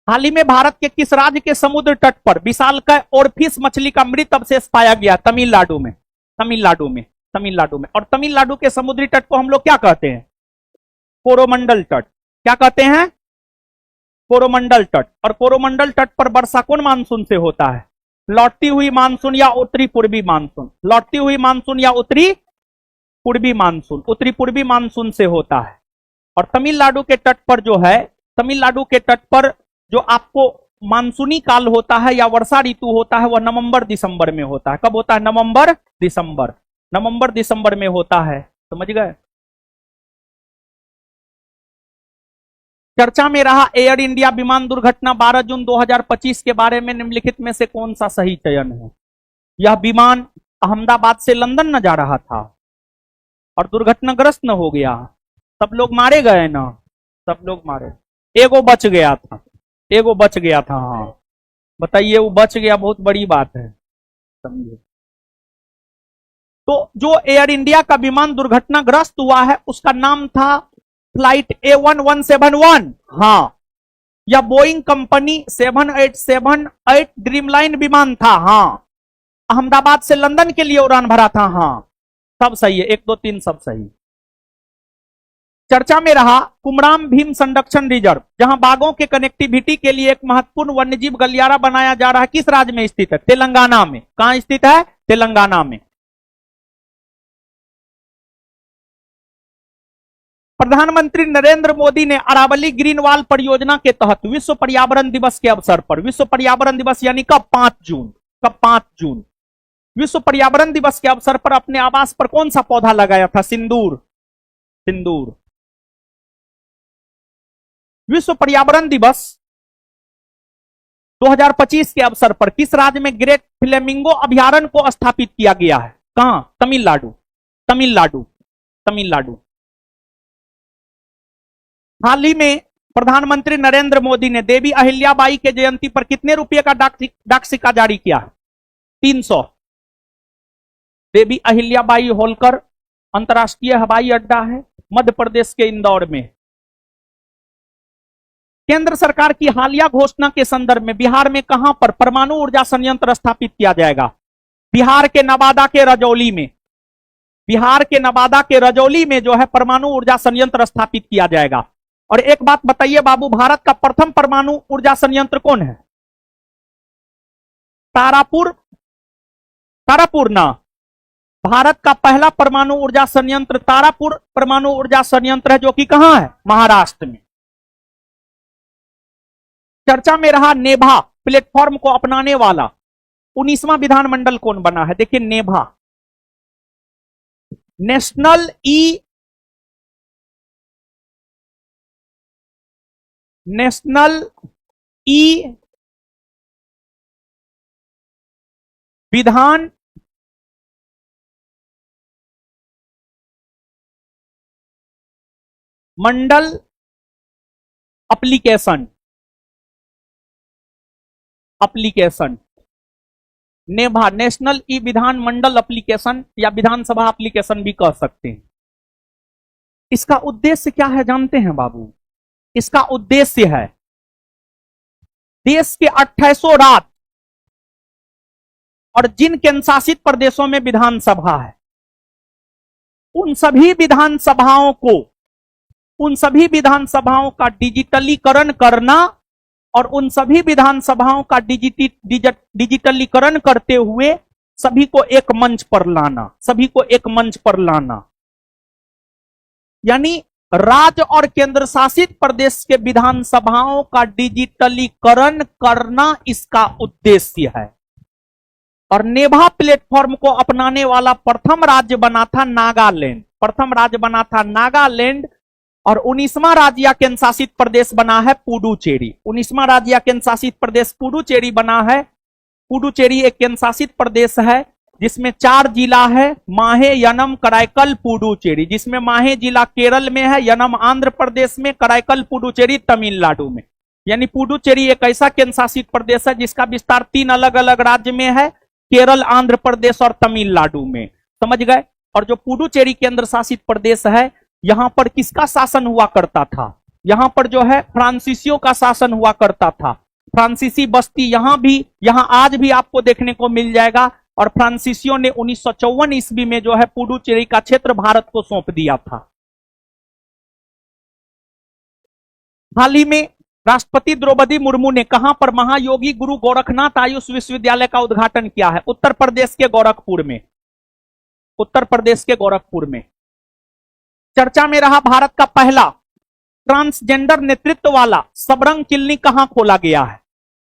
हाल ही में भारत के किस राज्य के समुद्र तट पर विशालकाय ओरफिश मछली का मृत अवशेष पाया गया? तमिलनाडु में। तमिलनाडु में। तमिलनाडु में। और तमिलनाडु के समुद्री तट को हम लोग क्या कहते हैं? कोरोमंडल तट। क्या कहते हैं? कोरोमंडल तट। और कोरोमंडल तट पर वर्षा कौन मानसून से होता है? लौटती हुई मानसून या उत्तरी पूर्वी मानसून? लौटती हुई मानसून या उत्तरी पूर्वी मानसून? उत्तरी पूर्वी मानसून से होता है। और तमिलनाडु के तट पर जो है, तमिलनाडु के तट पर जो आपको मानसूनी काल होता है या वर्षा ऋतु होता है, वह नवंबर दिसंबर में होता है। कब होता है? नवंबर दिसंबर। नवंबर दिसंबर में होता है। समझ गए? चर्चा में रहा एयर इंडिया विमान दुर्घटना 12 जून 2025 के बारे में निम्नलिखित में से कौन सा सही चयन है? यह विमान अहमदाबाद से लंदन न जा रहा था और दुर्घटनाग्रस्त न हो गया। सब लोग मारे गए ना, सब लोग मारे। एगो बच गया था, एगो बच गया था। हाँ बताइए, वो बच गया, बहुत बड़ी बात है, समझिए। तो जो एयर इंडिया का विमान दुर्घटनाग्रस्त हुआ है उसका नाम था फ्लाइट A1171। हाँ, यह बोइंग कंपनी 7878 ड्रीमलाइन विमान था। हाँ, अहमदाबाद से लंदन के लिए उड़ान भरा था। हाँ, सब सही है, 1 2 3 सब सही। चर्चा में रहा कुमराम भीम संरक्षण रिजर्व, जहां बाघों के कनेक्टिविटी के लिए एक महत्वपूर्ण वन्यजीव गलियारा बनाया जा रहा है, किस राज्य में स्थित है? तेलंगाना में। कहां स्थित है? तेलंगाना में। प्रधानमंत्री नरेंद्र मोदी ने अरावली ग्रीन वॉल परियोजना के तहत विश्व पर्यावरण दिवस के अवसर पर, विश्व पर्यावरण दिवस यानी कब? 5 जून। कब? 5 जून। विश्व पर्यावरण दिवस के अवसर पर अपने आवास पर कौन सा पौधा लगाया था? सिंदूर। सिंदूर। विश्व पर्यावरण दिवस 2025 के अवसर पर किस राज्य में ग्रेट फ्लेमिंगो अभयारण्य को स्थापित किया गया है? कहां? तमिलनाडु। तमिलनाडु। तमिलनाडु। हाल ही में प्रधानमंत्री नरेंद्र मोदी ने देवी अहिल्याबाई के जयंती पर कितने रुपए का डाक सिक्का जारी किया? 300। देवी अहिल्याबाई होलकर अंतरराष्ट्रीय हवाई अड्डा है मध्य प्रदेश के इंदौर में। केंद्र सरकार की हालिया घोषणा के संदर्भ में बिहार में कहां पर परमाणु ऊर्जा संयंत्र स्थापित किया जाएगा? बिहार के नवादा के रजौली में। बिहार के नवादा के रजौली में जो है परमाणु ऊर्जा संयंत्र स्थापित किया जाएगा। और एक बात बताइए बाबू, भारत का प्रथम परमाणु ऊर्जा संयंत्र कौन है? तारापुर, तारापुर ना, भारत का पहला परमाणु ऊर्जा संयंत्र तारापुर परमाणु ऊर्जा संयंत्र है, जो कि कहां है? महाराष्ट्र में। चर्चा में रहा नेभा प्लेटफॉर्म को अपनाने वाला 19वां विधानमंडल कौन बना है? देखिए नेभा, नेशनल ई विधान मंडल एप्लीकेशन, नेभा, नेशनल ई विधान मंडल एप्लीकेशन या विधानसभा एप्लीकेशन भी कह सकते हैं। इसका उद्देश्य क्या है जानते हैं बाबू? इसका उद्देश्य है देश के 28 राज्य और जिन केंद्र शासित प्रदेशों में विधानसभा है, उन सभी विधानसभाओं का डिजिटलीकरण करना और उन सभी विधानसभाओं का डिजिटलीकरण करते हुए सभी को एक मंच पर लाना, यानी राज्य और केंद्र शासित प्रदेश के विधानसभाओं का डिजिटलीकरण करना इसका उद्देश्य है। और नेभा प्लेटफॉर्म को अपनाने वाला प्रथम राज्य बना था नागालैंड, और 19वां राज्य या केंद्र शासित प्रदेश बना है पुडुचेरी। 19वां राज्य या केंद्र शासित प्रदेश पुडुचेरी बना है। पुडुचेरी एक केंद्र शासित प्रदेश है जिसमें 4 जिला है, माहे, यनम, कराईकल, पुडुचेरी, जिसमें माहे जिला केरल में है, यनम आंध्र प्रदेश में, कराईकल पुडुचेरी तमिलनाडु में। यानी पुडुचेरी एक ऐसा केंद्र शासित प्रदेश है जिसका विस्तार 3 अलग अलग राज्य में है, केरल, आंध्र प्रदेश और तमिलनाडु में। समझ गए? और जो पुडुचेरी केंद्र शासित प्रदेश है, यहां पर किसका शासन हुआ करता था? यहां पर जो है फ्रांसीसियों का शासन हुआ करता था। फ्रांसीसी बस्ती यहां आज भी आपको देखने को मिल जाएगा। और फ्रांसीसियों ने 1954 ईस्वी में जो है पुडुचेरी का क्षेत्र भारत को सौंप दिया था। हाल ही में राष्ट्रपति द्रौपदी मुर्मू ने कहां पर महायोगी गुरु गोरखनाथ आयुष विश्वविद्यालय का उद्घाटन किया है? उत्तर प्रदेश के गोरखपुर में। चर्चा में रहा भारत का पहला ट्रांसजेंडर नेतृत्व वाला सबरंग क्लिनिक कहां खोला गया है?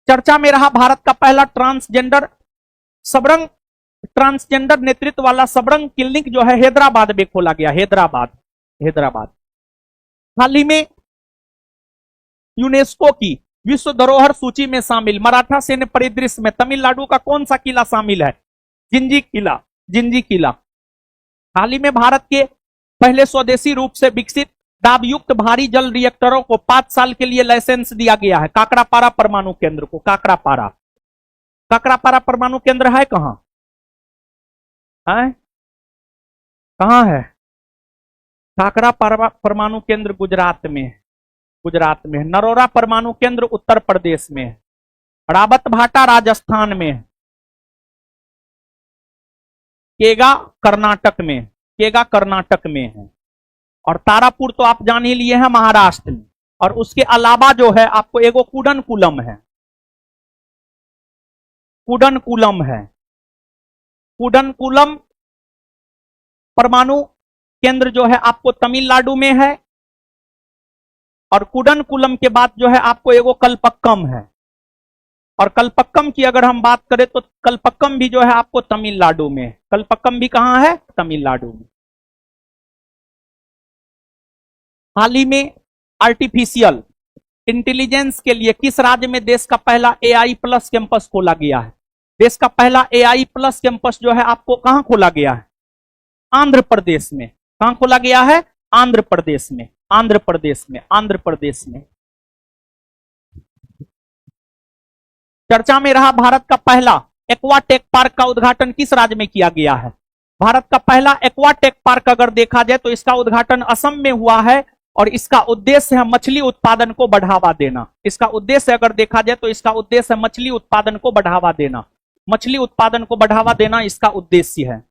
चर्चा में रहा भारत का पहला ट्रांसजेंडर नेतृत्व वाला सबरंग क्लिनिक जो है हैदराबाद में खोला गया। हैदराबाद। हाल ही में यूनेस्को की विश्व धरोहर सूची में शामिल मराठा सैन्य परिदृश्य में तमिलनाडु का कौन सा किला शामिल है? जिंजी किला। हाल ही में भारत के पहले स्वदेशी रूप से विकसित दाबयुक्त भारी जल रिएक्टरों को 5 साल के लिए लाइसेंस दिया गया है। काकरापारा परमाणु केंद्र को। काकरापारा परमाणु केंद्र है कहां? कहां है? काकरापारा परमाणु केंद्र गुजरात में। नरोरा परमाणु केंद्र उत्तर प्रदेश में है। रावत भाटा राजस्थान में है। केगा कर्नाटक में है। और तारापुर तो आप जान ही लिए हैं महाराष्ट्र में। और उसके अलावा जो है आपको एगो कुडनकुलम है। कुडनकुलम परमाणु केंद्र जो है आपको तमिलनाडु में है। और कुडनकुलम के बाद जो है आपको एगो कलपक्कम है। और कलपक्कम की अगर हम बात करें तो कलपक्कम भी जो है आपको तमिलनाडु में है। कलपक्कम भी कहां है? तमिलनाडु में। हाल ही में आर्टिफिशियल इंटेलिजेंस के लिए किस राज्य में देश का पहला AI प्लस कैंपस खोला गया है? देश का पहला AI प्लस कैंपस जो है आपको कहां खोला गया है? आंध्र प्रदेश में। कहां खोला गया है? आंध्र प्रदेश में। चर्चा में रहा भारत का पहला एक्वाटेक पार्क का उद्घाटन किस राज्य में किया गया है? भारत का पहला एक्वाटेक पार्क अगर देखा जाए तो इसका उद्घाटन असम में हुआ है। और इसका उद्देश्य है मछली उत्पादन को बढ़ावा देना। इसका उद्देश्य अगर देखा जाए तो इसका उद्देश्य है मछली उत्पादन को बढ़ावा देना। इसका उद्देश्य है।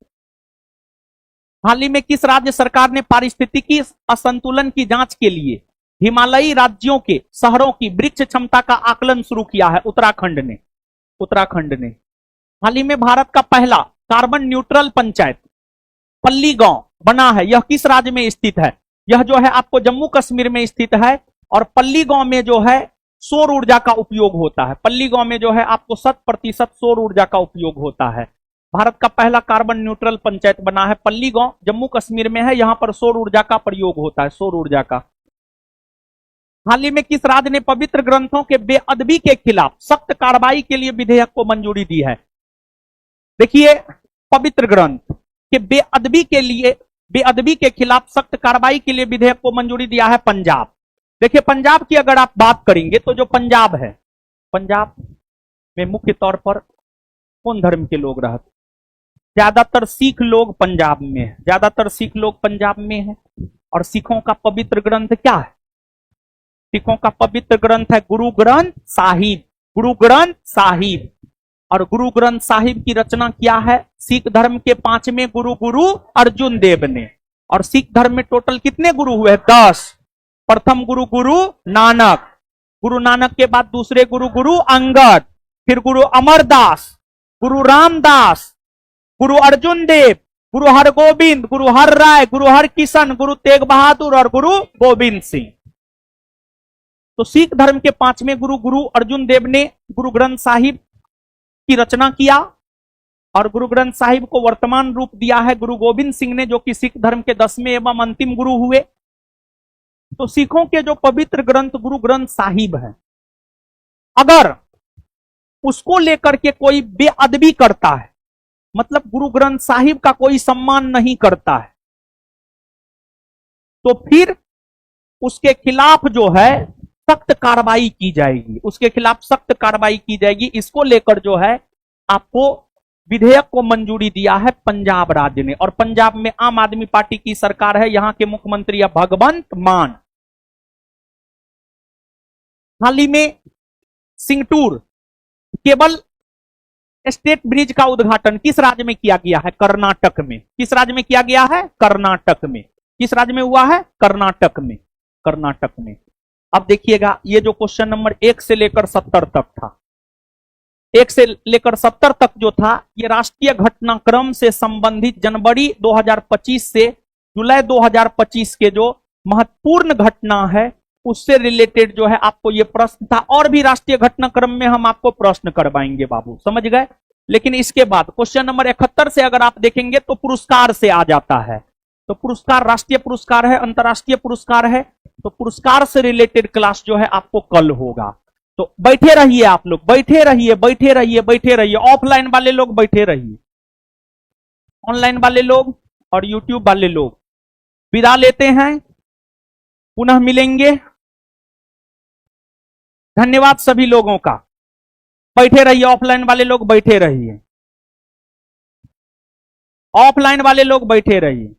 हाल ही में किस राज्य सरकार ने पारिस्थितिकी असंतुलन की जांच के लिए हिमालयी राज्यों के शहरों की वृक्ष क्षमता का आकलन शुरू किया है? उत्तराखंड ने। उत्तराखंड ने। हाल ही में भारत का पहला कार्बन न्यूट्रल पंचायत पल्ली गांव बना है। यह किस राज्य में स्थित है? यह जो है आपको जम्मू कश्मीर में स्थित है। और पल्ली गांव में जो है सौर ऊर्जा का उपयोग होता है। पल्ली गांव में जो है आपको 100% सौर ऊर्जा का उपयोग होता है। भारत का पहला कार्बन न्यूट्रल पंचायत बना है पल्ली गांव, जम्मू कश्मीर में है। यहां पर सौर ऊर्जा का प्रयोग होता है, सौर ऊर्जा का। हाल ही में किस राज्य ने पवित्र ग्रंथों के बेअदबी के खिलाफ सख्त कार्रवाई के लिए विधेयक को मंजूरी दी है? देखिए, पवित्र ग्रंथ के बेअदबी के खिलाफ सख्त कार्रवाई के लिए विधेयक को मंजूरी दिया है पंजाब। देखिए, पंजाब की अगर आप बात करेंगे तो जो पंजाब है, पंजाब में मुख्य तौर पर कौन धर्म के लोग रहते? ज्यादातर सिख लोग पंजाब में है। ज्यादातर सिख लोग पंजाब में है। और सिखों का पवित्र ग्रंथ क्या है? सिखों का पवित्र ग्रंथ है गुरु ग्रंथ साहिब। गुरु ग्रंथ साहिब। और गुरु ग्रंथ साहिब की रचना क्या है? सिख धर्म के 5वें गुरु गुरु अर्जुन देव ने। और सिख धर्म में टोटल कितने गुरु हुए? 10। प्रथम गुरु गुरु नानक, गुरु नानक के बाद दूसरे गुरु गुरु अंगद, फिर गुरु अमरदास, गुरु रामदास, गुरु अर्जुन देव, गुरु हरगोविंद, गुरु हर राय, गुरु हर किशन, गुरु तेग बहादुर और गुरु गोविंद सिंह। तो सिख धर्म के 5वें गुरु गुरु अर्जुन देव ने गुरु ग्रंथ साहिब की रचना किया। और गुरु ग्रंथ साहिब को वर्तमान रूप दिया है गुरु गोविंद सिंह ने, जो कि सिख धर्म के 10वें एवं अंतिम गुरु हुए। तो सिखों के जो पवित्र ग्रंथ गुरु ग्रंथ साहिब है, अगर उसको लेकर के कोई बेअदबी करता है, मतलब गुरु ग्रंथ साहिब का कोई सम्मान नहीं करता है, तो फिर उसके खिलाफ जो है सख्त कार्रवाई की जाएगी। उसके खिलाफ सख्त कार्रवाई की जाएगी। इसको लेकर जो है आपको विधेयक को मंजूरी दिया है पंजाब राज्य ने। और पंजाब में आम आदमी पार्टी की सरकार है। यहां के मुख्यमंत्री है भगवंत मान। हाल ही में सिंगटूर केबल स्टेट ब्रिज का उद्घाटन किस राज्य में किया गया है? कर्नाटक में। किस राज्य में किया गया है? कर्नाटक में। किस राज्य में हुआ है? कर्नाटक में। कर्नाटक में। अब देखिएगा, ये जो क्वेश्चन नंबर 1 से लेकर 70 तक था, 1 से लेकर 70 तक जो था, ये राष्ट्रीय घटनाक्रम से संबंधित जनवरी 2025 से जुलाई 2025 के जो महत्वपूर्ण घटना है उससे रिलेटेड जो है आपको ये प्रश्न था। और भी राष्ट्रीय घटनाक्रम में हम आपको प्रश्न करवाएंगे बाबू, समझ गए। लेकिन इसके बाद क्वेश्चन नंबर 71 से अगर आप देखेंगे तो पुरस्कार से आ जाता है। तो पुरस्कार राष्ट्रीय पुरस्कार है, अंतरराष्ट्रीय पुरस्कार है। तो पुरस्कार से रिलेटेड क्लास जो है आपको कल होगा। तो बैठे रहिए आप लोग, बैठे रहिए, बैठे रहिए, बैठे रहिए। ऑफलाइन वाले लोग बैठे रहिए, ऑनलाइन वाले लोग और यूट्यूब वाले लोग विदा लेते हैं। पुनः मिलेंगे। धन्यवाद सभी लोगों का। बैठे रहिए, ऑफलाइन वाले लोग बैठे रहिए, ऑफलाइन वाले लोग बैठे रहिए।